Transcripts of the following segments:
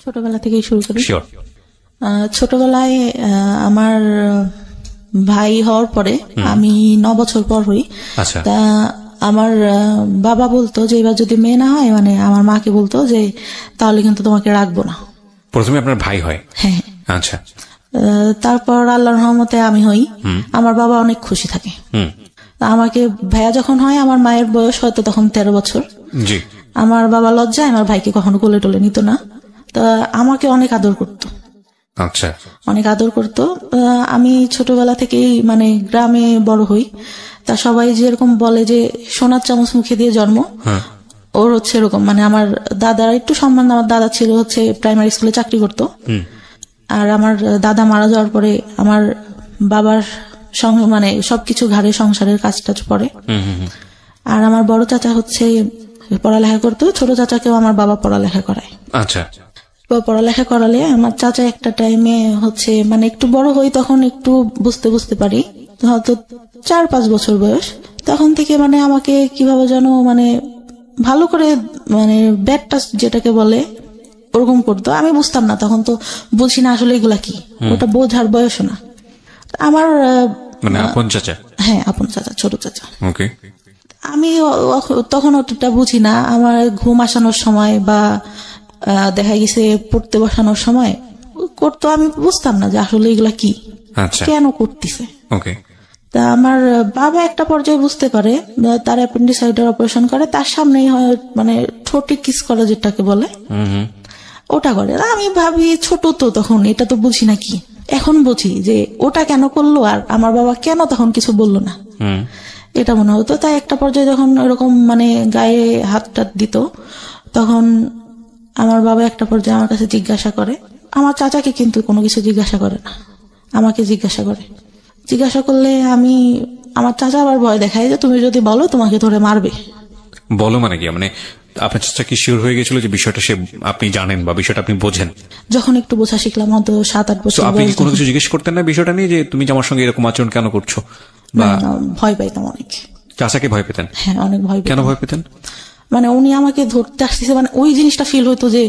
ছোটবেলা থেকেই শুরু করি। শিওর। ছোটবেলায় আমার ভাই হওয়ার পরে আমি 9 বছর পর হই। আচ্ছা। তা আমার বাবা বলতো যে এবার যদি মেয়ে না হয়, মানে আমার মাকে বলতো যে তাহলে কিন্তু তোমাকে রাখবো না। প্রথমে আপনার ভাই হয়? হ্যাঁ। আচ্ছা। তারপর আল্লাহর রহমতে আমি হই। আমার বাবা অনেক খুশি থাকে। আমাকে ভাইয়া যখন হয়, আমার মায়ের বয়স হয়তো তখন 13 বছর। জি। আমার বাবা লজ্জায় আমার ভাইকে কখনো কোলে টোলে নিত না, তা আমাকে অনেক আদর করতো। আচ্ছা। অনেক আদর করতো। আমি ছোটবেলা থেকেই মানে গ্রামে বড় হই, তা সবাই যেরকম বলে যে সোনার চামচ মুখে দিয়ে জন্ম, ওর হচ্ছে এরকম। মানে আমার দাদার একটু সম্মান, আমার দাদা ছিল হচ্ছে প্রাইমারি স্কুলে চাকরি করতো। আর আমার দাদা মারা যাওয়ার পরে আমার বাবার সঙ্গে মানে সবকিছু ঘাড়ে সংসারের কাজ টাজ পড়ে। আর আমার বড় চাচা হচ্ছে পড়ালেখা করতো, ছোট চাচাকেও আমার বাবা পড়ালেখা করায়। আচ্ছা। পড়ালেখা করালে আমার চাচা একটা টাইমে হচ্ছে মানে একটু বড় হই, তখন একটু বুঝতে পারি, হয়তো 4-5 বছর বয়স, তখন থেকে মানে আমাকে কিভাবে যেন মানে ভালো করে মানে ব্যাড টাচ যেটাকে বলে ওরকম করতো। আমি বুঝতাম না, তখন তো বলছি না আসলে এগুলা কি, ওটা বোঝার বয়স না আমার। মানে আপন চাচা? হ্যাঁ, আপন চাচা, ছোট চাচা। ওকে। আমি তখন অতটা বুঝি না। আমার ঘুম আসানোর সময় বা দেখা গেছে পড়তে বসানোর সময় করতো, আমি বুঝতাম না যে আসলে এগুলা কি, কেন করতেছে। ওকে। তা আমার বাবা একটা পর্যায়ে বুঝতে পারে, তার অ্যাপেন্ডিসাইডের অপারেশন করে, তার সামনেই হয় মানে ঠোঁটে কিস করা যেটাকে বলে, ওটা করে। আমি ভাবি ছোট তো তখন, এটা তো বুঝি না কি। এখন বুঝি যে ওটা কেন করলো আর আমার বাবা কেন তখন কিছু বললো না, এটা মনে হতো। তাই একটা পর্যায়ে যখন এরকম মানে গায়ে হাত টাত দিত, তখন আমার বাবা একটা পর্যায়ে আমার কাছে জিজ্ঞাসা করে। আমার চাচাকে কিন্তু কোনো কিছু জিজ্ঞাসা করে না, আমাকে জিজ্ঞাসা করে। জিজ্ঞাসা করলে আমার চাচা আবার ভয় দেখায় যে তুমি যদি বলো তোমাকে ধরে মারবে। বলো মানে কি? মানে আপনার চাচা কি শিওর হয়ে গেছিল যে বিষয়টা আপনি জানেন বা বিষয়টা আপনি বোঝেন? যখন একটু বোঝা শিখলাম, হয়তো 7-8 বছর। আপনি কোনো কিছু জিজ্ঞেস করতেন না বিষয়টা নিয়ে, যে তুমি আমার সঙ্গে এরকম আচরণ কেন করছো? বা ভয় পাইতাম অনেক। চাচাকে ভয় পেতেন? হ্যাঁ, অনেক ভয় পেতাম। কেন ভয় পেতেন? মানে উনি আমাকে ধরতে আসতেছে, মানে ওই জিনিসটা ফিল হইতো যে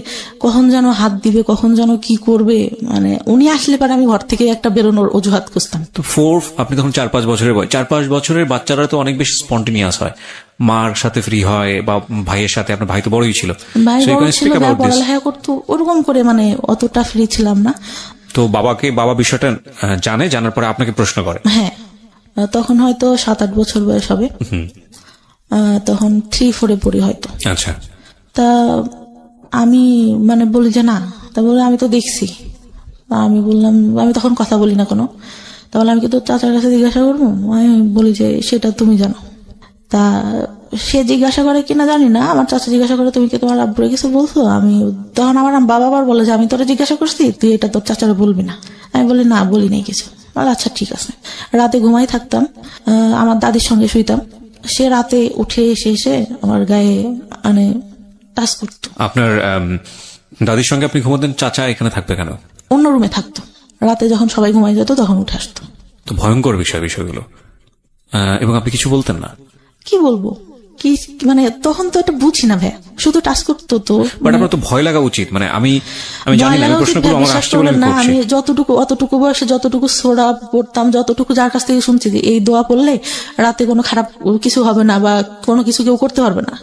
কখন যেন হাত দিবে, কখন যেন কি করবে। মানে উনি আসলে পরে আমি ঘর থেকে একটা বেরোনোর অজুহাত খুঁজতাম। তো আপনি তখন 4-5 বছরের বয়স। 4-5 বছরের বাচ্চারা তো অনেক বেশি স্পন্টেনিয়াস হয়, মার সাথে ফ্রি হয় বা ভাইয়ের সাথে। আপনার ভাই তো বড়ই ছিল, ভাই বড় ছিল, পড়ালেখা করতো, ওরকম করে মানে অতটা ফ্রি ছিলাম না। তো বাবা বিষয়টা জানার পরে আপনাকে প্রশ্ন করে? হ্যাঁ, তখন হয়তো 7-8 বছর বয়স হবে, তখন 3-4 পড়ি হয়তো। আচ্ছা। তা আমি মানে বলি যে না, তা বলে আমি তো দেখছি। আমি বললাম, আমি তখন কথা বলি না কোনো। তাহলে আমি কিন্তু চাচার কাছে জিজ্ঞাসা করবো, আমি বলি যে সেটা তুমি জানো। তা সে জিজ্ঞাসা করে কিনা জানি না, আমার চাচা জিজ্ঞাসা করে তুমি কি তোমার আব্বুরে কিছু বলছো? আমি তখন আমার বাবা আবার বলে যে আমি তোরা জিজ্ঞাসা করছি, তুই এটা তোর চাচারা বলবি না। আমি বলি না, বলি নাই কিছু। আচ্ছা ঠিক আছে। রাতে ঘুমাই থাকতাম, আমার দাদির সঙ্গে শুইতাম। সে রাতে উঠে এসে আমার গায়ে মানে টাচ করতো। আপনার দাদির সঙ্গে আপনি ঘুমাতেন, চাচা এখানে থাকবে কেন? অন্য রুমে থাকতো, রাতে যখন সবাই ঘুমাই যেত তখন উঠে আসতো। তো ভয়ঙ্কর বিষয়গুলো। এবং আপনি কিছু বলতেন না? কি বলবো, কি মানে তখন তো এটা বুঝি না ভাই, শুধু টাচ করতো। তো বাট আপনার তো ভয় লাগা উচিত। মানে আমি জানি না, প্রশ্নগুলো আমার আসছে বলে না, আমি অতটুকু বয়সে যতটুকু সূরা পড়তাম, যতটুকু যার কাছ থেকে শুনছি যে এই দোয়া পড়লে রাতে কোনো খারাপ কিছু হবে না বা কোনো কিছু কেউ করতে পারবে না,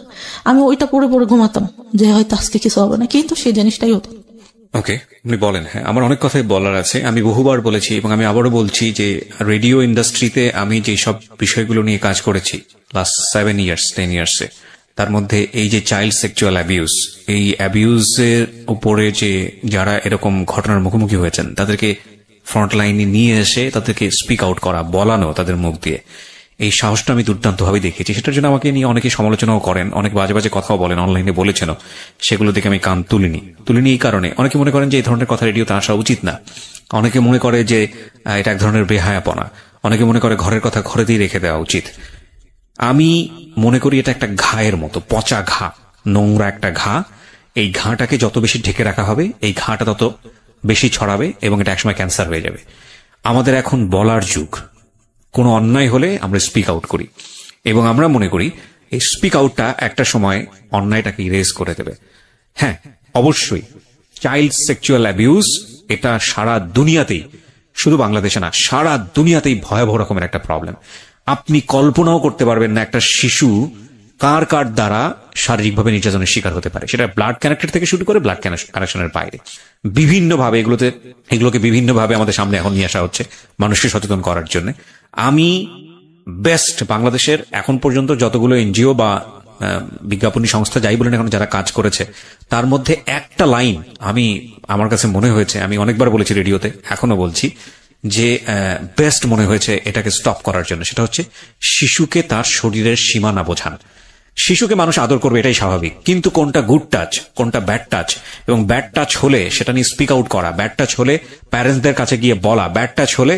আমি ওইটা পড়ে ঘুমাতাম যে হয়তো আজকে কিছু হবে না, কিন্তু সেই জিনিসটাই হতো। ওকে, আপনি বলেন। হ্যাঁ, আমার অনেক কথাই বলার আছে। আমি বহুবার বলেছি এবং আমি আবারও বলছি যে রেডিও ইন্ডাস্ট্রিতে আমি যে সব বিষয়গুলো নিয়ে কাজ করেছি লাস্ট 7-10 ইয়ার্সে, তার মধ্যে এই যে চাইল্ড সেক্সুয়াল অ্যাবিউজ, এই অ্যাবিউজের উপরে যে যারা এরকম ঘটনার মুখোমুখি হয়েছেন তাদেরকে ফ্রন্ট লাইনে নিয়ে এসে তাদেরকে স্পিক আউট করা, বলানো তাদের মুখ দিয়ে, এই সাহসটা আমি দুর্দান্তভাবে দেখেছি। সেটার জন্য আমাকে নিয়ে অনেকে সমালোচনাও করেন, অনেক বাজে বাজে কথাও বলেন, অনলাইনে বলেছেন। সেগুলো দেখে আমি কান তুলিনি এই কারণে অনেকে মনে করেন যে এই ধরনের কথা রেডিওতে আসা উচিত না। অনেকে মনে করে যে এটা এক ধরনের বেহায়াপনা। অনেকে মনে করে ঘরের কথা ঘরেতেই রেখে দেওয়া উচিত। আমি মনে করি এটা একটা ঘায়ের মতো, পচা ঘা, নোংরা একটা ঘা। এই ঘাটাকে যত বেশি ঢেকে রাখা হবে, এই ঘাটা তত বেশি ছড়াবে এবং এটা একসময় ক্যান্সার হয়ে যাবে। আমাদের এখন বলার যুগ। কোনো অন্যায় হলে আমরা স্পিক আউট করি এবং আমরা মনে করি এই স্পিক আউটটা একটা সময় অন্যায়টাকে ইরেজ করে দেবে। হ্যাঁ, অবশ্যই চাইল্ড সেক্সুয়াল অ্যাবিউজ, এটা সারা দুনিয়াতেই, শুধু বাংলাদেশে না, সারা দুনিয়াতেই ভয়াবহ রকমের একটা প্রবলেম। আপনি কল্পনাও করতে পারবেন না একটা শিশু কার কার দ্বারা শারীরিকভাবে নির্যাতনের শিকার হতে পারে, সেটা ব্লাড কানেক্টেড থেকে শুরু করে ব্লাড কানেকশনের বাইরে বিভিন্নভাবে। এগুলোকে বিভিন্নভাবে আমাদের সামনে এখন নিয়ে আসা হচ্ছে মানুষকে সচেতন করার জন্য। আমি বেস্ট বাংলাদেশের এখন পর্যন্ত যতগুলো এনজিও বা বিজ্ঞাপনী সংস্থা যাই বলেন এখন যারা কাজ করেছে, তার মধ্যে একটা লাইন আমার কাছে মনে হয়েছে, আমি অনেকবার বলেছি রেডিওতে, এখনো বলছি, যে বেস্ট মনে হয়েছে এটাকে স্টপ করার জন্য, সেটা হচ্ছে শিশুকে তার শরীরের সীমানা বোঝান। শিশুকে মানুষ আদর করবে, এটাই স্বাভাবিক, কিন্তু কোনটা গুড টাচ, কোনটা ব্যাড টাচ, এবং ব্যাড টাচ হলে সেটা নিয়ে স্পিক আউট করা, ব্যাড টাচ হলে প্যারেন্টসদের কাছে গিয়ে বলা, ব্যাড টাচ হলে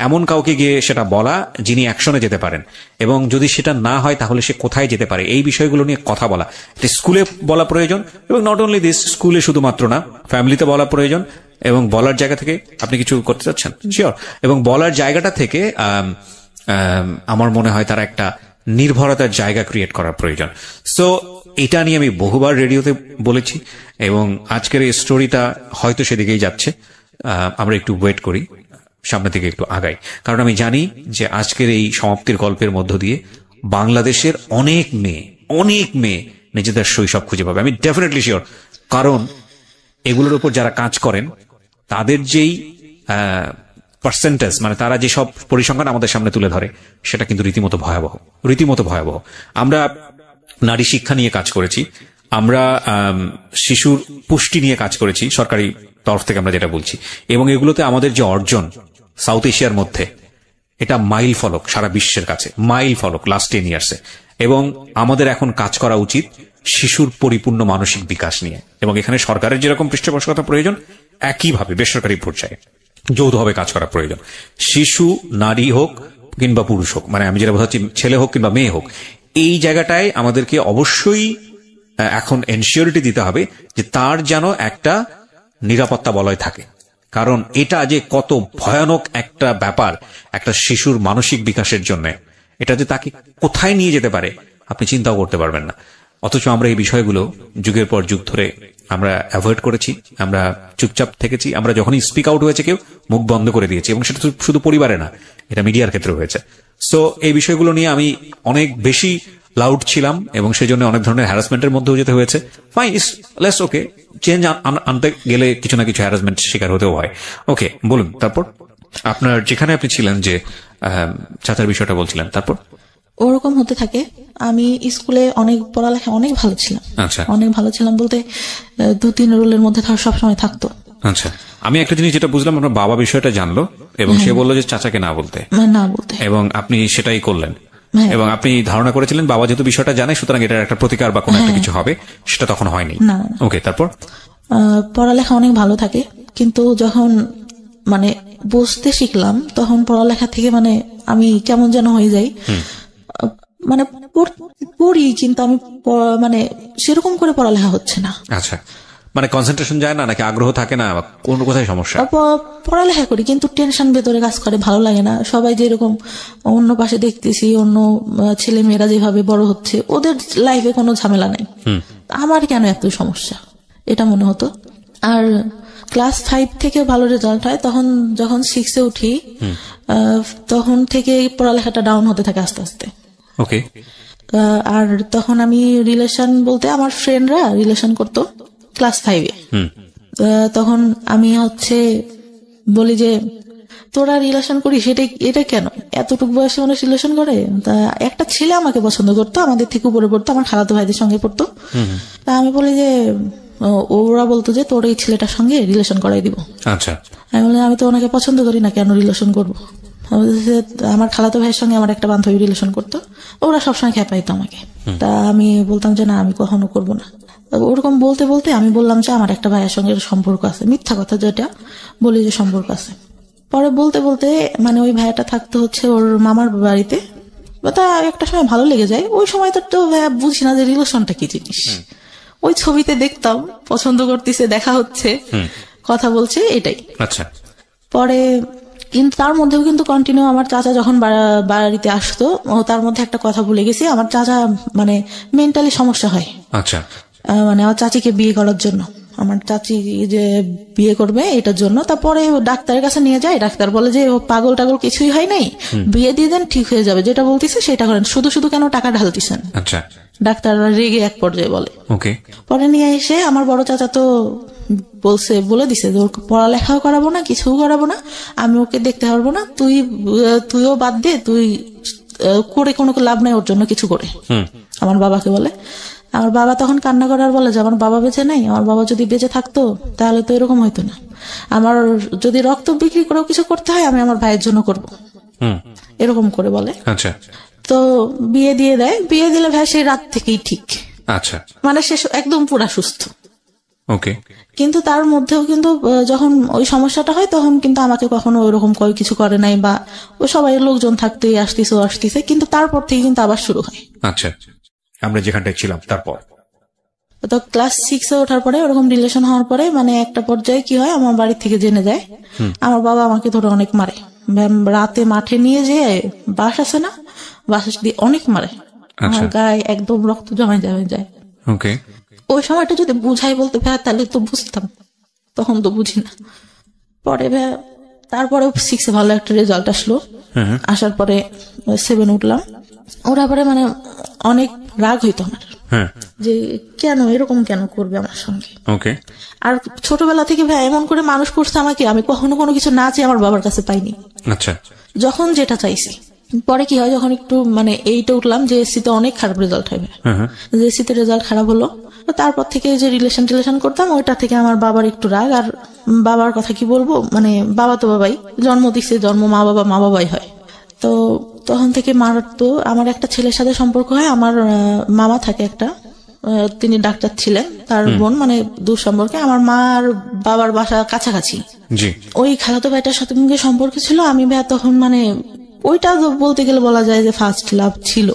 এমন কাউকে গিয়ে সেটা বলা যিনি অ্যাকশনে যেতে পারেন, এবং যদি সেটা না হয় তাহলে সে কোথায় যেতে পারে, এই বিষয়গুলো নিয়ে কথা বলা। এটা স্কুলে বলা প্রয়োজন, এবং নট অনলি দিস, স্কুলে শুধুমাত্র না, ফ্যামিলিতে বলা প্রয়োজন। এবং বলার জায়গা থেকে আপনি কিছু করতে চাচ্ছেন, শিওর, এবং বলার জায়গাটা থেকে আমার মনে হয় তারা একটা নির্ভরতার জায়গা ক্রিয়েট করার প্রয়োজন। সো এটা নিয়ে আমি বহুবার রেডিওতে বলেছি, এবং আজকের এই স্টোরিটা হয়তো সেদিকেই যাচ্ছে। আমরা একটু ওয়েট করি, সামনের দিকে একটু আগাই, কারণ আমি জানি যে আজকের এই সমাপ্তির গল্পের মধ্য দিয়ে বাংলাদেশের অনেক মেয়ে নিজেদের শৈশব খুঁজে পাবে। আমি ডেফিনেটলি শিওর, কারণ এগুলোর উপর যারা কাজ করেন তাদের যেই পার্সেন্টেজ, মানে তারা যেসব পরিসংখ্যান আমাদের সামনে তুলে ধরে, সেটা কিন্তু রীতিমতো ভয়াবহ। আমরা নারী শিক্ষা নিয়ে কাজ করেছি, আমরা শিশুর পুষ্টি নিয়ে কাজ করেছি সরকারি তরফ থেকে, আমরা যেটা বলছি, এবং এগুলোতে আমাদের যে অর্জন সাউথ এশিয়ার মধ্যে, এটা মাইল ফলক সারা বিশ্বের কাছে, মাইল ফলক লাস্ট 10 ইয়ার্সে। এবং আমাদের এখন কাজ করা উচিত শিশুর পরিপূর্ণ মানসিক বিকাশ নিয়ে, এবং এখানে সরকারের যেরকম পৃষ্ঠপোষকতা প্রয়োজন, একইভাবে বেসরকারি পর্যায়ে যৌথভাবে কাজ করা প্রয়োজন। শিশু নারী হোক কিংবা পুরুষ হোক, মানে আমি যেটা বোঝাচ্ছি, ছেলে হোক কিংবা মেয়ে হোক, এই জায়গাটায় আমাদেরকে অবশ্যই এখন এনশিওরিটি দিতে হবে যে তার যেন একটা নিরাপত্তা বলয় থাকে। কারণ এটা যে কত ভয়ানক একটা ব্যাপার একটা শিশুর মানসিক বিকাশের জন্য, এটা যে তাকে কোথায় নিয়ে যেতে পারে আপনি চিন্তাও করতে পারবেন না। অথচ আমরা এই বিষয়গুলো যুগের পর যুগ ধরে আমরা অ্যাভয়েড করেছি, আমরা চুপচাপ থেকেছি। আমরা যখনই স্পিক আউট হয়েছে কেউ মুখ বন্ধ করে দিয়েছি, এবং সেটা শুধু পরিবারে না, এটা মিডিয়ার ক্ষেত্রে হয়েছে। সো এই বিষয়গুলো নিয়ে আমি অনেক বেশি লাউড ছিলাম, এবং সেই জন্য অনেক ধরনের হ্যারাসমেন্টের মধ্যেও যেতে হয়েছে। ফাইন, ইস লেস ওকে, চেঞ্জ আনতে গেলে কিছু না কিছু হ্যারাসমেন্ট শিকার হতেও হয়। ওকে, বলুন তারপর আপনার যেখানে আপনি ছিলেন, যে চাচার বিষয়টা বলছিলেন, তারপর ওরকম হতে থাকে। আমি স্কুলে পড়ালেখা অনেক ভালো ছিলাম। আচ্ছা, অনেক ভালো ছিলাম বলতে 2-3 রোলের মধ্যে সবসময় থাকতো। আচ্ছা, আমি একটা জিনিস যেটা বুঝলাম, আপনার বাবা বিষয়টা জানলো এবং সে বললো যে চাচাকে না বলতে, এবং আপনি সেটাই করলেন, এবং আপনি ধারণা করেছিলেন বাবা যেহেতু বিষয়টা জানে সুতরাং এটার একটা প্রতিকার বা কোনো একটা কিছু হবে, সেটা তখন হয়নি। ওকে, তারপর পড়ালেখা অনেক ভালো থাকে, কিন্তু যখন মানে বুঝতে শিখলাম তখন পড়ালেখা থেকে মানে আমি কেমন যেন হয়ে যাই, মানে পড়ি কিন্তু আমি মানে সেরকম করে পড়ালেখা হচ্ছে না। আচ্ছা, মানে কনসেন্ট্রেশন যায় না, নাকি আগ্রহ থাকে না, কোন কোথায় সমস্যা? পড়ালেখা করি কিন্তু টেনশন ভেতরে কাজ করে, ভালো লাগে না। সবাই যেরকম অন্য পাশে দেখতেছি, অন্য ছেলে মেয়েরা যেভাবে বড় হচ্ছে, ওদের লাইফে কোনো ঝামেলা নেই, আমার কেন এত সমস্যা, এটা মনে হতো। আর ক্লাস 5 থেকে ভালো রেজাল্ট হয়, তখন যখন 6-এ উঠি তখন থেকে পড়ালেখাটা ডাউন হতে থাকে আস্তে আস্তে। ওকে। আর তখন আমি রিলেশন বলতে আমার ফ্রেন্ডরা রিলেশন করতো ক্লাস 5-এ। তখন আমি বলি যে তোরা রিলেশন করিস, এটা কেন, এতটুকু বয়সে মানুষ রিলেশন করে? তা একটা ছেলে আমাকে পছন্দ করতো, আমাদের থেকে উপরে পড়তো, আমার খালাতো ভাইদের সঙ্গে পড়তো। তা আমি বলি যে ওরা বলতো যে তোর এই ছেলেটার সঙ্গে রিলেশন করাই দিব। আচ্ছা, আমি বলি আমি তো ওনাকে পছন্দ করি না, কেন রিলেশন করবো? আমার খালাতো ভাইয়ের সঙ্গে আমার একটা বান্ধবী রিলেশন করতো, ওরা সবসময় খেপাইতো আমাকে। তা আমি বলতাম যে না, আমি কখনো করবো না। ওরকম বলতে বলতে আমি বললাম যে আমার একটা ভাইয়ের সঙ্গে সম্পর্ক আছে, মিথ্যা কথা যেটা বলি যে সম্পর্ক আছে। পরে বলতে বলতে মানে ওই ভাইয়াটা থাকতো ওর মামার বাড়িতে, তা একটা সময় ভালো লেগে যায়। ওই সময় তো ভাইয়া বুঝি না যে রিলেশনটা কি জিনিস। ওই ছবিতে দেখতাম পছন্দ করতেছে, দেখা হচ্ছে, কথা বলছে, এটাই। আচ্ছা। পরে কিন্তু তার মধ্যেও কিন্তু কন্টিনিউ আমার চাচা যখন বাড়িতে আসতো, তার মধ্যে একটা কথা ভুলে গেছি, আমার চাচা মানে মেন্টালি সমস্যা হয়। আচ্ছা। মানে আমার চাচিকে বিয়ে করার জন্য আমার চাচি যে বিয়ে করবে এটার জন্য। তারপরে ডাক্তারের কাছে নিয়ে যায়, ডাক্তার বলে যে ও পাগল টাগল কিছুই হয় নাই, বিয়ে দিয়ে দেন ঠিক হয়ে যাবে, যেটা বলতেছে সেটা করেন, শুধু শুধু কেন টাকা ঢালতেছেন। আচ্ছা, ডাক্তার রেগে এক পর্যায়ে বলে। ওকে। পরে নিয়ে এসে আমার বড় চাচা তো বলে দিছে যে ওর পড়ালেখাও করাবো না, কিছুও করাবো না, আমি ওকে দেখতে পারবো না, তুইও বাদ দে, তুই করে কোনো লাভ নাই ওর জন্য কিছু করে। আমার বাবাকে বলে। আমার বাবা তখন কান্না করার বলে যে আমার বাবা বেঁচে নাই, আমার বাবা যদি বেঁচে থাকতো তাহলে তো এরকম হইতো না, আমার যদি রক্ত বিক্রি করেও কিছু করতে হয় আমি আমার ভাইয়ের জন্য করবো, এরকম করে বলে। আচ্ছা, তো বিয়ে দিয়ে দেয়। বিয়ে দিলে ভাই সেই রাত থেকেই ঠিক, আচ্ছা, মানে সে একদম পুরা সুস্থ। ওকে। কিন্তু তার মধ্যেও কিন্তু যখন ওই সমস্যাটা হয় তখন কিন্তু আমাকে কখনো ওইরকম কিছু করে নাই, বা ও সবাই লোকজন থাকতে আসতেছে, কিন্তু তারপর থেকে কিন্তু আবার শুরু হয়। আচ্ছা, আমরা যেখানটায় ছিলাম তারপর তো ক্লাস 6-এ ওঠার পরে ওরকম রিলেশন হওয়ার পরে মানে একটা পর্যায়ে কি হয়, আমার বাড়ি থেকে জেনে যায়। আমার বাবা আমাকে ধরে অনেক মারে, রাতে মাঠে নিয়ে যেয়ে বাস আছে না, বাস দিয়ে অনেক মারে, আমার গায়ে একদম রক্ত জমে যায়। ওকে। ওই সময়টা যদি বুঝাই বলতে ভাই তাহলে তো বুঝতাম, তখন তো বুঝি না। পরে তারপরে 6-এ ভালো একটা রেজাল্ট আসলো, আসার পরে 7 উঠলাম। ওরা পরে মানে অনেক রাগ হইতো আমার যে কেন এরকম কেন করবে আমার সঙ্গে। ওকে। আর ছোটবেলা থেকে ভাই এমন করে মানুষ করছে আমাকে, আমি কখনো কোনো কিছু না চেয়ে আমার বাবার কাছে পাইনি। আচ্ছা, যখন যেটা চাইছি। পরে কি হয়, যখন একটু মানে 8-এ উঠলাম, জেএসসি-তে অনেক খারাপ রেজাল্ট হবে, জেএসসি-তে রেজাল্ট খারাপ হলো। তারপর থেকে যে রিলেশন করতাম ওইটা থেকে আমার বাবার একটু রাগ। আর বাবার কথা কি বলবো, মানে বাবা তো বাবাই, জন্ম দিচ্ছে, জন্ম মা বাবাই হয়। তো তখন থেকে মারতো। আমার একটা ছেলের সাথে সম্পর্ক হয়, আমার মামা থাকে একটা, তিনি ডাক্তার ছিলেন, তার বোন, মানে দূর সম্পর্কে। আমার মা আর বাবার বাসা কাছাকাছি, ওই খালাতো ভাইটার সাথে সম্পর্ক ছিল। আমি ভাই তখন মানে ওইটা বলতে গেলে বলা যায় যে ফার্স্ট লাভ ছিল,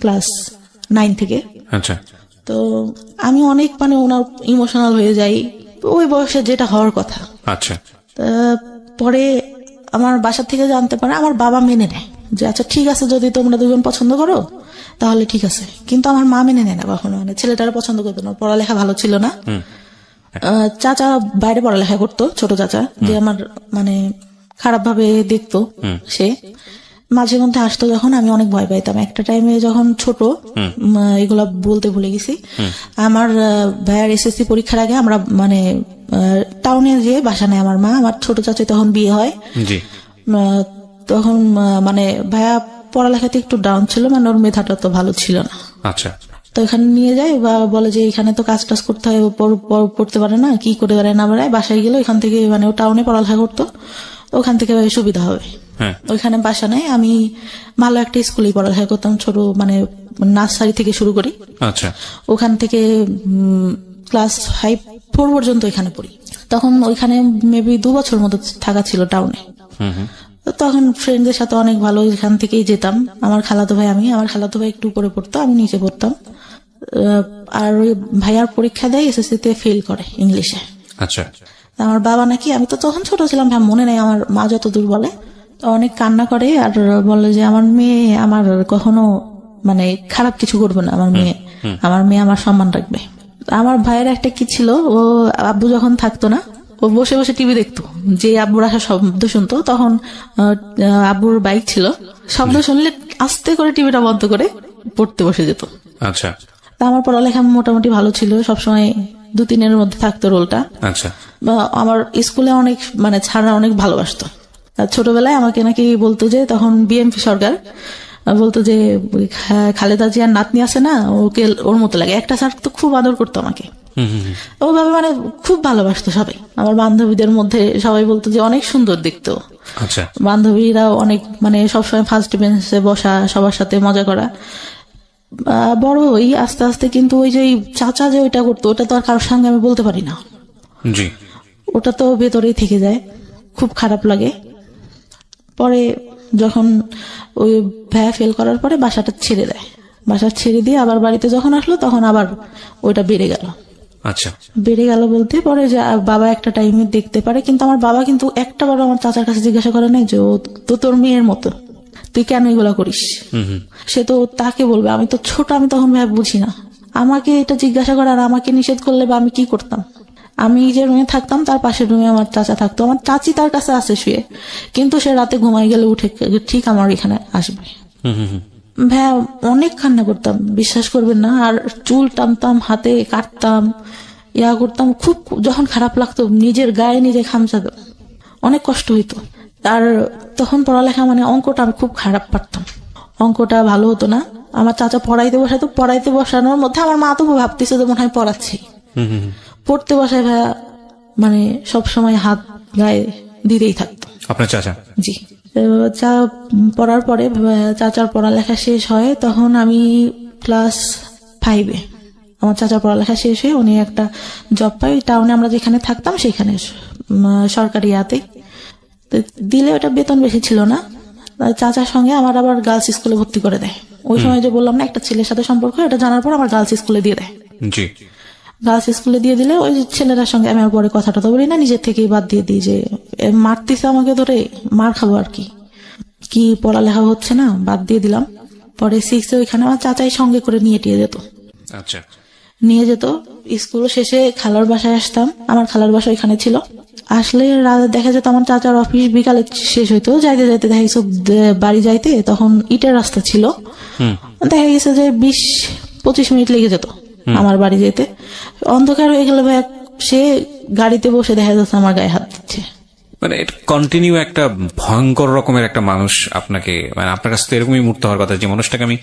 ক্লাস 9 থেকে। আচ্ছা। তো আমি অনেক মানে ওনার ইমোশনাল হয়ে যাই, ওই বয়সে যেটা হওয়ার কথা। আচ্ছা। পরে আমার বাসা থেকে জানতে পারে, আমার বাবা মেনে নেয় যে আচ্ছা ঠিক আছে, যদি তোমরা দুজন পছন্দ করো তাহলে ঠিক আছে। কিন্তু আমার মা মেনে নেয় না কখনো, মানে ছেলেটারা পছন্দ করতো না, পড়ালেখা ভালো ছিল না। চাচা বাইরে পড়ালেখা করতো, ছোট চাচা, যে আমার মানে খারাপ ভাবে দেখতো। সে মাঝে মধ্যে আসতো যখন, আমি অনেক ভয় পাইতাম। একটা টাইমে যখন ছোট, এগুলা বলতে ভুলে গেছি, আমার ভাইয়ার এসএসসি পরীক্ষার আগে আমরা মানে টাউনে যেয়ে বাসা নেয় আমার মা। আমার ছোট চাচা তখন বিয়ে হয়, তখন মানে ভাইয়া পড়ালেখাতে একটু ডাউন ছিল, মানে ওর মেধাটা তো ভালো ছিল না। আচ্ছা। তো এখানে নিয়ে যায় বা বলে যে এখানে তো কাজ টাজ করতে হয়, পড়তে পারে না, কি করে পারে না পারে। বাসায় গেল, এখান থেকে মানে ও টাউনে পড়ালেখা করতো, ওখান থেকে সুবিধা হবে, ওইখানে বাসা নেয়। আমি ভালো একটা স্কুলে পড়ালেখা করতাম, ছোট মানে নার্সারি থেকে শুরু করি। আচ্ছা। ওখান থেকে ক্লাস 5-4 পর্যন্ত এখানে পড়ি। তখন ওইখানে মেবি 2 বছর মতো থাকা ছিল টাউনে। তখন ফ্রেন্ডদের সাথে অনেক ভালো, এখান থেকেই যেতাম। আমার খালাতো ভাই একটু উপরে পড়তো, আমি নিচে পড়তাম। আর ওই ভাইয়ার পরীক্ষা দেয়, এসএসসি-তে ফেল করে ইংলিশে। আচ্ছা। আমার বাবা নাকি, আমি তো তখন ছোট ছিলাম, মনে নেই, আমার মা যতদূর বলে, অনেক কান্না করে আর বলে যে আমার মেয়ে আমার কখনো মানে খারাপ কিছু করবে না, আমার মেয়ে আমার সম্মান রাখবে। আমার ভাইয়ের একটা কি ছিল, ও আব্বু যখন থাকতো না, ও বসে বসে টিভি দেখতো। যে আব্বুর আসা শব্দ শুনতো, তখন আব্বুর বাইক ছিল, শব্দ শুনলে আস্তে করে টিভিটা বন্ধ করে পড়তে বসে যেত। আচ্ছা। আমার পড়ালেখা মোটামুটি ভালো ছিল, সবসময় 2-3-এর মধ্যে থাকতো রোলটা। আচ্ছা। আমার স্কুলে অনেক মানে ছাড়া অনেক ভালোবাসতো। ছোটবেলায় আমাকে নাকি বলতো যে, তখন বিএমপি সরকার, বলতো যে খালেদা জিয়ার নাতনি আছে না, ওকে ওর মতো লাগে। একটা স্যার তো খুব আদর করতো আমাকে, ওভাবে মানে খুব ভালোবাসতো সবাই। আমার বান্ধবীদের মধ্যে সবাই বলতো যে অনেক সুন্দর দেখতো। আচ্ছা। বান্ধবীরা অনেক মানে সবসময় ফার্স্ট বেঞ্চে বসা, সবার সাথে মজা করা। বড় হই আস্তে আস্তে, কিন্তু ওই যে চাচা যে ওইটা করতো, ওটা তো আর কারোর সঙ্গে আমি বলতে পারি না। জি। ওটা তো ভেতরেই থেকে যায়, খুব খারাপ লাগে। পরে যখন ওই ভাইয়া ফেল করার পরে বাসাটা ছেড়ে দেয়, বাসা ছেড়ে দিয়ে আবার বাড়িতে যখন আসলো, তখন আবার ওইটা বেড়ে গেল। আচ্ছা। বেড়ে গেল বলতে পরে যে বাবা একটা টাইমে দেখতে পারে, কিন্তু আমার বাবা কিন্তু একটা বার আমার চাচার কাছে জিজ্ঞাসা করে নাই যে ও তো তোর মেয়ের মতো, তুই কেন এগুলা করিস। সে তো তাকে বলবে, আমি তো ছোট, আমি তখন ভাই বুঝি না, আমাকে এটা জিজ্ঞাসা করে আর আমাকে নিষেধ করলে বা আমি কি করতাম। আমি যে রুমে থাকতাম তার পাশের রুমে আমার চাচা থাকতো, আমার চাচি তার কাছে আছে শুয়ে, কিন্তু সে রাতে ঘুমাই গেলে উঠে ঠিক আমার এখানে আসবে। ভাইয়া অনেক কান্না করতাম, বিশ্বাস করবেন না। আর চুল টানতাম, হাতে কাটতাম, করতাম। খুব যখন খারাপ লাগতো নিজের গায়ে নিজে খামচাতাম, অনেক কষ্ট হইতো। আর তখন পড়ালেখা মানে অঙ্কটা আমি খুব খারাপ পারতাম, অঙ্কটা ভালো হতো না। আমার চাচা পড়াইতে বসাতো, পড়াইতে বসানোর মধ্যে আমার মা তো ভাবতেছে যে মনে হয় পড়াচ্ছি। পড়তে বসায় ভাইয়া মানে সবসময় হাত গায়ে দিতেই থাকতো আপনার চাচা। জি। চা পড়ার পরে চাচার পড়ালেখা শেষ হয়, তখন আমি ক্লাস 5-এ আমার চাচার পড়ালেখা শেষ হয়ে উনি একটা জব পাই টাউনে, আমরা যেখানে থাকতাম সেখানে সরকারি ইয়াতে দিলে, ওটা বেতন বেশি ছিল না। চাচার সঙ্গে আমার আবার গার্লস স্কুলে ভর্তি করে দেয়। ওই সময় যে বললাম না একটা ছেলের সাথে সম্পর্ক, এটা জানার পর আমার গার্লস স্কুলে দিয়ে দেয়। গার্লস স্কুলে দিয়ে দিলে ওই ছেলেটার সঙ্গে আমি আর পরে কথাটা তো বলি না, নিজের থেকেই বাদ দিয়ে দিই যে মারতেছে আমাকে ধরে, মার খাবো আর কি পড়ালেখা হচ্ছে না, বাদ দিয়ে দিলাম। পরে 6-এ ওইখানে আমার চাচাই সঙ্গে করে নিয়ে যেত। আচ্ছা, নিয়ে যেত। স্কুল শেষে খালার বাসায় আসতাম, আমার খালার বাসা এখানে ছিল। আসলে দেখা যেত আমার চাচার অফিস বিকালে শেষ হইতো, যাইতে যাইতে দেখা গেছে বাড়ি যাইতে তখন ইটের রাস্তা ছিল, দেখা গেছে যে 20-25 মিনিট লেগে যেত আমার বাড়ি যেতে। অন্ধকার হয়ে গেলে সে গাড়িতে বসে দেখা যাচ্ছে আমার গায়ে হাত দিচ্ছে। মানে কন্টিনিউ একটা ভয়ঙ্কর রকমের একটা মানুষ আপনাকে, মানে আপনার কাছে তো এরকমই মুক্ত হওয়ার কথা, যে মানুষটাকে আমি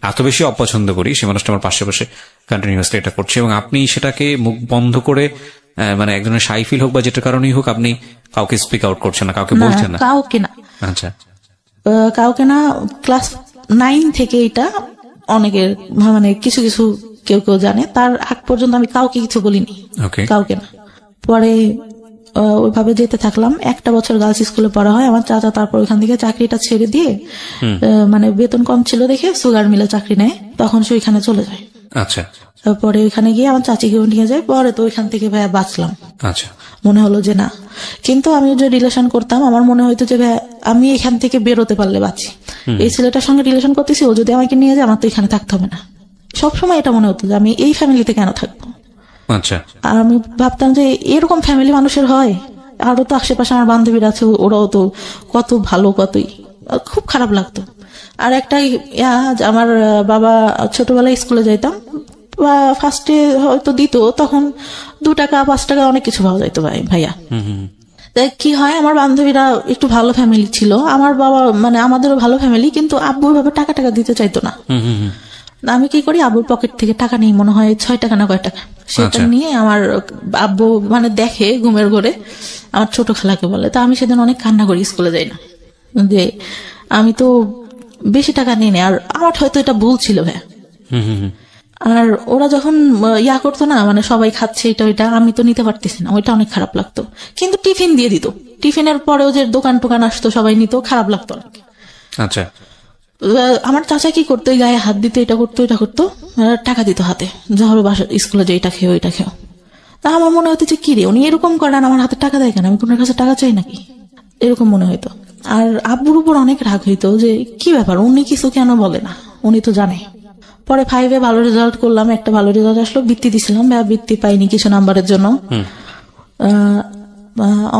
এত বেশি অপছন্দ করি সেই মানুষটা আমার পাশে বসে কন্টিনিউয়াসলি এটা করছে, এবং আপনি সেটাকে মুখ বন্ধ করে মানে একজনের শাই ফিল হোক বা যেটা কারণেই হোক আপনি কাউকে স্পিক আউট করছেন না, কাউকে বলছেন না? কাউকে না। আচ্ছা, কাউকে না। ক্লাস 9 থেকে এটা অনেকের মানে কিছু কিছু কেউ কেউ জানে, তার আগ পর্যন্ত আমি কাউকে কিছু বলিনি, কাউকে না। পরে ওইভাবে যেতে থাকলাম, একটা বছর গার্লস স্কুলে পড়া হয় আমার চাচা। তারপর ওইখান থেকে চাকরিটা ছেড়ে দিয়ে মানে বেতন কম ছিল দেখে সুগার মিলে চাকরি নেয়, তখন সে ওইখানে চলে যায়। আচ্ছা, পরে ওইখানে গিয়ে আমার চাচিকেও নিয়ে যায়। পরে তো ওইখান থেকে ভাইয়া বাঁচলাম। আচ্ছা, মনে হলো যে না, কিন্তু আমি যে রিলেশন করতাম আমার মনে হইতো যে ভাইয়া আমি এখান থেকে বেরোতে পারলে বাঁচি, এই ছেলেটার সঙ্গে রিলেশন করতেছি, ও যদি আমাকে নিয়ে যায় আমার তো এখানে থাকতে হবে না। সবসময় এটা মনে হতো যে আমি এই ফ্যামিলিতে কেন থাকবো। আচ্ছা, আর আমি ভাবতাম যে এরকম ফ্যামিলি মানুষের হয়, আরো তো আশেপাশে আমার বান্ধবীরা আছে, ওরাও তো কত ভালো, কতই। খুব খারাপ লাগতো। আর একটা আমার বাবা ছোটবেলায় স্কুলে যাইতাম, ফার্স্টে হয়তো দিত, তখন 2 টাকা 5 টাকা অনেক কিছু পাওয়া যাইতো ভাইয়া। কি হয়, আমার বান্ধবীরা একটু ভালো ফ্যামিলি ছিল, আমার বাবা মানে আমাদেরও ভালো ফ্যামিলি, কিন্তু আব্বু ওইভাবে টাকা দিতে চাইতো না। আমি কি করি, আব্বুর পকেট থেকে টাকা নিই, মনে হয় 6 টাকা না কয় টাকা, সেটা নিয়ে আমার আব্বু মানে দেখে ঘুমের ঘরে, আমার ছোট খালাকে বলে। তা আমি সেদিন অনেক কান্না করি, স্কুলে যাই না, যে আমি তো বেশি টাকা নিই না, আর আমার হয়তো এটা ভুল ছিল ভাইয়া। আর ওরা যখন করতো না, মানে সবাই খাচ্ছে এটা ওইটা, আমি তো নিতে পারতেছি না, ওইটা অনেক খারাপ লাগতো। কিন্তু টিফিন দিয়ে দিত, টিফিনের পরেও যে দোকান টোকান আসতো সবাই নিত, খারাপ লাগতো অনেক। আচ্ছা, আমার চাচা কি করতো, গায়ে হাত দিতে, এটা করতো এটা করতো, টাকা দিত হাতে, যখন বাসা স্কুলে যে এটা খেয়ে ওইটা খেয়ে। তা আমার মনে হতো যে কি রে, উনি এরকম করেন, আমার হাতে টাকা দেয় কেন, আমি কোন কাছে টাকা চাই নাকি, এরকম মনে হইতো। আর আব্বুর উপর অনেক রাগ হইতো যে কি ব্যাপার, উনি কিছু কেন বলে না, উনি তো জানে। পরে 5-এ ভালো রেজাল্ট করলাম, একটা ভালো রেজাল্ট আসলো, বৃত্তি দিছিলাম, বৃত্তি পাইনি কিছু নাম্বারের জন্য।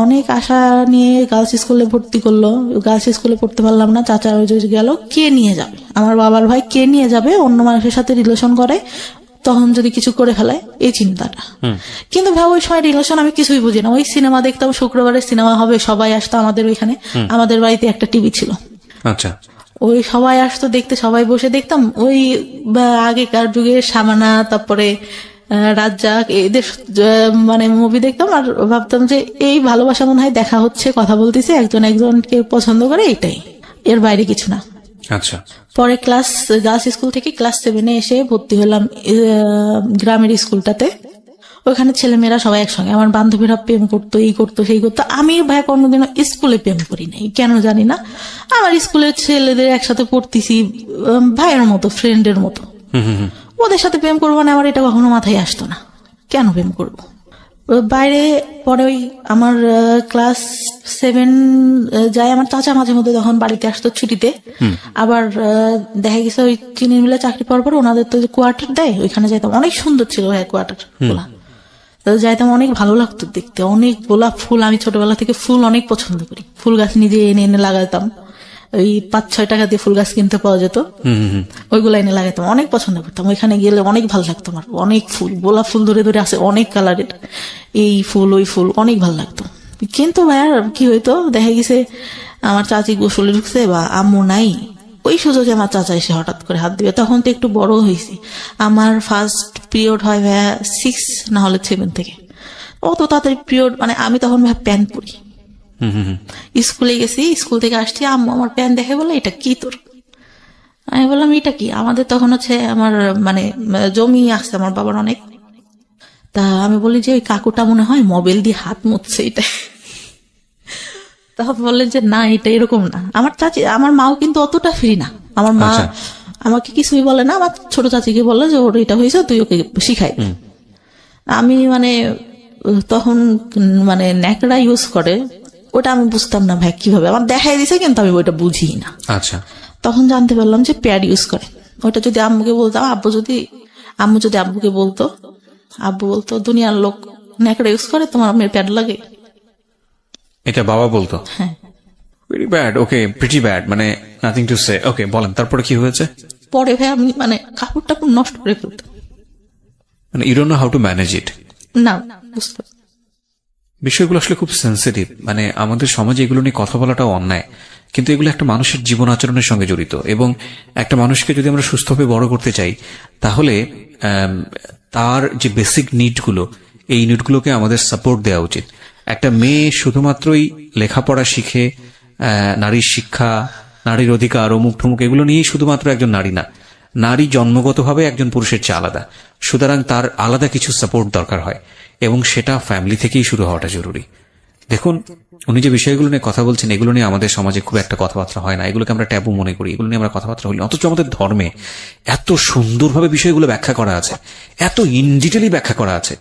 অনেক আশা নিয়ে গার্লস স্কুলে ভর্তি করলো, গার্লস স্কুলে পড়তে পারলাম না। চাচা গেল, কে নিয়ে যাবে, আমার বাবার ভাই কে নিয়ে যাবে, অন্য মানুষের সাথে রিলেশন করে, তখন যদি কিছু করে ফেলায়, এই চিন্তাটা। কিন্তু ভাই ওই সময় রিলেশন আমি কিছুই বুঝি না, ওই সিনেমা দেখতাম, শুক্রবারে সিনেমা হবে, সবাই আসতো আমাদের ওইখানে, আমাদের বাড়িতে একটা টিভি ছিল। আচ্ছা, ওই সবাই আসতো দেখতে, সবাই বসে দেখতাম। ওই আগেকার যুগে শাবানা, তারপরে রাজ্জাক, এদের মানে মুভি দেখতাম, আর ভাবতাম যে এই ভালোবাসা মনে হয় দেখা হচ্ছে, কথা বলতেছে, একজন একজনকে পছন্দ করে, এটাই, এর বাইরে কিছু না। আচ্ছা, পরে গার্লস স্কুল থেকে ক্লাস 7-এ এসে ভর্তি হলাম গ্রামের স্কুলটাতে। ওখানে ছেলেমেয়েরা সবাই একসঙ্গে, আমার বান্ধবীরা প্রেম করতো, এই করতো সেই করতো। আমি ভাই কোনোদিনও স্কুলে প্রেম করি নাই, কেন জানি না। আমার স্কুলের ছেলেদের একসাথে পড়তেছি ভাইয়ের মতো, ফ্রেন্ডের মতো, ওদের সাথে প্রেম করবো না, আমার এটা কখনো মাথায় আসতো না, কেন প্রেম করবো বাইরে। পরে ওই আমার ক্লাস 7 যায়, আমার চাচা মাঝে মধ্যে তখন বাড়িতে আসতো ছুটিতে, আবার দেখা গেছে ওই চিনির মিলে চাকরি পাওয়ার পর ওনাদের তো কোয়ার্টার দেয়, ওইখানে যাইতাম, অনেক সুন্দর ছিল কোয়ার্টার গুলা। তো যাইতাম, অনেক ভালো লাগতো দেখতে, অনেক গোলাপ ফুল, আমি ছোটবেলা থেকে ফুল অনেক পছন্দ করি, ফুল গাছ নিজে এনে এনে লাগাতাম, ওই 5-6 টাকা দিয়ে ফুল গাছ কিনতে পাওয়া যেত, ওইগুলো এনে লাগাতাম, অনেক পছন্দ করতাম। ওইখানে গেলে অনেক ভালো লাগতো আমার, অনেক ফুল, গোলাপ ফুল ধরে ধরে আছে অনেক কালারের, এই ফুল ওই ফুল, অনেক ভালো লাগতো। কিন্তু ভাইয়ার কি হইতো, দেখা গেছে আমার চাচি গোসলে ঢুকছে বা আম্মু নাই, ওই সুযোগে আমার চাচা এসে হঠাৎ করে হাত দিবে। তখন তো একটু বড় হয়েছি, আমার ফার্স্ট পিরিয়ড হয় ভাইয়া 6 না হলে 7 থেকে, অত তাড়াতাড়ি পিরিয়ড, মানে আমি তখন ভাই প্যান্ট পরি, স্কুলে গেছি, স্কুল থেকে আসছি, আম্মু আমার প্যান্ট দেখে বলে এটা কি তোর, আমি বললাম এটা কি, আমাদের তখন হচ্ছে আমার মানে জমি আছে আমার বাবার অনেক, তা আমি বলি যে ওই কাকুটা মনে হয় মোবাইল দিয়ে হাত মুছছে এটা, তখন বললেন যে না এটা এরকম না। আমার চাচি, আমার মাও কিন্তু অতটা ফ্রি না, আমার মা আমাকে কিছুই বলে না, আমার ছোট চাচিকে বলে যে ওর এটা হয়েছে তুই ওকে শিখাই। আমি মানে তখন মানে ন্যাকড়া ইউজ করে, ওটা আমি বুঝতাম না ভাই কিভাবে, আমার দেখাই দিছে কিন্তু আমি ওইটা বুঝি না। আচ্ছা, তখন জানতে পারলাম যে প্যাড ইউজ করে। ওইটা যদি আম্মুকে বলতাম, আম্মু যদি আব্বুকে বলতো, আব্বু বলতো দুনিয়ার লোক ন্যাকড়া ইউজ করে, তোমার মেয়ের প্যাড লাগে, এটা বাবা বলতো। হ্যাঁ, ভেরি ব্যাড, ওকে, প্রিটি ব্যাড, মানে নাথিং টু সে। ওকে, বলেন তারপরে কি হয়েছে? পরে ভাই আমি মানে কাপড় টাপড় নষ্ট করে ফেলতাম, মানে you don't know how to manage it. না বুঝতে, বিষয়গুলো আসলে খুব সেন্সিটিভ, মানে আমাদের সমাজে এগুলো নিয়ে কথা বলাটাও অন্যায়, কিন্তু এগুলো একটা মানুষের জীবন আচরণের সঙ্গে জড়িত, এবং একটা মানুষকে যদি আমরা সুস্থভাবে বড় করতে চাই তাহলে তার যে বেসিক নিডগুলো, এই নিডগুলোকে আমাদের সাপোর্ট দেওয়া উচিত। একটা মেয়ে শুধুমাত্রই লেখাপড়া শিখে, নারীর শিক্ষা, নারীর অধিকার, অমুক ঠমুক এগুলো নিয়েই শুধুমাত্র একজন নারী না, নারী জন্মগতভাবে একজন পুরুষের চেয়ে আলাদা, সুতরাং তার আলাদা কিছু সাপোর্ট দরকার হয়, এবং সেটা ফ্যামিলি থেকেই শুরু হওয়াটা জরুরি। দেখুন, উনি যে বিষয়গুলো নিয়ে কথা বলছেন, এগুলো নিয়ে আমাদের সমাজে খুব একটা কথাবার্তা হয় না, এগুলোকে আমরা ট্যাবু মনে করি, এগুলো নিয়ে আমরা কথাবার্তা হই, অথচ আমাদের ধর্মে এত সুন্দরভাবে বিষয়গুলো ব্যাখ্যা করা আছে, এত ইন ডিটেইলি ব্যাখ্যা করা আছে,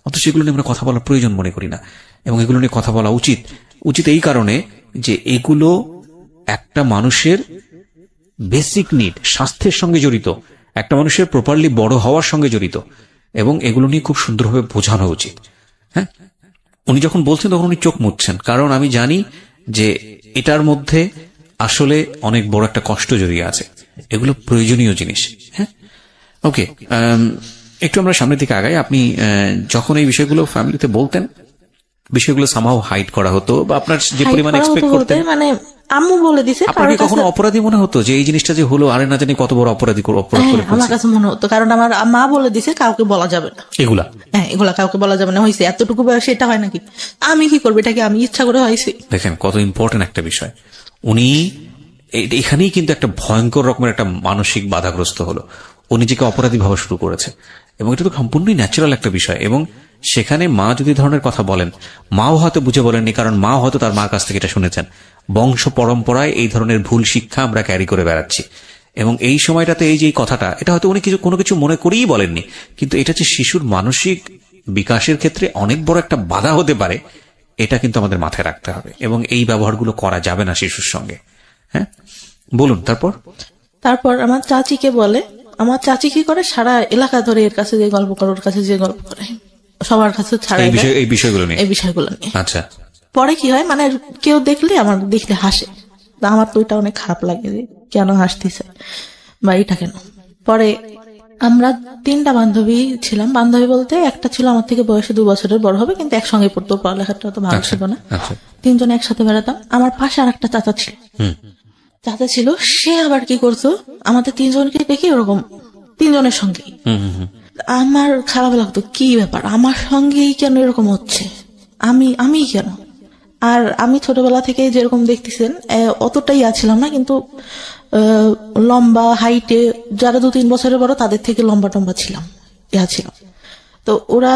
অথচ এগুলো নিয়ে আমরা কথা বলার প্রয়োজন মনে করি না। এবং এগুলো নিয়ে কথা বলা উচিত এই কারণে যে এগুলো একটা মানুষের বেসিক নিড, স্বাস্থ্যের সঙ্গে জড়িত, একটা মানুষের প্রপারলি বড় হওয়ার সঙ্গে জড়িত, এবং এগুলো নিয়ে খুব সুন্দরভাবে বোঝানো উচিত। হ্যাঁ, উনি যখন বলছেন তখন উনি চোখ মুছছেন, কারণ আমি জানি যে এটার মধ্যে আসলে অনেক বড় একটা কষ্ট জড়িয়ে আছে, এগুলো প্রয়োজনীয় জিনিস। হ্যাঁ, ওকে, একটু আমরা সামনের দিকে আগাই। আপনি যখন এই বিষয়গুলো ফ্যামিলিতে বলতেন, বিষয়গুলো সামহাও হাইড করা হতো, বা আপনার যে পরিমাণ এক্সপেক্ট করতেন, মানে আম্মু বলে দিছে, আপনাকে কখনো অপরাধী মনে হতো যে এই জিনিসটা যে হলো, আরে না জানি কত বড় অপরাধ করে আমার কাছে মনে হতো, কারণ আমার মা বলে দিছে কাউকে বলা যাবে না এগুলা, হ্যাঁ এগুলা কাউকে বলা যাবে না, হয়েছে এতটুকু বয়সে এটা হয় নাকি, আমি কি করবো, এটাকে আমি ইচ্ছা করে হয়েছে। দেখেন কত ইম্পর্টেন্ট একটা বিষয়, উনি এখানেই কিন্তু একটা ভয়ঙ্কর রকমের একটা মানসিক বাধাগ্রস্ত হলো, ও নিজেকে অপরাধী ভাবা শুরু করেছে, এবং এটা তো সম্পূর্ণই ন্যাচারাল একটা বিষয়। এবং সেখানে মা যদি ধরনের কথা বলেন, মাও হয়তো বুঝে বলেননি, কারণ মা হয়তো তার মার কাছ থেকে এটা শুনেছেন, বংশ পরম্পরায় এই ধরনের ভুল শিক্ষা আমরা ক্যারি করে বেড়াচ্ছি, এবং এই সময়টাতে এই যে কথাটা, এটা হয়তো উনি কোনো কিছু মনে করেই বলেননি, কিন্তু এটা যে শিশুর মানসিক বিকাশের ক্ষেত্রে অনেক বড় একটা বাধা হতে পারে, এটা কিন্তু আমাদের মাথায় রাখতে হবে, এবং এই ব্যবহারগুলো করা যাবে না শিশুর সঙ্গে। হ্যাঁ, বলুন তারপর আমার চাচিকে বলে, আমার চাচি কি করে, সারা এলাকা ধরে এর কাছে যে গল্প করে, ওর কাছে যে গল্প করে, সবার কাছে ছাড়া এই বিষয়গুলো নিয়ে। আচ্ছা, পরে কি হয়, মানে কেউ আমার দেখলে হাসে, আমার তো ওইটা অনেক খারাপ লাগে যে কেন হাসতেছে বা এটা কেন। পরে আমরা 3টা বান্ধবী ছিলাম, বান্ধবী বলতে একটা ছিল আমার থেকে বয়সে 2 বছরের বড় হবে, কিন্তু একসঙ্গে পড়তো, পড়ালেখাটা তো ভালো ছিল না, 3 জন একসাথে বেড়াতাম। আমার পাশে আর একটা চাচা ছিল, সে আবার কি করতো, আমাদের 3 জনকে দেখে ওরকম 3 জনের সঙ্গে, আমার খারাপ লাগতো, কি ব্যাপার আমার সঙ্গেই কেন এরকম হচ্ছে, আমি কেন। আর আমি ছোটবেলা থেকে যেরকম দেখতেছেন অতটাই ছিলাম না, কিন্তু লম্বা হাইটে যারা 2-3 বছরের বড় তাদের থেকে লম্বা টম্বা ছিলাম, ছিলাম। তো ওরা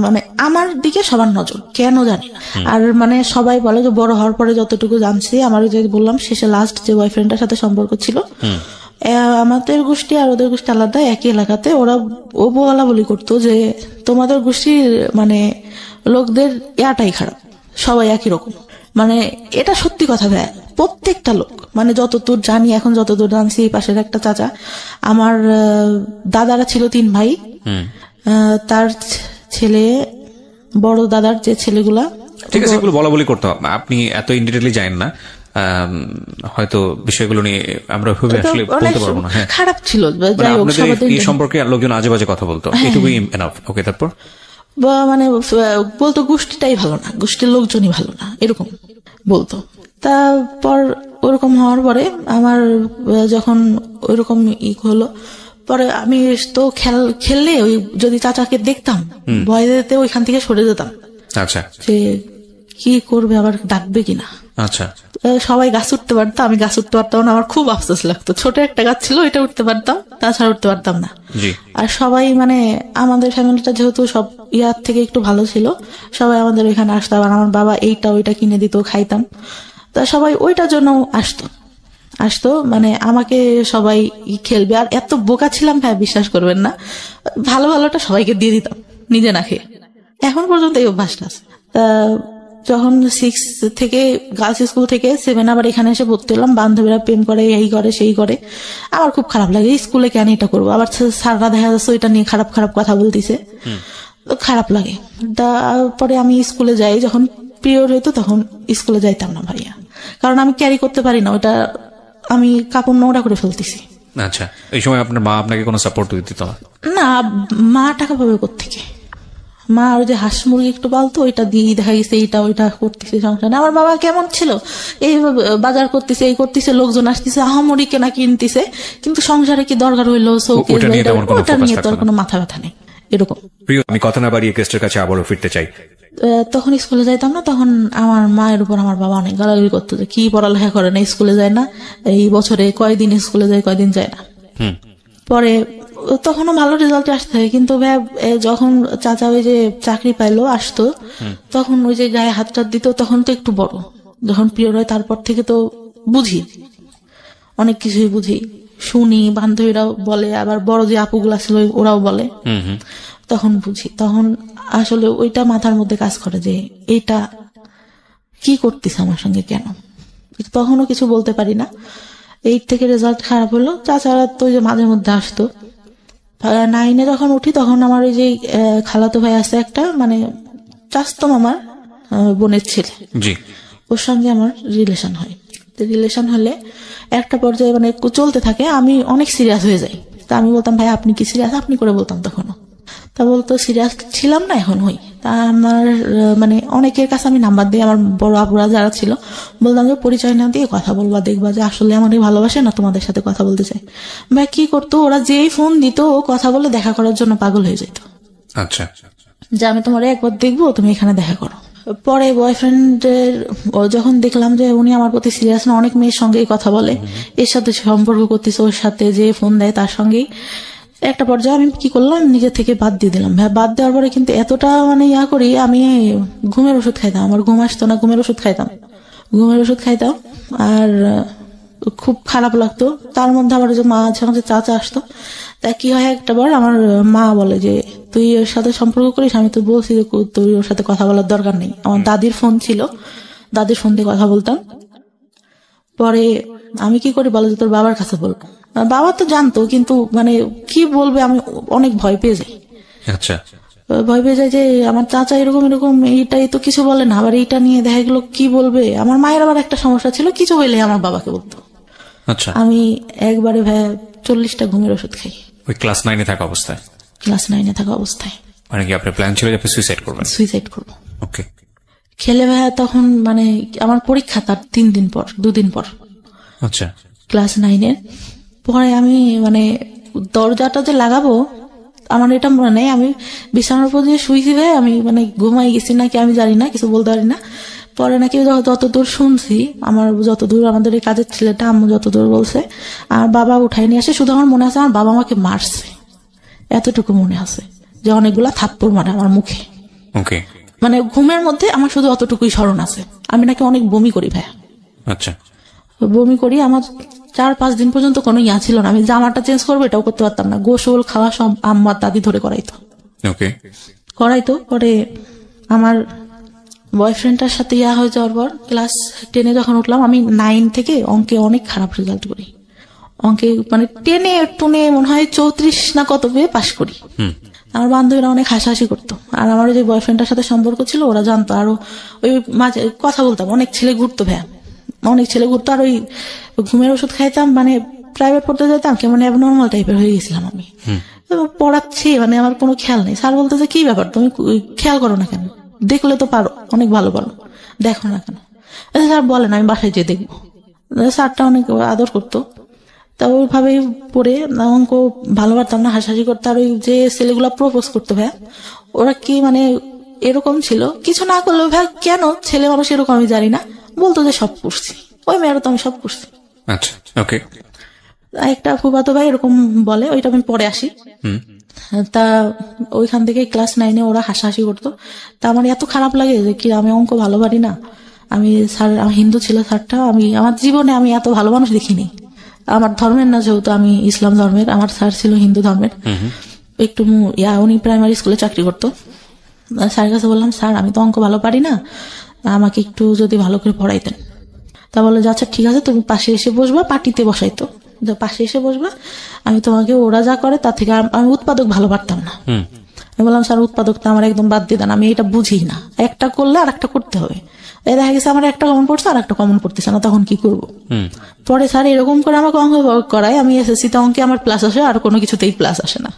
মানে আমার দিকে সবার নজর, কেন জানি না। আর মানে সবাই বলে যে বড় হওয়ার পরে যতটুকু জানছি, আমার যে বললাম শেষে লাস্ট যে বয়ফ্রেন্ডের সাথে সম্পর্ক ছিল, আমাদের গোষ্ঠী আর ওদের গোষ্ঠী আলাদা, একই এলাকাতে, ওরা বলা বলি করতো যে তোমাদের গোষ্ঠীর মানে লোকদের ইয়াটাই খারাপ, সবাই একই রকম। মানে এটা সত্যি কথা ভাই, প্রত্যেকটা লোক, মানে যতদূর জানি, এখন যতদূর জানছি, এই পাশের একটা চাচা, আমার দাদারা ছিল 3 ভাই, তার ছেলে বড় দাদার যে ছেলেগুলা, ঠিক আছে, এগুলো বলা বলি করতে হবে, আপনি এত ইনডিটেইলি জানেন না, হয়তো বিষয়গুলো নিয়ে আমরা আসলে বলতে পারবো না। হ্যাঁ, খারাপ ছিল। আপনাদের এই সম্পর্কে লোকজন আজে বাজে কথা বলতো, এটুকুই এনাফ। ওকে, তারপর মানে বলতো গোষ্ঠীটাই ভালো না, গোষ্ঠীর লোকজনই ভালো না, এরকম বলতো। তারপর ওরকম হওয়ার পরে আমার যখন ওইরকম হলো, পরে আমি তো খেললে ওই যদি চাচাকে দেখতাম ভয় দিতে ওইখান থেকে সরে যেতাম। আচ্ছা, যে কি করবে, আবার ডাকবে কিনা। আচ্ছা, সবাই গাছ উঠতে পারতো, আমি গাছ উঠতে পারতাম না, আমার খুব আফসোস লাগতো। ছোট একটা গাছ ছিল, ওইটা উঠতে পারতাম, তাছাড়া উঠতে পারতাম না। আর সবাই মানে আমাদের ফ্যামিলিটা যেহেতু সব ইয়ার থেকে একটু ভালো ছিল, সবাই আমাদের এখানে আসতো। আবার আমার বাবা এইটা ওইটা কিনে দিত, খাইতাম। তা সবাই ওইটার জন্য আসতো মানে আমাকে সবাই খেলবে। আর এত বোকা ছিলাম ভাই, বিশ্বাস করবেন না, ভালো ভালোটা সবাইকে দিয়ে দিতাম নিজে না খেয়ে। এখন পর্যন্ত এই অভ্যাসটা আছে। তা যখন 6 থেকে গার্লস স্কুল থেকে 7 আবার এখানে এসে ভর্তি হলাম, বান্ধবীরা প্রেম করে, এই করে সেই করে, আমার খুব খারাপ লাগে। স্কুলে কেন এটা করবো, আবার স্যাররা দেখা যাচ্ছে ওইটা নিয়ে খারাপ খারাপ কথা বলতেছে, খারাপ লাগে। তারপরে আমি স্কুলে যাই, যখন পিরিয়ড হইতো তখন স্কুলে যাইতাম না ভাইয়া, কারণ আমি ক্যারি করতে পারি না, ওটা আমি কাপড় নোংরা করে ফেলতেছি। আচ্ছা, এই সময় আপনার মা আপনাকে কোনো সাপোর্ট দিত না? মা টাকা পাবে কোত্থেকে? মা ওই যে হাঁস মুরগি একটু পালতো, ওইটা দিয়ে দেখা গেছে এইটা ওইটা করতেছে সংসারে। আমার বাবা কেমন ছিল, এই বাজার করতেছে, এই করতেছে, লোকজন আসতেছে, আহামরি কেনা কিনতেছে, কিন্তু সংসারে কি দরকার হইলো ওটা নিয়ে তোর কোনো মাথা ব্যথা নেই, এরকম। প্রিয়, আমি কথা না বাড়িয়ে গেস্টের কাছে আবারও ফিরতে চাই। তখন স্কুলে যাইতাম না, তখন আমার মায়ের উপর আমার বাবা অনেক গালাগালি করতো যে কি পড়ালেখা করে না, স্কুলে যায় না, এই বছরে কয়দিন স্কুলে যায়, কয়দিন যায় না। পরে তখনও ভালো রেজাল্ট আসতে হয়, কিন্তু যখন চাচা ওই যে চাকরি পাইলো আসতো, তখন ওই যে গায়ে হাত টাত দিত, তখন তো একটু বড়, যখন পিরিয়ড হয় তারপর থেকে তো বুঝি, অনেক কিছুই বুঝি, শুনি, বান্ধবীরাও বলে, আবার বড় যে আপুগুলা ছিল ওরাও বলে, তখন বুঝি। তখন আসলে ওইটা মাথার মধ্যে কাজ করে যে এইটা কি করতেছে আমার সঙ্গে, কেন। তখনও কিছু বলতে পারি না। 8 থেকে রেজাল্ট খারাপ হলো, চাচারা তো ওই যে মাঝে মধ্যে আসতো। 9 যখন উঠি তখন আমার ওই যে খালাতো ভাই আছে একটা, মানে চাচতো মামার বোনের ছেলে, ওর সঙ্গে আমার রিলেশন হয়। রিলেশন হলে একটা পর্যায়ে মানে চলতে থাকে, আমি অনেক সিরিয়াস হয়ে যাই। তা আমি বলতাম ভাই আপনি কি সিরিয়াস, আপনি করে বলতাম তখনও। তা বলতো সিরিয়াস ছিলাম না, এখন হই। তা আমার মানে অনেকের কাছে আমি নাম্বার দিই, আমার বড় আপুরা যারা ছিল, বলতাম যে পরিচয় না দিয়ে কথা বলবা, দেখবা যে আসলে আমারই ভালোবাসে না তোমাদের সাথে কথা বলতে চাই। ভাই কি করতো, ওরা যেই ফোন দিত ও কথা বলে দেখা করার জন্য পাগল হয়ে যেত। আচ্ছা, যে আমি তোমার একবার দেখবো, তুমি এখানে দেখা করো। পরে বয়ফ্রেন্ডের যখন দেখলাম যে উনি আমার প্রতি সিরিয়াস না, অনেক মেয়ের সঙ্গেই কথা বলে, এর সাথে সম্পর্ক করতেছে, ওর সাথে যে ফোন দেয় তার সঙ্গেই, একটা পর্যায়ে আমি কি করলাম, নিজে থেকে বাদ দিয়ে দিলাম। বাদ দেওয়ার পরে কিন্তু এতটা মানে করি, আমি ঘুমের ওষুধ খাইতাম, আমার ঘুম আসতো না, ঘুমের ওষুধ খাইতাম, আর খুব খারাপ লাগতো। তার মধ্যে আবার যে মাঝে মাঝে চাচা আসতো, তা কি হয় একটা বার আমার মা বলে যে তুই ওর সাথে সম্পর্ক করিস, আমি তো বলছি যে তুই ওর সাথে কথা বলার দরকার নেই। আমার দাদির ফোন ছিল, দাদির ফোন দিয়ে কথা বলতাম। পরে আমি কি করি বলো, যে তোর বাবার কাছে বলবো। বাবা তো জানতো, কিন্তু মানে কি বলবে, আমি অনেক ভয় পেয়ে যাই। আচ্ছা, ভয় পেয়ে যায় যে আমার চাচা এরকম এরকম, এইটাই তো কিছু বলে না, আবার এইটা নিয়ে দেখা গেলো কি বলবে। আমার মায়ের আবার একটা সমস্যা ছিল, কিছু হইলে আমার বাবাকে বলতো। আচ্ছা, আমি একবারে 40টা ঘুমের ওষুধ খাই ওই ক্লাস 9 থাকা অবস্থায়। মানে কি আপনার প্ল্যান ছিল যে আপনি সুইসাইড করবেন? সুইসাইড করবো। ওকে। খেলে ভাইয়া তখন মানে আমার পরীক্ষা তার 2 দিন পর। আচ্ছা, ক্লাস 9 পরে আমি মানে দরজাটা যে লাগাবো, আমার এটা মনে নেই, আমি বিছানার উপর দিয়ে শুয়েছি ভাই, আমি মানে ঘুমাই গেছি নাকি আমি জানি না, কিছু বলতে পারি না। পরে নাকি যতদূর শুনছি, আমার যতদূর আমাদের এই কাজের ছেলেটা আম্মু যতদূর বলছে, আমার বাবা উঠাই নিয়ে আসে। শুধু আমার মনে আছে আমার বাবা আমাকে মারছে, এতটুকু মনে আছে, যে অনেকগুলা থাপ্পড় মারে আমার মুখে। ওকে। মানে ঘুমের মধ্যে আমার শুধু অতটুকুই স্মরণ আছে। আমি নাকি অনেক বমি করি ভাই। আচ্ছা, বমি করি, আমার 4-5 দিন পর্যন্ত কোনো ছিল না। আমি জামাটা চেঞ্জ করবো এটাও করতে পারতাম না, গোসল খাওয়া সব আম্মার দাদি ধরে করাইতো। পরে আমার বয়ফ্রেন্ডটার সাথে হয়ে যাওয়ার পর ক্লাস 10 যখন উঠলাম, আমি 9 থেকে অঙ্কে অনেক খারাপ রেজাল্ট করি। অঙ্কে মানে 10 মনে হয় 34 না কত পেয়ে পাশ করি। আমার বান্ধবীরা অনেক হাসাহাসি করতো। আর আমার যে বয়ফ্রেন্ডের সাথে সম্পর্ক ছিল ওরা জানতো। আর ওই মাঝে কথা বলতাম, অনেক ছেলে ঘুরতো ভাইয়া, অনেক ছেলে ঘুরতো। আর ওই ঘুমের ওষুধ খাইতাম, মানে প্রাইভেট পড়তে যেতাম, কেমন অ্যাবনর্মাল টাইপের হয়ে গেছিলাম আমি। পড়াচ্ছি, মানে আমার কোনো খেয়াল নেই। স্যার বলতে যে কি ব্যাপার, তুমি খেয়াল করো না কেন, দেখলে তো পারো, অনেক ভালো পারো, দেখো না কেন। স্যার বলেন আমি বাসায় যেয়ে দেখবো। স্যারটা অনেক আদর করতো। তা ওইভাবেই পড়ে অঙ্ক ভালো পারতাম না, হাসাহাসি করতো। আর ওই যে ছেলেগুলা প্রপোজ করতো ভাইয়া, ওরা কি মানে এরকম ছিল, কিছু না করলেও ভাই কেন ছেলে মানুষ এরকম আমি জানি না, বলতো যে সব করছি, ওই মেয়েরা তো আমি সব করছি। আচ্ছা, ওকে। একটা ফুফাতো ভাই এরকম বলে, ওইটা আমি পরে আসি। তা ওইখান থেকে ক্লাস 9-এ ওরা হাসাহাসি করতো। তা আমার এত খারাপ লাগে যে কি আমি অঙ্ক ভালো পারি না। আমি স্যার, আমার হিন্দু ছিল স্যারটা, আমি আমার জীবনে আমি এত ভালো মানুষ দেখিনি। আমার ধর্মের না, যেহেতু আমি ইসলাম ধর্মের, আমার স্যার ছিল হিন্দু ধর্মের। একটু উনি প্রাইমারি স্কুলে চাকরি করতো। স্যারের কাছে বললাম, স্যার আমি তো অঙ্ক ভালো পারি না, আমাকে একটু যদি ভালো করে পড়াইতেন। তা বলে যে আচ্ছা ঠিক আছে, তুমি পাশে এসে বসবা, পার্টিতে বসাইতো, পাশে এসে বসবা, আমি তোমাকে ওরা যা করে তার থেকে আমি উৎপাদক ভালো পারতাম না। আমি বললাম স্যার উৎপাদকটা আমার একদম বাদ দিয়ে দেন, আমি এটা বুঝি না, একটা করলে আর একটা করতে হবে। দেখা গেছে আমার একটা কমন পড়ছে আর একটা কমন পড়তেছে না, তখন কি করবো? পরে স্যার এরকম করে আমাকে অঙ্ক করায়, আমি এসএসসি তে অঙ্কে আমার প্লাস আসে, আর কোনো কিছুতেই প্লাস আসে না।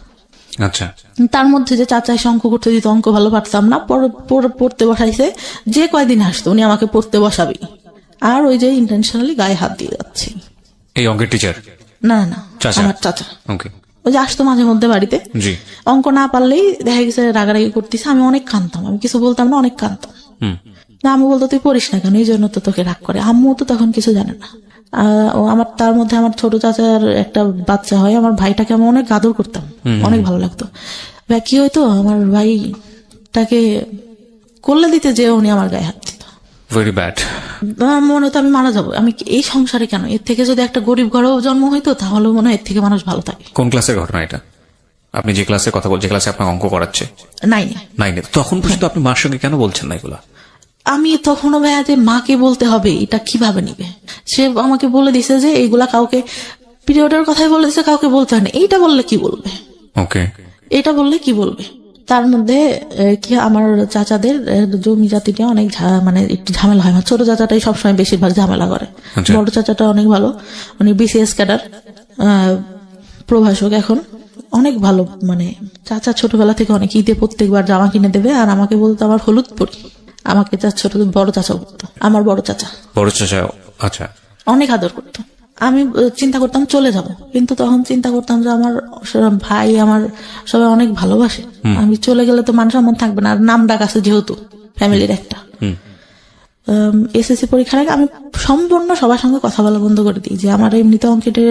আচ্ছা। তার মধ্যে যে চাচা এসে অঙ্ক করতে দিত, অঙ্ক ভালো পারতাম না, পড়তে বসাইছে, যে কয়দিন আসতো উনি আমাকে পড়তে বসাবেই। আর ওই যে ইন্টেনশনালি গায়ে হাত দিয়ে যাচ্ছে। এই অঙ্কের টিচার? না না, আমার চাচা। ওকে। ওই যে আসতো মাঝে মধ্যে বাড়িতে, অঙ্ক না পারলেই দেখা গেছে রাগারাগি করতেছে, আমি অনেক কাঁদতাম, আমি কিছু বলতাম না, অনেক কাঁদতাম। না আমি বলতো তুই পড়িস না কেন, এই জন্য তো তোকে রাগ করে। আম্মু তো তখন কিছু জানে না। আমার তার মধ্যে আমার ছোট চাচার একটা বাচ্চা হয়, আমার ভাইটাকে আমি অনেক আদর করতাম, অনেক ভালো লাগতো। ভাই কি হয়তো আমার ভাইটাকে করলে দিতে যে উনি আমার গায়ে হাত দিত। Very bad. মনে হতো আমি মারা যাবো, আমি এই সংসারে কেন, এর থেকে যদি একটা গরিব ঘরেও জন্ম হইতো তাহলে মনে হয় এর থেকে মানুষ ভালো থাকে। কোন ক্লাসের ঘটনা এটা? আপনি যে ক্লাসে কথা বলছেন, যে ক্লাসে আপনার অঙ্ক করাচ্ছে? 9-এ। তখন পর্যন্ত আপনি মার সঙ্গে কেন বলছেন না এগুলা? আমি তখনও ভাইয়া যে মাকে বলতে হবে, এটা কিভাবে নিবে? সে আমাকে বলে দিছে যে এইগুলা কাউকে, পিরিয়ডের কথাই বলে দিছে, কাউকে বলতে হয় না। এইটা বললে কি বলবে? ওকে। এটা বললে কি বলবে? তার মধ্যে কি আমার চাচাদের জমি জাতিটা অনেক মানে একটু ঝামেলা হয়। ছোট চাচাটাই সবসময় বেশিরভাগ ঝামেলা করে। বড় চাচাটা অনেক ভালো, মানে বিসিএস ক্যাডার, প্রভাষক এখন, অনেক ভালো। মানে চাচা ছোটবেলা থেকে অনেক ঈদে প্রত্যেকবার জামা কিনে দেবে, আর আমাকে বলতো আমার হলুদ পরি, আমাকে ছোট বড় চাচা বলতো, আমার বড় চাচা। আচ্ছা। অনেক আদর করতো। আমি চিন্তা করতাম চলে যাব, কিন্তু তখন চিন্তা করতাম যে আমার ভাই, আমার সবাই অনেক ভালোবাসে, আমি চলে গেলে তো মান সম্মান থাকবে না। আর নাম ডাক আছে যেহেতু ফ্যামিলির একটা। এসএসসি পরীক্ষার আগে আমি সম্পূর্ণ সবার সঙ্গে কথা বলা বন্ধ করে দিই, যে আমার এমনিতে অঙ্কেটে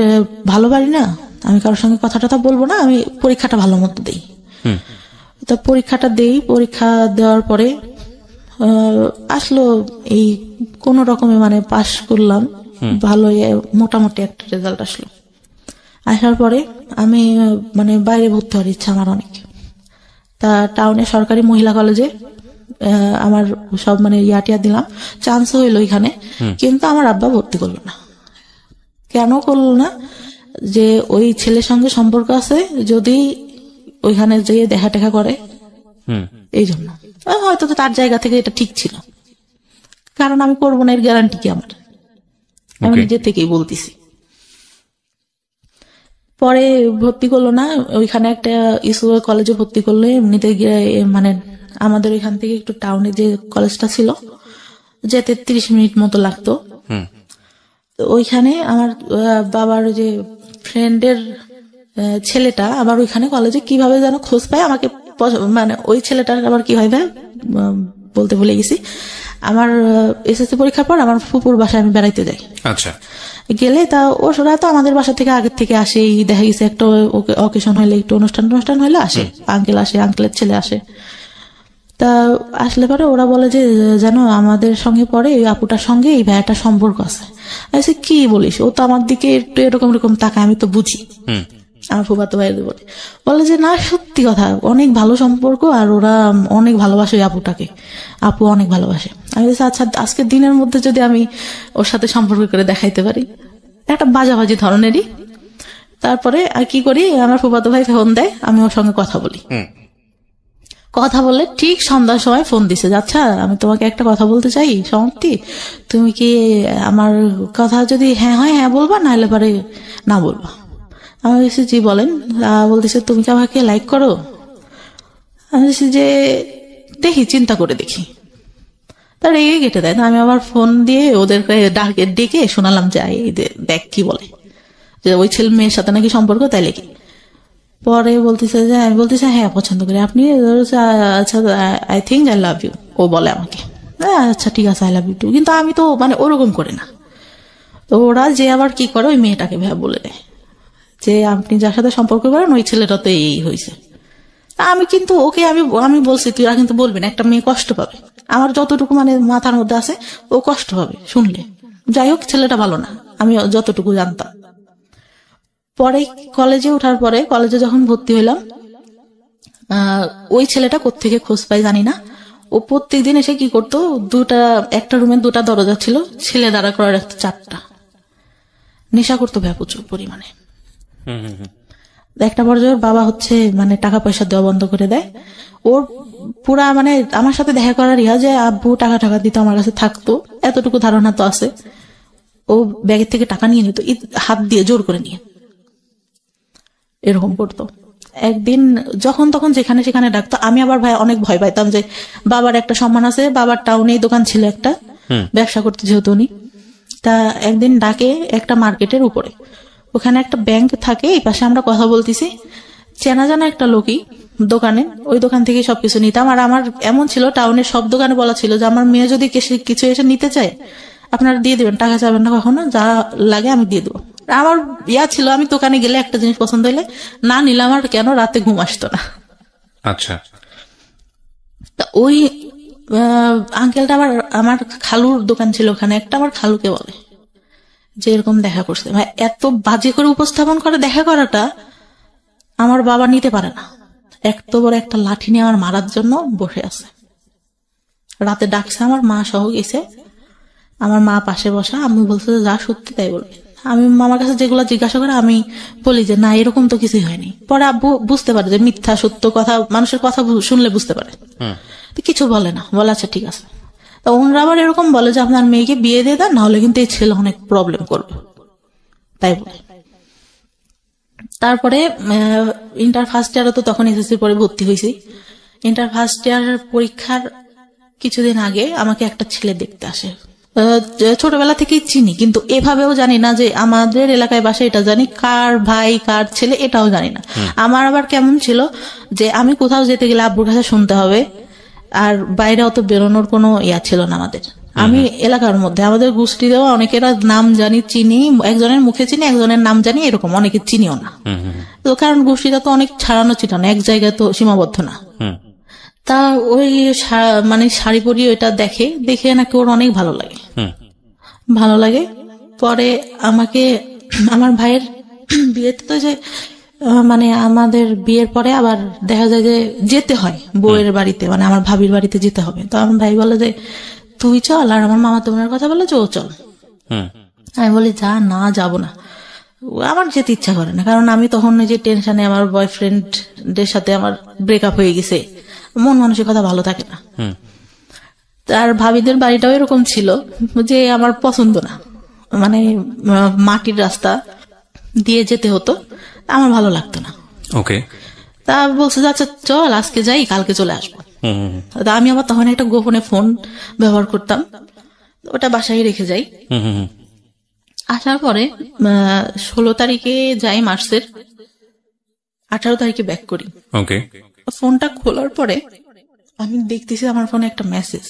ভালো পারি না, আমি কারোর সঙ্গে কথা টথা বলবো না, আমি পরীক্ষাটা ভালো মতো দিই। তো পরীক্ষাটা দেই, পরীক্ষা দেওয়ার পরে আসলো এই কোন রকমে মানে পাশ করলাম, ভালো মোটামুটি একটা রেজাল্ট আসলো। আসার পরে আমি মানে বাইরে ভর্তি হওয়ার ইচ্ছা আমার অনেক। তা টাউনে সরকারি মহিলা কলেজে আমার সব মানে ইয়াটিয়া দিলাম, চান্স হইলো এখানে, কিন্তু আমার আব্বা ভর্তি করলো না। কেন করলো না? যে ওই ছেলের সঙ্গে সম্পর্ক আছে, যদি ওইখানে যেয়ে দেখা টেকা করে, এই জন্য। হয়তো তার জায়গা থেকে এটা ঠিক ছিল, কারণ আমি করবো না এর গ্যারান্টি কি আমার, আমি নিজে থেকেই বলতেছি। পরে ভর্তি করলো না, ওইখানে একটা ইসুয়ের কলেজে ভর্তি করলো। এমনিতে মানে আমাদের ওইখান থেকে একটু টাউনে যে কলেজটা ছিল, যেতে 30 মিনিট মতো লাগতো। ওইখানে আমার বাবার যে ফ্রেন্ডের ছেলেটা আবার ওইখানে কলেজে কিভাবে যেন খোঁজ পায় আমাকে, মানে ওই ছেলেটার আবার কি হয় ভাই বলতে ভুলে গেছি, আমার এসএসসি পরীক্ষার পর আমার ফুপুর বাসায় আমি বেড়াইতে যাই। আচ্ছা। গেলে তা ওরা তো আমাদের বাসা থেকে আগের থেকে আসে, দেখা গেছে একটা অকেশন হইলে, একটু অনুষ্ঠান হইলে আসে, আঙ্কেল আসে, আঙ্কেলের ছেলে আসে। তা আসলে পরে ওরা বলে যে জানো আমাদের সঙ্গে পরে এই আপুটার সঙ্গে এই ভাইয়াটার সম্পর্ক আছে। আমি কি বলিস, ও তো আমার দিকে একটু এরকম তাকায়, আমি তো বুঝি। আমার ফুফাতো ভাইদের বলে যে না সত্যি কথা, অনেক ভালো সম্পর্ক, আর ওরা অনেক ভালোবাসে আপুটাকে, আপু অনেক ভালোবাসে। আমি বলছি আচ্ছা আজকের দিনের মধ্যে যদি আমি ওর সাথে সম্পর্ক করে দেখাইতে পারি, একটা বাজাবাজি ধরনেরই। তারপরে আর কি করি, আমার ফুফাতো ভাই ফোন দেয়, আমি ওর সঙ্গে কথা বলি। কথা বলে ঠিক সন্ধ্যার সময় ফোন দিছে, আচ্ছা আমি তোমাকে একটা কথা বলতে চাই সমাপ্তি, তুমি কি আমার কথা যদি হ্যাঁ হয় হ্যাঁ বলবা, নাহলে পরে না বলবা। আমি বলছি জি বলেন। বলতেছে তুমি কি আমাকে লাইক করো? আমি বলছি যে দেখি, চিন্তা করে দেখি। তার রেগে কেটে দেয়। আমি আবার ফোন দিয়ে ওদেরকে ডেকে শোনালাম যে দেখ কি বলে, যে ওই ছেলে মেয়ের সাথে নাকি সম্পর্ক, তাইলে কি। পরে বলতেছে যে, আমি বলতেছে হ্যাঁ পছন্দ করি। আপনি? আচ্ছা I think I love you. ও বলে আমাকে আচ্ছা ঠিক আছে আই লাভ ইউ টু। কিন্তু আমি তো মানে ওরকম করে না। তো ওরা যে আবার কি করে, ওই মেয়েটাকে বলে দেয় যে আপনি যার সাথে সম্পর্ক করেন ওই ছেলেটা তো এই হয়েছে। আমি কিন্তু ওকে আমি বলছি তুই কিন্তু বলবি না, একটা মেয়ে কষ্ট পাবে। আমার যতটুকু মানে মাথার মধ্যে আছে ও কষ্ট পাবে শুনলে। যাই হোক, ছেলেটা ভালো না, আমি যতটুকু জানতাম। পরে কলেজে ওঠার পরে, কলেজে যখন ভর্তি হইলাম, ওই ছেলেটা কোত্থেকে খোঁজ পাই জানি না, ও প্রত্যেকদিন এসে কি করতো, একটা রুমে 2টা দরজা ছিল, ছেলে দাঁড়া করে রাখতো 4টা। নেশা করতো প্রচুর পরিমাণে। একটা পর্যায়ে বাবা মানে টাকা পয়সা দেওয়া বন্ধ করে দেয়। ওর পুরা মানে আমার সাথে দেখা করার যে আব্বু টাকা দিত, আমার কাছে থাকতো, এতটুকু ধারণা তো আছে। ও ব্যাগের থেকে টাকা নিয়ে নিত, হাত দিয়ে জোর করে নিয়ে এরকম করতো। একদিন যখন তখন যেখানে সেখানে ডাকতো। আমি আবার অনেক ভয় পাইতাম যে বাবার একটা সম্মান আছে, বাবার টাউনেই দোকান ছিল একটা, ব্যবসা করতে যেহেতু উনি। তা একদিন ডাকে একটা মার্কেটের উপরে, ওখানে একটা ব্যাংক থাকে, এই পাশে আমরা কথা বলতেছি, চেনা জানা একটা লোকই দোকানে, ওই দোকান থেকে সবকিছু নিতাম। আর আমার এমন ছিল, টাউনের সব দোকানে বলা ছিল যে আমার মেয়ে যদি কিছু এসে নিতে চায় আপনারা দিয়ে দিবেন, টাকা চাবেন না কখনো, যা লাগে আমি দিয়ে দেবো। আমার ছিল, আমি দোকানে গেলে একটা জিনিস পছন্দ হইলে না নিলে আমার কেন রাতে ঘুম আসতো না। আচ্ছা। ওই আঙ্কেলটা আমার খালুর দোকান ছিল ওখানে একটা, আমার খালুকে বলে যে এরকম দেখা করছে। ভাই এত বাজে করে উপস্থাপন করে, দেখা করাটা আমার বাবা নিতে পারে না। এত বড় একটা লাঠি নিয়ে আমার মারার জন্য বসে আছে। রাতে ডাকছে, আমার মা সহ গেছে, আমার মা পাশে বসা। আমি বলছে যা সত্যি তাই বলবে। আমি মামার কাছে যেগুলো জিজ্ঞাসা করে আমি বলি যে না এরকম তো কিছুই হয়নি। পরে আব্বু বুঝতে পারে যে মিথ্যা সত্য কথা, মানুষের কথা শুনলে বুঝতে পারে, কিছু বলে না, বলে আচ্ছা ঠিক আছে। তো ওনারা আবার এরকম বলে যে আপনার মেয়েকে বিয়ে দিয়ে দেন, নাহলে কিন্তু এই ছেলে অনেক প্রবলেম করবে, তাই বলে। তারপরে ইন্টার ফার্স্ট ইয়ারও তো তখন এসএসসি পরে ভর্তি হয়েছি। ইন্টার ফার্স্ট ইয়ার পরীক্ষার কিছুদিন আগে আমাকে একটা ছেলে দেখতে আসে। ছোটবেলা থেকেই চিনি, কিন্তু এভাবেও জানি না যে আমাদের এলাকায় বাসা, এটা জানি কার ভাই কার ছেলে এটাও জানি না। আমার আবার কেমন ছিল যে আমি কোথাও যেতে গেলে আব্বুর কাছে শুনতে হবে, আর বাইরে অত বেরোনোর কোনো ছিল না আমাদের। আমি এলাকার মধ্যে আমাদের গোষ্ঠী দেওয়া অনেকের নাম জানি, চিনি, একজনের মুখে চিনি, একজনের নাম জানি, এরকম অনেকে চিনিও না। তো কারণ গোষ্ঠীটা তো অনেক ছাড়ানো চিটানো, এক জায়গায় তো সীমাবদ্ধ না। তা ওই মানে শাড়ি পরিয়ে ওইটা দেখে নাকি ওর অনেক ভালো লাগে। পরে আমাকে আমার ভাইয়ের বিয়েতে তো যে মানে আমাদের বিয়ের পরে আবার দেখা যায় যে যেতে হয় বউয়ের বাড়িতে, মানে আমার ভাবির বাড়িতে যেতে হবে। তো আমার ভাই বলে যে তুই চল, আর আমার মামা তোমার কথা বলে যে ও চল। আমি বলি যা না, যাবো না, আমার যেতে ইচ্ছা করে না। কারণ আমি তখন যে টেনশনে, আমার বয়ফ্রেন্ডের সাথে আমার ব্রেকআপ হয়ে গেছে, মন মানসিকতা ভালো থাকে না। আর ভাবিদের বাড়িটাও এরকম ছিল যে আমার পছন্দ না, মানে মাটির রাস্তা দিয়ে যেতে হতো, আমার ভালো লাগতো না। ওকে। তা বলছে আচ্ছা চল আজকে যাই, কালকে চলে আসবো। আমি আবার তখন একটা গোপনে ফোন ব্যবহার করতাম, ওটা বাসায় রেখে যাই। আসার পরে 16 তারিখে যাই মার্চের, 18 তারিখে ব্যাক করি। ওকে। ফোনটা খোলার পরে আমি দেখতেছি আমার ফোনে একটা মেসেজ,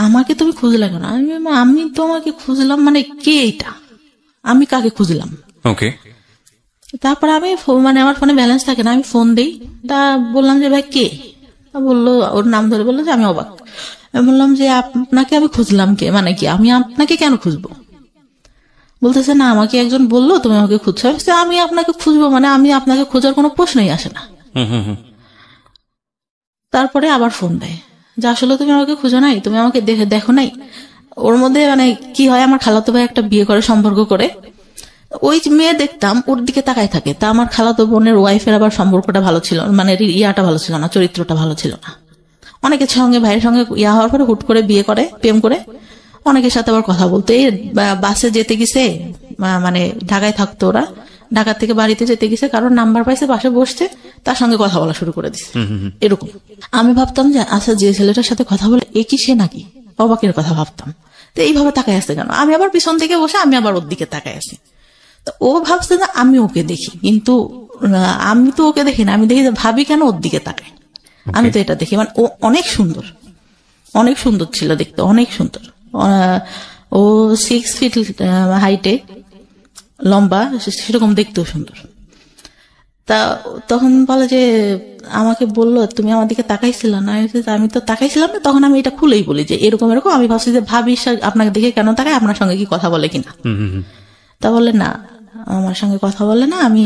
আমাকে তুমি খুঁজলে কেন? আমি তোমাকে খুঁজলাম মানে কে এটা, আমি কাকে খুঁজলাম? ওকে। তারপরে আমি মানে আমার ফোনে ব্যালেন্স থাকে না, আমি ফোন দিই। তা বললাম যে ভাই কে? বললো, ওর নাম ধরে বললো যে আমি অবাক। আমি বললাম যে আপনাকে আমি খুঁজলাম কে, মানে কি আমি আপনাকে কেন খুঁজবো? বলতেছে না আমাকে একজন বললো তুমি আমাকে খুঁজছো। আমি আপনাকে খুঁজবো মানে আমি আপনাকে খোঁজার কোনো প্রশ্নই আসে না। তারপরে আবার ফোন দেয় যে আসলে তুমি আমাকে খুঁজো নাই, তুমি আমাকে দেখো নাই। ওর মধ্যে মানে কি হয়, আমার খালাতো ভাই একটা বিয়ে করে, সম্পর্ক করে, ওই যে মেয়ে দেখতাম ওর দিকে তাকায় থাকে। তা আমার খালাতো বোনের ওয়াইফের আবার সম্পর্কটা ভালো ছিল, মানে ইয়াটা ভালো ছিল না, চরিত্রটা ভালো ছিল না। অনেকের সঙ্গে ভাইয়ের সঙ্গে ইয়া হওয়ার পরে হুট করে বিয়ে করে, প্রেম করে অনেকের সাথে আবার কথা বলতে। এই বাসে যেতে গেছে, মানে ঢাকায় থাকতো ওরা, ঢাকা থেকে বাড়িতে যেতে গেছে, কারণ নাম্বার পাইছে, পাশে বসছে, তার সঙ্গে কথা বলা শুরু করে দিচ্ছে এরকম। আমি ভাবতাম যে আচ্ছা যে ছেলেটার সাথে কথা বলে এ কি সে নাকি, অবাকের কথা ভাবতাম। তো এইভাবে তাকায় আসছে কেন? আমি আবার পিছন থেকে বসে আমি আবার ওর দিকে তাকায় আছি। তো ও ভাবছে যে আমি ওকে দেখি, কিন্তু আমি তো ওকে দেখি না, আমি দেখি যে ভাবি কেন ওর দিকে তাকায়। আমি তো এটা দেখি, মানে ও অনেক সুন্দর, অনেক সুন্দর ছিল দেখতে, অনেক সুন্দর। ও 6 ফিট হাইটে, লম্বা, সেরকম দেখতেও সুন্দর। তা তখন বলে যে আমাকে বললো তুমি আমার দিকে তাকাইছিল না। আমি তো তাকাইছিলাম না। তখন আমি এটা খুলেই বলি যে এরকম এরকম, আমি ভাবছি যে ভাবি আপনাকে দেখে কেন তাকায়, আপনার সঙ্গে কি কথা বলে কিনা। তা বলে না, আমার সঙ্গে কথা বলে না, আমি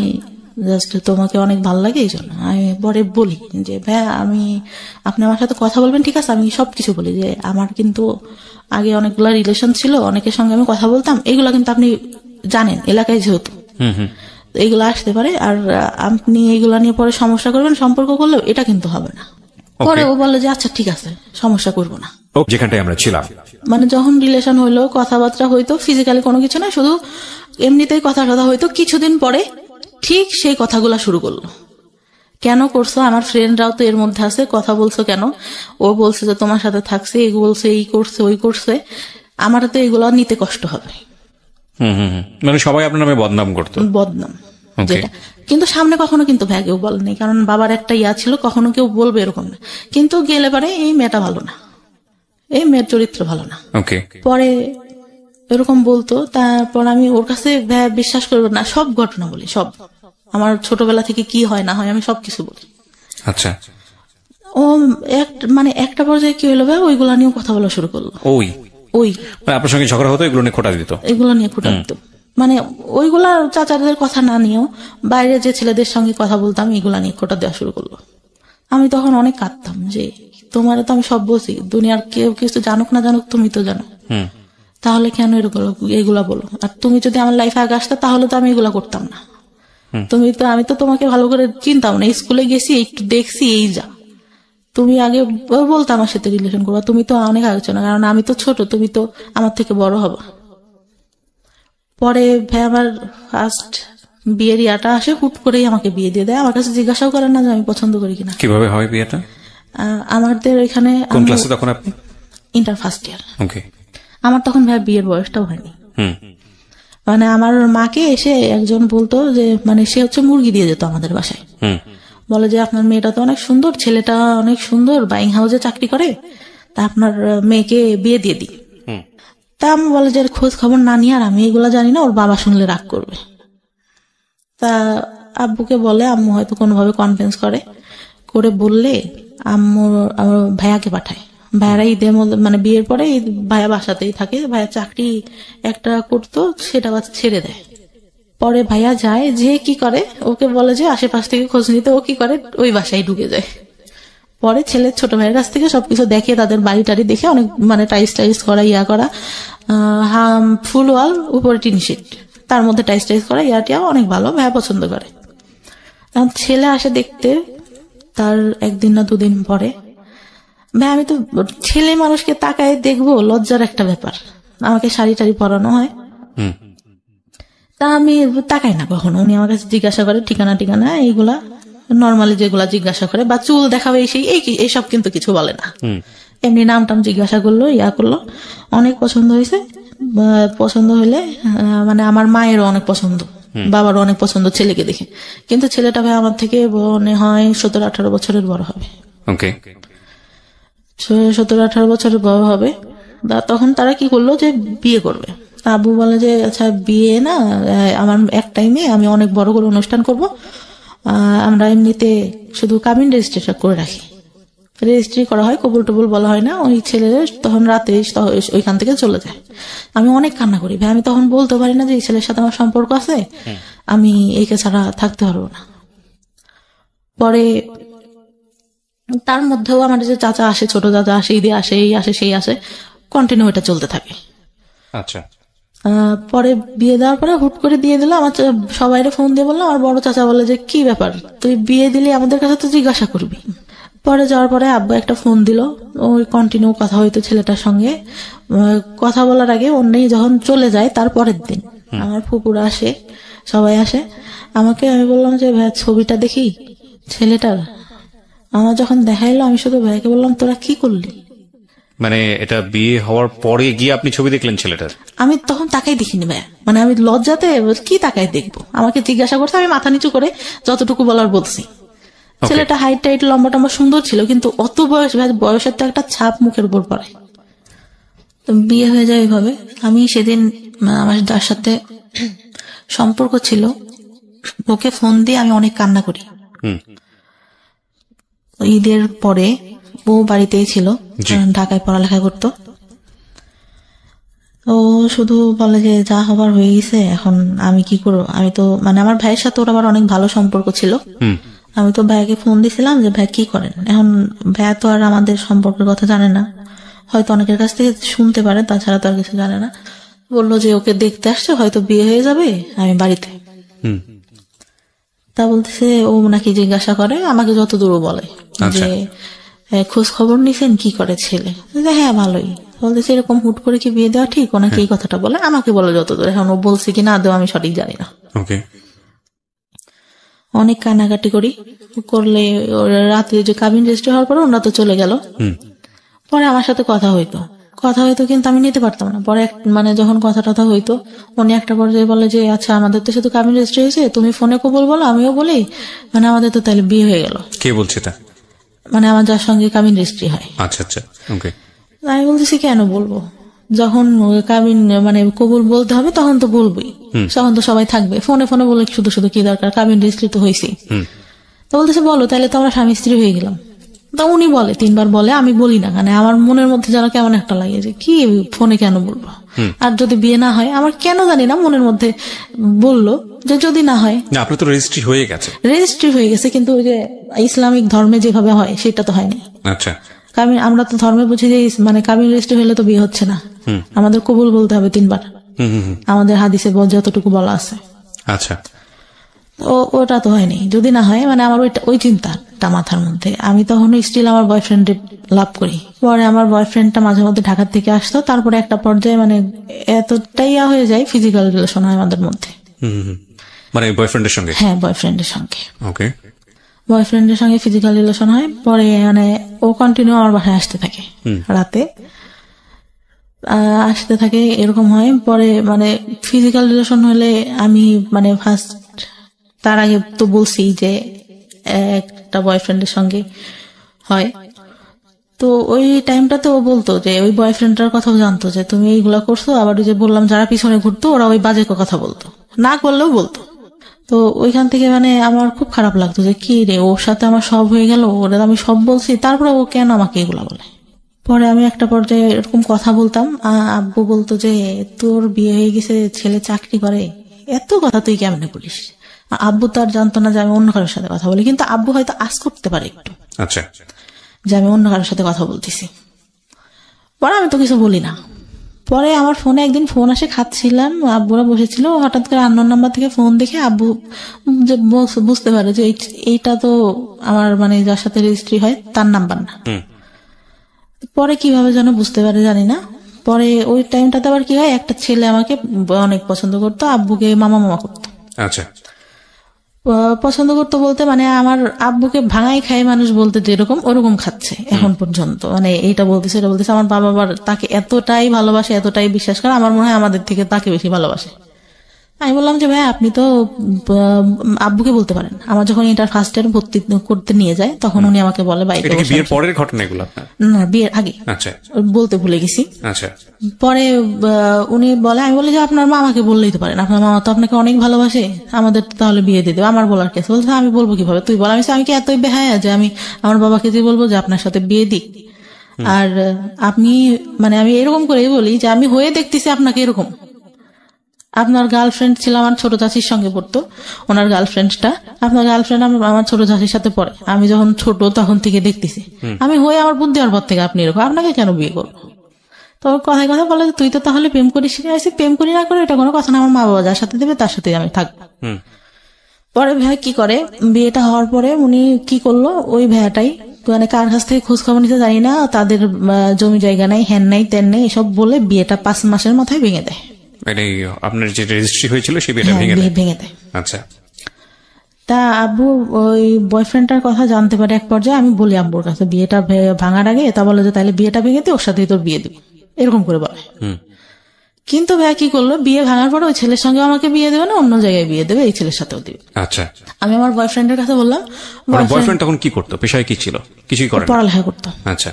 জাস্ট তোমাকে অনেক ভালো লাগে এই জন্য। আমি পরে বলি যে ভাইয়া আমি, আপনি আমার সাথে কথা বলবেন ঠিক আছে, আমি সবকিছু বলি যে আমার কিন্তু আগে অনেকগুলা রিলেশন ছিল, অনেকের সঙ্গে আমি কথা বলতাম, এগুলা কিন্তু আপনি জানেন এলাকায় যেহেতু এগুলো আসতে পারে, আর আপনি এগুলা নিয়ে পরে সমস্যা করবেন, সম্পর্ক করলেও এটা কিন্তু হবে না। পরে ও বলে যে আচ্ছা ঠিক আছে, সমস্যা করবো না। যেখানটায় আমরা ছিলাম, মানে যখন রিলেশন হইলো, কথাবার্তা হইতো, ফিজিক্যালি কোনো কিছু না, শুধু এমনিতেই কথা হইতো। কিছুদিন পরে ঠিক সেই কথাগুলা শুরু করলো, কেন করছো, আমার ফ্রেন্ডরাও তো এর মধ্যে আছে, কথা বলছো কেন, ও বলছে যে তোমার সাথে থাকছে, এই বলছে, এই করছে, ওই করছে, আমার তো এগুলো নিতে কষ্ট হবে। মানে সবাই আপনার নামে বদনাম করতো, বদনাম যেটা, কিন্তু সামনে কখনো কিন্তু ভাই কেউ বলেনি, কারণ বাবার একটা ইয়া ছিল, কখনো কেউ বলবে এরকম না। কিন্তু গেলে পারে এই মেয়েটা ভালো না, এই মেয়ের চরিত্র ভালো না, পরে এরকম বলতো। তারপর আমি ওর কাছে বিশ্বাস করবো না, সব ঘটনা বলি, সব আমার ছোটবেলা থেকে কি হয় না হয় আমি সবকিছু বলি। আচ্ছা, ও মানে একটা পর্যায়ে কি হলো ভাই, ওইগুলা নিয়েও কথা বলা শুরু করলো। ওই আপনার সঙ্গে ঝগড়া হতো, এগুলো নিয়ে খোঁটা দিত, এগুলো নিয়ে খোঁটা দিত। মানে ওইগুলা চাচাদের কথা না নিয়েও বাইরে যে ছেলেদের সঙ্গে কথা বলতাম, এগুলা নিয়ে খোঁটা দেওয়া শুরু করলো। আমি তখন অনেক কাঁদতাম যে তোমার তো আমি সব বলছি, দুনিয়ার কেউ কিছু জানুক না জানুক তুমি তো জানো, তাহলে কেন এগুলা বলো? আর তুমি যদি আমার লাইফে আগে আসতে তাহলে তো আমি এগুলা করতাম না। তুমি তো, আমি তো তোমাকে ভালো করে চিনতাম না, স্কুলে গেছি একটু দেখছি, এই যা, তুমি আগে বলতো আমার সাথে রিলেশন করবা, তুমি তো অনেক আলোচনা, কারণ আমি তো ছোট, তুমি তো আমার থেকে বড় হবা। পরে ভাই আমার ফার্স্ট বিয়ের ইয়াটা আসে, হুট করেই আমাকে বিয়ে দিয়ে দেয়, আমার কাছে জিজ্ঞাসাও করেন না যে আমি পছন্দ করি কিনা। কিভাবে হয় বিয়েটা? আমাদের এখানে কোন ক্লাসে তখন আপনি? Inter first year. আমার তখন ভাই বিয়ের বয়সটাও হয়নি। মানে আমার মাকে এসে একজন বলতো যে, মানে সে হচ্ছে মুরগি দিয়ে যেত আমাদের বাসায়, বলে যে আপনার মেয়েটা তো অনেক সুন্দর, ছেলেটা অনেক সুন্দর, বাইং হাউসে চাকরি করে, তা আপনার মেয়েকে বিয়ে দিয়ে দিই। তা আমি বলে যে খোঁজ খবর না নিয়ে, আর আমি এগুলা জানি না, ওর বাবা শুনলে রাগ করবে। তা আব্বুকে বলে, আম্মু হয়তো কোনোভাবে কনভিন্স করে বললে আম্মু আমার ভাইয়াকে পাঠায়। ভাইয়ারা ঈদের মধ্যে, মানে বিয়ের পরে ভাইয়া বাসাতেই থাকে, ভাইয়া চাকরি একটা করতো, সেটা ছেড়ে দেয়। পরে ভাইয়া যায়, যে কি করে, ওকে বলে যে আশেপাশ থেকে খোঁজ নিতে, ও কি করে ওই বাসায় ঢুকে যায়। পরে ছেলের ছোট ভাইয়ের কাছ থেকে সবকিছু দেখে, তাদের বাড়ি টাড়ি দেখে, অনেক মানে টাইস করা, ইয়া করা, ফুল ওয়াল, উপরে টিন শিট, তার মধ্যে টাইস করা, ইয়াটিয়া অনেক ভালো, ভাইয়া পছন্দ করে। ছেলে আসে দেখতে, তার একদিন না দুদিন পরে, ভাই আমি তো ছেলে মানুষকে তাকায় দেখবো, লজ্জার একটা ব্যাপার, আমাকে শাড়ি টাড়ি পরানো হয়, তা আমি তাকাই না কখনো। উনি আমার কাছে জিজ্ঞাসা করে ঠিকানা এইগুলা নর্মালি যেগুলা জিজ্ঞাসা করে, বা চুল দেখাবে সেই এইসব কিন্তু কিছু বলে না, এমনি নাম টাম জিজ্ঞাসা করলো, ইয়া করলো, অনেক পছন্দ হয়েছে। পছন্দ হইলে মানে আমার মায়েরও অনেক পছন্দ, বাবারও অনেক পছন্দ ছেলেকে দেখে, কিন্তু ছেলেটা ভাই আমার থেকে মনে হয় 17-18 বছরের বড় হবে। 17-18 বছরের বড় হবে। তখন তারা কি করলো যে বিয়ে করবে। আব্বু বলে যে আচ্ছা বিয়ে না, আমার এক টাইমে আমি অনেক বড় করে অনুষ্ঠান করব, আমরা এমনিতে শুধু কাবিন রেজিস্ট্রেশন করে রাখি, রেজিস্ট্রি করা হয়, কবুল টবুল বলা হয় না। ওই ছেলের তখন রাতে ওইখান থেকে চলে যায়। আমি অনেক কান্না করি ভাই, আমি তখন বলতে পারি না যে এই ছেলের সাথে আমার সম্পর্ক আছে, আমি একে ছাড়া থাকতে পারবো না। পরে তার মধ্যেও আমার যে চাচা আসে, ছোট চাচা আসে, ঈদে আসে, এই আসে সেই আসে, কন্টিনিউ এটা চলতে থাকে। আচ্ছা, পরে বিয়ে দেওয়ার পরে হুট করে দিয়ে দিল। আমার সবাইরে ফোন দিয়ে বললাম, আমার বড় চাচা বলে যে কি ব্যাপার, তুই বিয়ে দিলি আমাদের কাছে তো জিজ্ঞাসা করবি। পরে যাওয়ার পরে আব্বু একটা ফোন দিল, ওই কন্টিনিউ কথা হইতো ছেলেটার সঙ্গে। কথা বলার আগে অন্যই যখন চলে যায় তার পরের দিন আমার ফুপুরা আসে, সবাই আসে, আমাকে আমি বললাম যে ভাই ছবিটা দেখি ছেলেটার। আমার যখন দেখাইলো আমি শুধু ভাইকে বললাম তোরা কি করলি। মানে এটা বিয়ে হওয়ার পরে গিয়ে আপনি ছবি দেখলেন ছেলেটার? আমি তখন তাকাই দেখিনি ভাই, মানে আমি লজ্জাতে কি তাকাই দেখবো, আমাকে জিজ্ঞাসা করছে, আমি মাথা নিচু করে যতটুকু বলার বলছি। ছেলেটা হাইট টাইট লম্বা টম্বা সুন্দর ছিল, কিন্তু অত বয়সের তো একটা ছাপ মুখের উপর পড়ে। তো বিয়ে হয়ে যায় এইভাবে। আমি সেদিন আমার যার সাথে সম্পর্ক ছিল ওকে ফোন দিয়ে আমি অনেক কান্না করি। ঈদের পরে ও বাড়িতেই ছিল, ঢাকায় পড়ালেখা করতো। ও শুধু বলে যে যা হবার হয়ে গেছে, এখন আমি কি করবো। আমি তো মানে আমার ভাইয়ের সাথে ওর আবার অনেক ভালো সম্পর্ক ছিল। আমি তো ভাইকে ফোন দিছিলাম যে ভাই কি করেন। এখন ভাইয়া তো আর আমাদের সম্পর্কের কথা জানে না, হয়তো অনেকের কাছ থেকে শুনতে পারে, তাছাড়া তো আর কিছু জানে না। বললো যে ওকে দেখতে আসছে, হয়তো বিয়ে হয়ে যাবে, আমি বাড়িতে। তা বলতেছে ও নাকি জিজ্ঞাসা করে আমাকে, যতদূর বলে যে খোঁজ খবর নিছেন কি করে ছেলে। হ্যাঁ ভালোই। বলতেছে এরকম হুট করে কি বিয়ে দেওয়া ঠিক, ওনাকে এই কথাটা বলে আমাকে বলে যতদূর। এখন ও বলছে কি না দেওয়া আমি সঠিক জানি না। অনেক কান্নাকাটি করি করলে রাতে যে কাবিন রেজিস্ট্রি হওয়ার পরে ওনারা তো চলে গেল। পরে আমার সাথে কথা হইতো কিন্তু আমি নিতে পারতাম না। পরে মানে যখন কথা টথা হইতো উনি একটা পর্যায়ে বলে যে আচ্ছা আমাদের তো শুধু কাবিন রেজিস্ট্রি হয়েছে, তুমি ফোনে কবুল বলো আমিও বলি, মানে আমাদের তো তাহলে বিয়ে হয়ে গেল। কে বলছে তা? মানে আমার যার সঙ্গে কাবিন রেজিস্ট্রি হয়। আচ্ছা আচ্ছা ওকে। আমি বলতেছি কেন বলবো, যখন কাবিন মানে কবুল বলতে হবে তখন তো বলবোই, তখন তো সবাই থাকবে। ফোনে ফোনে বলে শুধু শুধু কি দরকার, কাবিন রেজিস্ট্রি তো হয়েছি। তো বলতেছে বলো, তাহলে তো আমরা স্বামী স্ত্রী হয়ে গেলাম। তা উনি বলে 3 বার বলে, আমি বলি না, মানে আমার মনের মধ্যে যেন কেমন একটা লাগে যে কি ফোনে কেন বলবো। আর যদি বিয়ে না হয়, আমার কেন জানি না মনের মধ্যে বললো যে যদি না হয়। আপনার তো রেজিস্ট্রি হয়ে গেছে। রেজিস্ট্রি হয়ে গেছে, কিন্তু ওই যে ইসলামিক ধর্মে যেভাবে হয় সেটা তো হয়নি। আচ্ছা, কাবিন আমরা তো ধর্মে বুঝি যে মানে কাবিন রেজিস্ট্রি হলে তো বিয়ে হচ্ছে না, আমাদের কবুল বলতে হবে 3 বার, আমাদের হাদিসে যতটুকু বলা আছে। আচ্ছা, ওটা তো হয়নি। যদি না হয় মানে আমার ওই চিন্তাটা মাথার মধ্যে। আমি তখন স্টিল আমার বয়ফ্রেন্ড লাভ করি। পরে আমার বয়ফ্রেন্ডটা মাঝে মধ্যে ঢাকার থেকে আসতো, তারপরে একটা পর্যায়ে মানে এতটাই হয়ে যায় ফিজিক্যাল রিলেশন হয় আমাদের মধ্যে। মানে বয়ফ্রেন্ডের সঙ্গে? হ্যাঁ, বয়ফ্রেন্ডের সঙ্গে। ওকে, বয়ফ্রেন্ডের সঙ্গে ফিজিক্যাল রিলেশন হয়। পরে মানে ও কন্টিনিউ আমার বাসায় আসতে থাকে, রাতে আসতে থাকে, এরকম হয়। পরে মানে ফিজিক্যাল রিলেশন হলে আমি মানে ফার্স্ট তার আগে তো বলছি যে একটা বয়ফ্রেন্ডের সঙ্গে হয়। তো ওই টাইমটাতে ও বলতো যে ওই বয়ফ্রেন্ডটার কথাও জানতো যে তুমি এইগুলা করছো। আবার ওই যে বললাম যারা পিছনে ঘুরতো ওরা ওই বাজে কথা বলতো, না করলেও বলতো। তো ওইখান থেকে মানে আমার খুব খারাপ লাগতো যে কি রে, ওর সাথে আমার সব হয়ে গেল, ওরা আমি সব বলছি, তারপরে ও কেন আমাকে এগুলা বলে। পরে আমি একটা পর্যায়ে এরকম কথা বলতাম, আব্বু বলতো যে তোর বিয়ে হয়ে গেছে, ছেলে চাকরি করে, এত কথা তুই কেমনে বলিস। আব্বু তো আর জানতো না যে আমি অন্য কারোর সাথে কথা বলি, কিন্তু আব্বু হয়তো আজ করতে পারে একটু, আচ্ছা, যে আমি অন্য কারোর সাথে কথা বলতেছি। পরে আমি তো কিছু বলি না। পরে আমার ফোনে একদিন ফোন আসে, খাচ্ছিলাম, আব্বুরা বসেছিল, হঠাৎ করে আননোন নাম্বার থেকে ফোন দেখে আব্বু যে বুঝতে পারে যে এইটা তো আমার মানে যার সাথে রেজিস্ট্রি হয় তার নাম্বার না। পরে কিভাবে যেন বুঝতে পারে জানি না। পরে ওই টাইমটাতে আবার কি হয়, একটা ছেলে আমাকে অনেক পছন্দ করতো, আব্বুকে মামা মামা করতো। আচ্ছা, পছন্দ করতো বলতে মানে আমার আব্বুকে ভাঙাই খায় মানুষ বলতে যেরকম ওরকম খাচ্ছে এখন পর্যন্ত। মানে এইটা বলতেছে এটা বলতেছে। আমার বাবা আবার তাকে এতটাই ভালোবাসে, এতটাই বিশ্বাস করে, আমার মনে হয় আমাদের থেকে তাকে বেশি ভালোবাসে। আমি বললাম যে ভাই আপনি তো আব্বুকে বলতে পারেন। আমার যখন ইন্টার ফার্স্ট ইয়ার ভর্তি করতে নিয়ে যায় তখন উনি আমাকে বলে বাইকে। বিয়ের পরের ঘটনা এগুলো? না, বিয়ের আগে। আচ্ছা, বলতে ভুলে গেছি। আচ্ছা, পরে উনি বলে, আমি বলি যে আপনার মামাকে বললেই তো পারেন, আপনার মামা তো আপনাকে অনেক ভালোবাসে, আমাদের তাহলে বিয়ে দিয়ে দেবে। আমার বলার কেস। বলছে আমি বলবো কিভাবে, তুই বল। আমি কি এতই বেহায়া যে আমি আমার বাবাকে যে বলবো যে আপনার সাথে বিয়ে দিই। আর আপনি মানে আমি এরকম করেই বলি যে আমি হয়ে দেখতেছি আপনাকে এরকম। আপনার গার্লফ্রেন্ড ছিল আমার ছোট চাচির সঙ্গে পড়তো, ওনার গার্লফ্রেন্ডটা, আপনার গার্লফ্রেন্ড আমার ছোট চাচির সাথে পড়ে। আমি যখন ছোট তখন থেকে দেখতেছি, আমি হয়ে আমার বুদ্ধি হওয়ার পর থেকে আপনি এরকম, আপনাকে কেন বিয়ে করবো। তো ওর কথায় কথা বলে তুই তো তাহলে প্রেম করিস নি। আমি প্রেম করি না করে এটা কোনো কথা না, আমার মা বাবা যার সাথে দেবে তার সাথে আমি থাকবো। পরে ভাইয়া কি করে, বিয়েটা হওয়ার পরে উনি কি করলো, ওই ভাইয়াটাই মানে কার কাছ থেকে খোঁজ খবর নিতে জানি না, তাদের জমি জায়গা নাই, হ্যান নাই তেন নেই, এসব বলে বিয়েটা 5 মাসের মাথায় ভেঙে দেয়। মানে আপনার যে রেজিস্ট্রি হয়েছিল সেই বিয়েটা ভেঙে দেয়। আচ্ছা। তা আব্বু ওই বয়ফ্রেন্ডটার কথা জানতে পারে এক পর্যায়ে। আমি বলি আব্বুর কাছে বিয়েটা ভাঙার আগে, তা বলে যে তাহলে বিয়েটা ভেঙে দিয়ে ওর সাথেই তোর বিয়ে দিবি, এরকম করে বলে। কিন্তু ভাইয়া কি করলো, বিয়ে ভাঙার পরে ওই ছেলের সঙ্গে আমাকে বিয়ে দেবে না, অন্য জায়গায় বিয়ে দেবে, এই ছেলের সাথেও দিবে। আচ্ছা। আমি আমার বয়ফ্রেন্ডের কাছে বললাম। বয়ফ্রেন্ড তখন কি করতো, পেশায় কি ছিল? কিছুই করে না, পড়ালেখা করতো। আচ্ছা।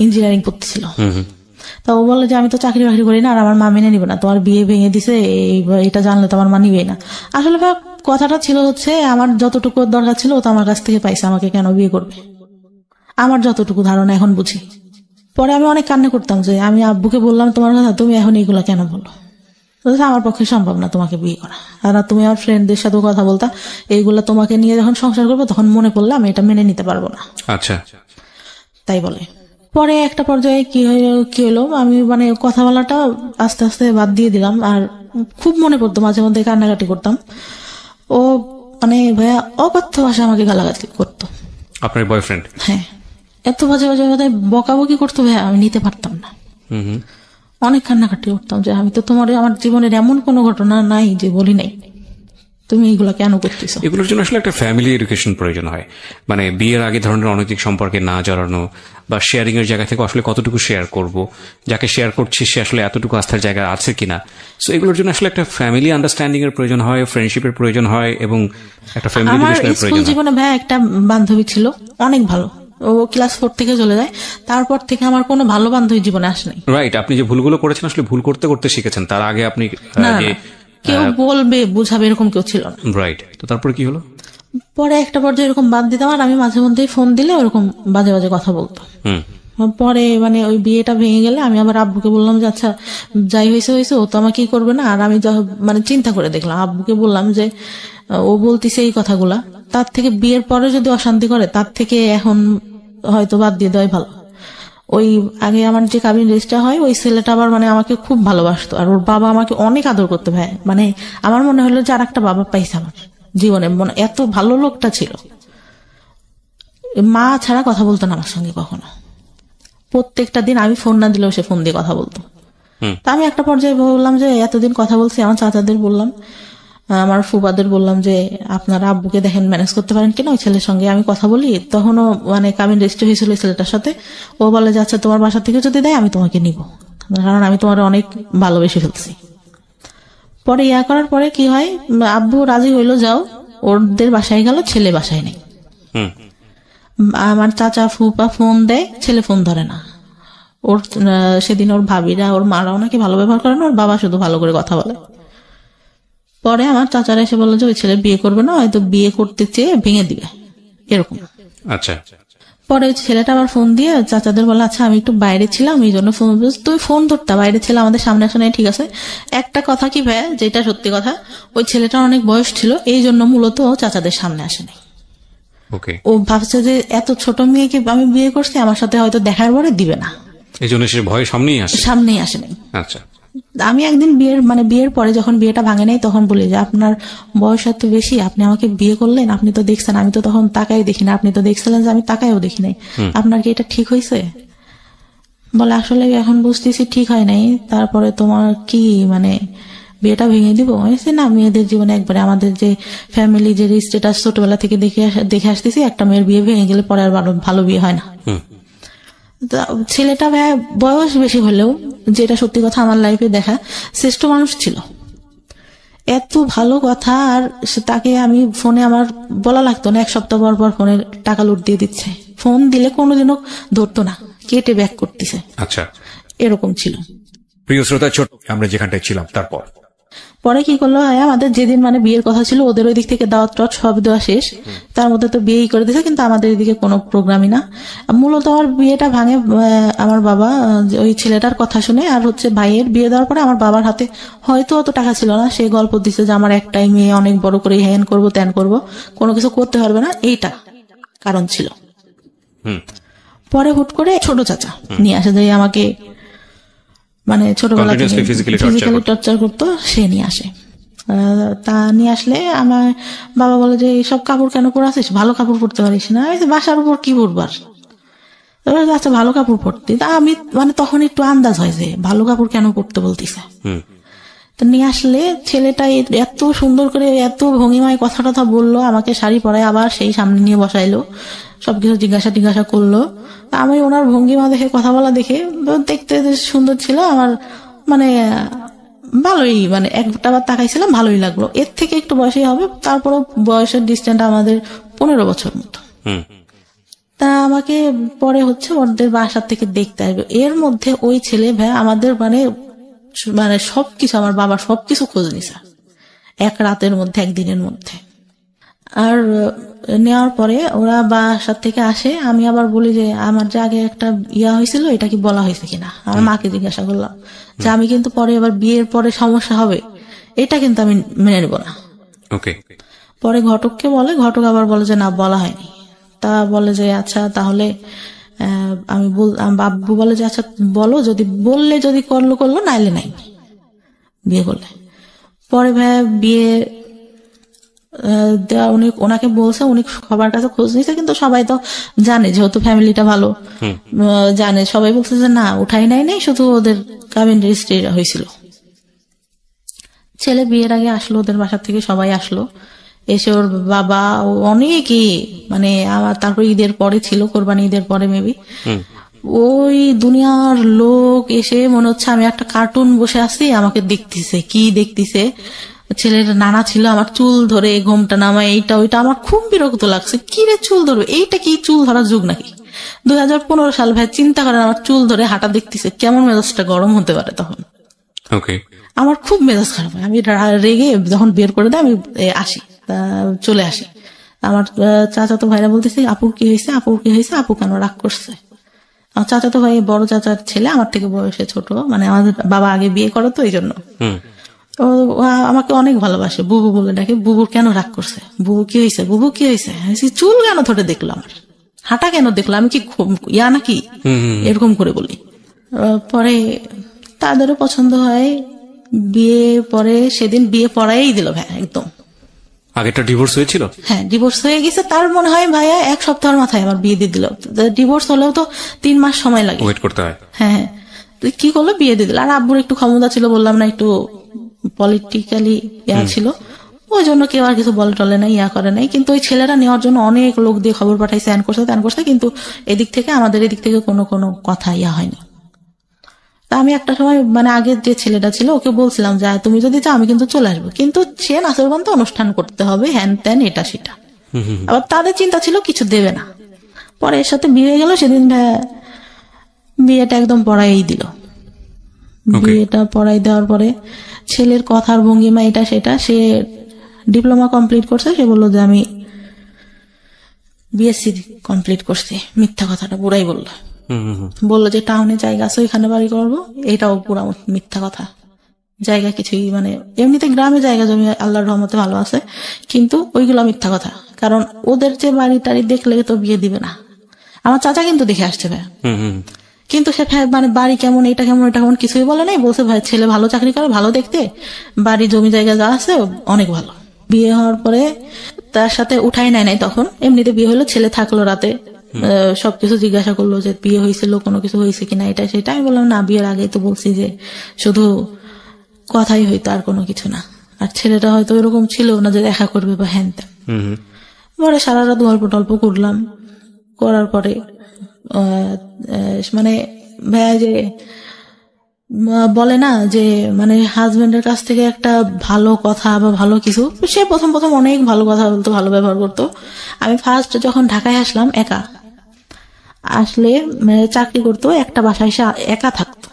ইঞ্জিনিয়ারিং পড়তেছিল। তা ও বলে যে আমি তো চাকরি বাকরি করি না, আর আমার মা মেনে নিবে না, তোমার বিয়ে ভেঙে দিছে, এটা জানলে তো আমার মা নিবেই না। আসলে ভাই কথাটা ছিল হচ্ছে, আমার যতটুকু দরকার ছিল ও তো আমার কাছ থেকে পাইছে, আমাকে কেন বিয়ে করবে, আমার যতটুকু ধারণা এখন বুঝি। পরে আমি অনেক কান্না করতাম যে আমি আব্বুকে বললাম তোমার কথা, তুমি এখন এইগুলা কেন বলো, আমার পক্ষে সম্ভব না তোমাকে বিয়ে করা। আর তুমি আমার ফ্রেন্ডদের সাথে কথা বলতা, এইগুলা তোমাকে নিয়ে যখন সংসার করবো তখন মনে পড়লে আমি এটা মেনে নিতে পারবো না। আচ্ছা। তাই বলে। পরে একটা পর্যায়ে কি হলো, আমি মানে কথা বলাটা আস্তে আস্তে বাদ দিয়ে দিলাম। আর খুব মনে পড়তো, মাঝে মধ্যে কান্নাকাটি করতাম। ও মানে ভাইয়া অকথ্য ভাষা আমাকে গালাগালি করতো। আপনার বয়ফ্রেন্ড? হ্যাঁ, এত বাজে বাজে বকাবকি করতো ভাইয়া, আমি নিতে পারতাম না। অনেক কান্নাকাটি করতাম যে আমি তো তোমার, আমার জীবনের এমন কোনো ঘটনা নাই যে বলি নাই, তুমি এইগুলা কেন করতেছো। এগুলোর জন্য আসলে একটা ফ্যামিলি এডুকেশন প্রয়োজন হয়। মানে বিয়ের আগে ধরনের অনৈতিক সম্পর্কে না জড়ানো, বা শেয়ারিং এর জায়গা থেকে আসলে কতটুকু শেয়ার করব, যাকে শেয়ার করছি সে আসলে এতটুকু আস্থার জায়গা আছে কিনা। সো এগুলোর জন্য আসলে একটা ফ্যামিলি আন্ডারস্ট্যান্ডিং এর প্রয়োজন হয়, ফ্রেন্ডশিপের প্রয়োজন হয়, এবং একটা ফ্যামিলি এডুকেশনের প্রয়োজন হয়। আমার স্কুল জীবনে ভাই একটা বান্ধবী ছিল, অনেক ভালো। ও ক্লাস 4 থেকে চলে যায়, তারপর থেকে আমার কোনো ভালো বান্ধবী জীবনে আসেনি। রাইট। আপনি যে ভুলগুলো করেছেন আসলে ভুল করতে করতে শিখেছেন, তার আগে আপনি কেউ বলবে বুঝাবে এরকম কেউ ছিল না। রাইট। তো তারপরে কি হলো? পরে একটা পর্যায়ে এরকম বাদ দিতাম, আর আমি মাঝে মধ্যেই ফোন দিলে ওরকম বাজে বাজে কথা বলতো। পরে মানে ওই বিয়েটা ভেঙে গেলে আমি আবার আব্বুকে বললাম যে আচ্ছা যাই হয়েছে হয়েছে, ও তো আমাকে কি করবে না। আর আমি মানে চিন্তা করে দেখলাম, আব্বুকে বললাম যে ও বলতেছে এই কথাগুলা, তার থেকে বিয়ের পরে যদি অশান্তি করে তার থেকে এখন হয়তো বাদ দিয়ে দেওয়াই ভালো। ওই আগে আমার যে কাবিন রেজিস্টার হয়, ওই ছেলেটা আবার মানে আমাকে খুব ভালোবাসতো, আর ওর বাবা আমাকে অনেক আদর করতো ভাই। মানে আমার মনে হলো যে আর একটা বাবা পাইছে আমার জীবনে, মনে এত ভালো লোকটা ছিল। মা ছাড়া কথা বলতো না আমার সঙ্গে কখনো, প্রত্যেকটা দিন আমি ফোন না দিলেও সে ফোন দিয়ে কথা বলতো। তা আমি একটা পর্যায়ে বললাম যে এতদিন কথা বলছি, আমার চাচাদের বললাম, আমার ফুবাদের বললাম যে আপনারা আব্বুকে দেখেন ম্যানেজ করতে পারেন কিনা, ওই ছেলের সঙ্গে আমি কথা বলি। তখনও মানে কাবিন রেজিস্টার হয়েছিল ওই ছেলেটার সাথে। ও বলে যে আচ্ছা তোমার বাসা থেকে যদি দেয় আমি তোমাকে নিব, কারণ আমি তোমার অনেক ভালোবেসে ফেলছি। পরে ইয়া করার পরে কি হয়, আব্বু রাজি হইলো, যাও ওদের বাসায় গেল, ছেলে বাসায় নেই। আমার চাচা ফুপা ফোন দেয়, ছেলে ফোন ধরে না। ওর সেদিন ওর ভাবিরা, ওর মারাও নাকি ভালো ব্যবহার করে না, ওর বাবা শুধু ভালো করে কথা বলে। পরে আমার চাচারা এসে বললো যে ওই ছেলে বিয়ে করবে না, হয়তো বিয়ে করতে চেয়ে ভেঙে দিবে, এরকম। আচ্ছা। পরে ওই ছেলেটা আবার ফোন দিয়ে চাচাদের বলে আচ্ছা আমি একটু বাইরে ছিলাম এই জন্য ফোন, তুই ফোন ধরতা, বাইরে ছিল আমাদের সামনে আসে নাই, ঠিক আছে। একটা কথা কি ভাই, যেটা সত্যি কথা, ওই ছেলেটার অনেক বয়স ছিল, এই জন্য মূলত চাচাদের সামনে আসেনি। ও ভাবছে যে এত ছোট মেয়েকে আমি বিয়ে করছি, আমার সাথে হয়তো দেখার পরে দিবে না, এই জন্য সে ভয়ে সামনেই আসেনি। আচ্ছা। আমি একদিন বিয়ের পরে যখন বিয়েটা ভাঙে নাই, তখন বলি যে আপনার বয়স এত বেশি, আপনি আমাকে বিয়ে করলেন, আপনি তো দেখছেন আমি তো তখন তাকাই দেখি না, আপনি তো দেখছিলেন যে আমি তাকাইও দেখি নাই, আপনার কি এটা ঠিক হয়েছে? বলে আসলে এখন বুঝতেছি ঠিক হয় নাই, তারপরে তোমার কি মানে বিয়েটা ভেঙে দিব? না, মেয়েদের জীবনে একবারে আমাদের যে ফ্যামিলি যে স্ট্যাটাস ছোটবেলা থেকে দেখে আসতেছি, একটা মেয়ের বিয়ে ভেঙে গেলে পরে আর ভালো বিয়ে হয় না। ছেলেটা বয়স বেশি হলেও, যেটা সত্যি কথা আমার লাইফে দেখা, শ্রেষ্ঠ মানুষ ছিল, এত ভালো কথা। আর তাকে আমি ফোনে আমার বলা লাগতো না, 1 সপ্তাহ পর পর ফোনে টাকা লুট দিয়ে দিচ্ছে, ফোন দিলে কোনোদিনও ধরতো না, কেটে ব্যাক করতেছে। আচ্ছা, এরকম ছিল। প্রিয় শ্রোতা, ছোট আমরা যেখানটায় ছিলাম, তারপর পরে কি করলো, আমাদের যেদিন মানে বিয়ের কথা ছিল, ওদের ওই দিক থেকে দাওয়াত টাওয়াত সব দেওয়া শেষ, তার মধ্যে তো বিয়েই করে দিয়েছে, কিন্তু আমাদের এদিকে কোনো প্রোগ্রামই না। মূলত আমার বিয়েটা ভাঙে আমার বাবা ওই ছেলেটার কথা শুনে, আর হচ্ছে ভাইয়ের বিয়ে দেওয়ার পরে আমার বাবার হাতে হয়তো অত টাকা ছিল না, সে গল্প দিচ্ছে যে আমার একটাই মেয়ে, অনেক বড় করে হ্যান করবো ত্যান করবো, কোনো কিছু করতে পারবে না, এইটা কারণ ছিল। পরে হুট করে ছোট চাচা নিয়ে আসে যে আমাকে মানে ছোটবেলা থেকে Continuously physically ফিজিক্যালি টর্চার করতো, সে নিয়ে আসে। তা নিয়ে আসলে আমার বাবা বলে যে এইসব কাপড় কেন পরে আছিস, ভালো কাপড় পরতে পারিস না, বাসার উপর কি পরবার, আচ্ছা ভালো কাপড় পরতে। তা আমি মানে তখন একটু আন্দাজ হয় যে ভালো কাপড় কেন পরতে বলতেছে। তো নিয়ে আসলে ছেলেটা এত সুন্দর করে এত ভঙ্গিমায় কথা টথা বললো, আমাকে শাড়ি পরায় আবার সেই সামনে নিয়ে বসাইলো, সবকিছু জিজ্ঞাসা করলো। আমি ওনার ভঙ্গিমা দেখে কথা বলা দেখে দেখতে সুন্দর ছিল আমার, মানে ভালোই, মানে একটা বার তাকাইছিলাম, ভালোই লাগলো। এর থেকে একটু বয়সই হবে, তারপরও বয়সের ডিস্টেন্স আমাদের 15 বছর মতো। তা আমাকে পরে হচ্ছে ওদের বাসার থেকে দেখতে আসবে, এর মধ্যে ওই ছেলে ভাই আমাদের মানে সবকিছু, আমার বাবা সবকিছু খোঁজ নিছে এক রাতের মধ্যে, একদিনের মধ্যে। আর নেওয়ার পরে ওরা বাসার থেকে আসে, আমি আবার বলি যে আমার যে আগে একটা ইয়া হয়েছিল এটা কি বলা হয়েছে কিনা, আমার মাকে জিজ্ঞাসা করলাম যে আমি কিন্তু পরে এবার বিয়ের পরে সমস্যা হবে, এটা কিন্তু আমি মেনে নেব না। পরে ঘটককে বলে, ঘটক আবার বলে যে না বলা হয়নি। তা বলে যে আচ্ছা তাহলে বাবু বলে যে আচ্ছা বলো, যদি বললে যদি করলো নাইলে নাই, বিয়ে করলে। পরে ভাই বিয়ে দেওয়া, উনি ওনাকে বলছে, উনি সবার কাছে খোঁজ নিয়েছে, কিন্তু সবাই তো জানে যেহেতু ফ্যামিলিটা ভালো জানে, সবাই বলছে যে না উঠাই নাই, শুধু ওদের কাবিন রেজিস্ট্রি হয়েছিল। ছেলে বিয়ের আগে আসলো, ওদের বাসা থেকে সবাই আসলো, এসে ওর বাবা অনেকই মানে আমার, তারপর ঈদের পরে ছিল, কোরবানি ঈদের পরে মেবি, ওই দুনিয়ার লোক এসে মনে হচ্ছে আমি একটা কার্টুন বসে আছি, আমাকে দেখতেছে, কি দেখতেছে। ছেলের নানা ছিল, আমার চুল ধরে ঘোমটা নামায়, এইটা ওইটা, আমার খুব বিরক্ত লাগছে, কি রে চুল ধরবে, এইটা কি চুল ধরার যুগ নাকি? 2015 সাল ভাই, চিন্তা করেন আমার চুল ধরে হাঁটা দেখতেছে, কেমন মেজাজটা গরম হতে পারে তখন। আমার খুব মেজাজ খারাপ হয়, আমি রেগে যখন বের করে দেয় আমি আসি, চলে আসি। আমার চাচাতো ভাইরা বলতেছে আপুর কি হয়েছে, আপু কেন রাগ করছে। আমার চাচাতো ভাই বড় চাচার ছেলে, আমার থেকে বয়সে ছোট, মানে আমাদের বাবা আগে বিয়ে করে তো এই জন্য আমাকে অনেক ভালোবাসে, বুবু বলে ডাকে। বুবুর কেন রাগ করছে, বুবু কি হয়েছে, চুল কেন ধরে দেখলো, আমার হাঁটা কেন দেখলো, আমি কি ইয়া নাকি, এরকম করে বলি। পরে তাদেরও পছন্দ হয়, বিয়ে পরে সেদিন বিয়ে পড়াই দিল ভাই, একদম। আগেটা ডিভোর্স হয়েছিল? হ্যাঁ, ডিভোর্স হয়ে গেছে, তার মনে হয় ভাইয়া 1 সপ্তাহের মাথায় আমার বিয়ে দিয়ে দিল। ডিভোর্স হলেও তো 3 মাস সময় লাগে, ওয়েট করতে হয়। হ্যাঁ, কি করলো, বিয়ে দিয়ে দিল। আর আব্বুর একটু ক্ষমতা ছিল, বললাম না, একটু পলিটিক্যালি ইয়া ছিল, ওই জন্য কেউ আর কিছু বলে টলে নাই, ইয়া করে নাই। কিন্তু ওই ছেলেরা নেওয়ার জন্য অনেক লোক দিয়ে খবর পাঠাইছে, ত্যান করছে, কিন্তু এদিক থেকে আমাদের এদিক থেকে কোনো কথা ইয়া হয়নি। তা আমি একটা সময় মানে আগের যে ছেলেটা ছিল ওকে বলছিলাম যে তুমি যদি চাও আমি কিন্তু চলে আসবো, কিন্তু সে নাচরবন্ধ অনুষ্ঠান করতে হবে, হ্যান ত্যান এটা সেটা। আবার তাদের চিন্তা ছিল কিছু দেবে না। পরে এর সাথে বিয়ে গেল, সেদিন বিয়েটা একদম পড়াই দিল। বিয়েটা পড়াই দেওয়ার পরে ছেলের কথার ভঙ্গিমা এটা সেটা, সে ডিপ্লোমা কমপ্লিট করছে, সে বললো যে আমি বিএসসি কমপ্লিট করছি। মিথ্যা কথাটা পুরাই বললো যে টাউনে জায়গা আছে ওইখানে বাড়ি করবো, এটাও পুরা মিথ্যা কথা। জায়গা কিছুই, মানে এমনিতে গ্রামে জায়গা জমি আল্লাহর রহমতে ভালো আছে, কিন্তু ওইগুলো মিথ্যা কথা। কারণ ওদের যে বাড়ি টাড়ি দেখলে তো বিয়ে দিবে না। আমার চাচা কিন্তু দেখে আসছে ভাই, কিন্তু সে মানে বাড়ি কেমন, এটা কেমন, এটা কেমন কিছুই বলে নাই। বলছে ভাই ছেলে ভালো চাকরি করে, ভালো দেখতে, বাড়ি জমি জায়গা যা আছে অনেক ভালো। বিয়ে হওয়ার পরে তার সাথে উঠাই নাই, তখন এমনিতে বিয়ে হলো, ছেলে থাকলো রাতে, সবকিছু জিজ্ঞাসা করলো যে বিয়ে হয়েছিল, কোনো কিছু হয়েছে কিনা, এটা সেটা। আমি বললাম না, বিয়ের আগে তো বলছি যে শুধু কথাই হইতো, আর কোনো কিছু না। আর ছেলেটা হয়তো এরকম ছিল না যে দেখা করবে বা হ্যান ত্যান। পরে সারা রাত গল্প টল্প করলাম, করার পরে মানে ভাইয়া যে বলে না যে মানে হাজবেন্ডের কাছ থেকে একটা ভালো কথা বা ভালো কিছু, সে প্রথম অনেক ভালো কথা বলতো, ভালো ব্যবহার করতো। আমি ফার্স্ট যখন ঢাকায় আসলাম, একা আসলে চাকরি করতো, একটা বাসায় এসে একা থাকতো,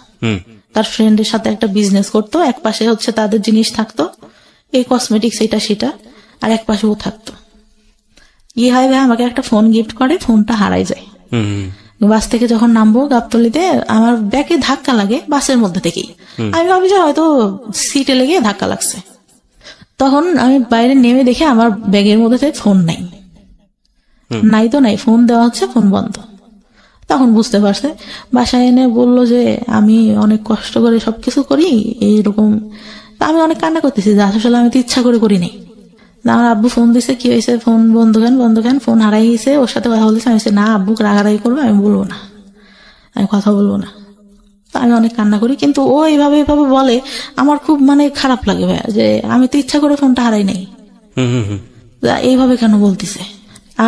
তার ফ্রেন্ডের সাথে একটা বিজনেস করতো, এক পাশে হচ্ছে তাদের জিনিস থাকতো, এই কসমেটিক্স এটা সেটা, আর এক পাশে ও থাকতো। ইয়ে হয় ভাই, আমাকে একটা ফোন গিফট করে, ফোনটা হারাই যায়। বাস থেকে যখন নামবো গাবতলিতে, আমার ব্যাগে ধাক্কা লাগে বাসের মধ্যে থেকেই। আমি ভাবি যে হয়তো সিটে লেগে ধাক্কা লাগছে। তখন আমি বাইরে নেমে দেখে আমার ব্যাগের মধ্যে ফোন নাই, তো নাই, ফোন দেওয়া হচ্ছে, ফোন বন্ধ। তখন বুঝতে পারছে, বাসায় এনে বললো যে আমি অনেক কষ্ট করে সবকিছু করি এইরকম। তা আমি অনেক কান্না করতেছি যে আসলে আমি তো ইচ্ছা করে করি নাই। আমার আব্বু ফোন দিছে, কি হয়েছে, ফোন বন্ধ কেন, ফোন হারাই গেছে, ওর সাথে কথা বলতেছে। আমি না, আব্বু রাগারাগি করবো, আমি বলবো না, আমি কথা বলবো না। আমি অনেক কান্না করি, কিন্তু ও এইভাবে বলে আমার খুব মানে খারাপ লাগে ভাইয়া, যে আমি তো ইচ্ছা করে ফোনটা হারাই নাই, এইভাবে কেন বলতেছে।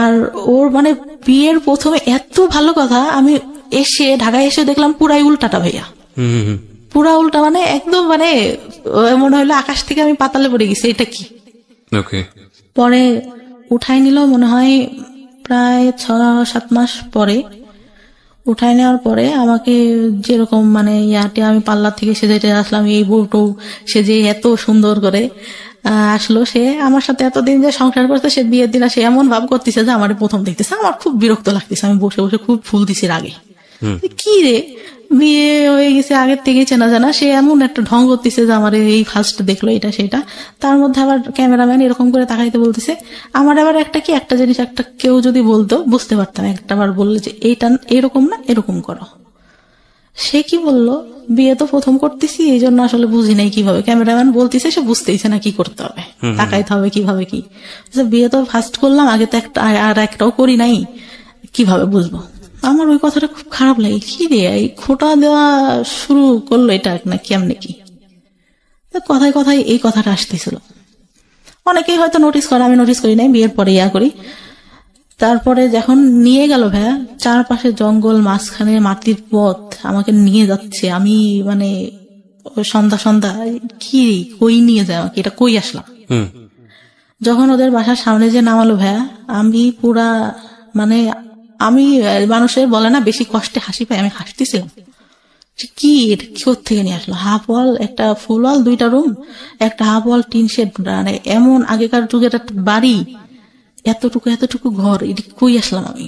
আর ওর মানে বিয়ের প্রথমে এত ভালো কথা, আমি এসে ঢাকায় এসে দেখলাম পুরাই উল্টাটা ভাইয়া, পুরা উল্টা, মানে একদম মানে মনে হলো আকাশ থেকে আমি পাতালে পড়ে গেছি, এটা কি। পরে উঠাই নিল মনে হয় প্রায় 6-7 মাস পরে। উঠাই নেওয়ার পরে আমাকে যেরকম মানে ইয়াতে আমি পার্লার থেকে সেজে আসলাম, এই বউটু সে যে এত সুন্দর করে আসলো, সে আমার সাথে এতদিন যে সংসার করতে, সে বিয়ের দিন সে এমন ভাব করতেছে যে আমার প্রথম দেখতেছে। আমার খুব বিরক্ত লাগতেছে, আমি বসে বসে খুব ফুল দিছি রাগে, কি রে বিয়ে হয়ে গেছে আগের থেকেই চেনা জানা, সে এমন একটা ঢং করতেছে যে আমার এই ফার্স্ট দেখলো এটা সেটা। তার মধ্যে আবার ক্যামেরাম্যান এরকম করে তাকাইতে বলতেছে। আমার আবার একটা জিনিস একটা কেউ যদি বলতো বুঝতে পারতাম, একটাবার বললে যে এইটা এরকম না এরকম করো। সে কি বললো, বিয়ে তো প্রথম করতেছি এই জন্য আসলে বুঝি নাই কিভাবে, ক্যামেরাম্যান বলতেছে সে বুঝতেইছে না কি করতে হবে, তাকাইতে হবে কিভাবে কি। বিয়ে তো ফার্স্ট করলাম, আগে তো একটা আর একটাও করি নাই, কিভাবে বুঝবো। আমার ওই কথাটা খুব খারাপ লাগে, কি রে এই খোটা দেওয়া শুরু করলো এটা না কেমনে কি। কথায় কথায় এই কথাটা আসতেছিল। অনেকেই হয়তো নোটিস করে, আমি নোটিস করি নাই, বিয়ের পরে ইয়া করি। তারপরে যখন নিয়ে গেল ভাইয়া, চারপাশে জঙ্গল, মাঝখানে মাটির পথ, আমাকে নিয়ে যাচ্ছে, আমি মানে সন্ধ্যা কি কই নিয়ে যায় আমাকে, এটা কই আসলাম। যখন ওদের বাসার সামনে যে নামালো ভাইয়া, আমি পুরা মানে আমি মানুষের বলে না বেশি কষ্টে হাসি পাই, আমি হাসতেছিলাম কি এটা কি থেকে নিয়ে আসলো। হাফ ওয়াল, একটা ফুল ওয়াল, 2টা রুম, একটা হাফ ওয়াল টিন শেড, মানে এমন আগেকার যুগের একটা বাড়ি, এতটুকু ঘর, এটি কই আসলাম আমি।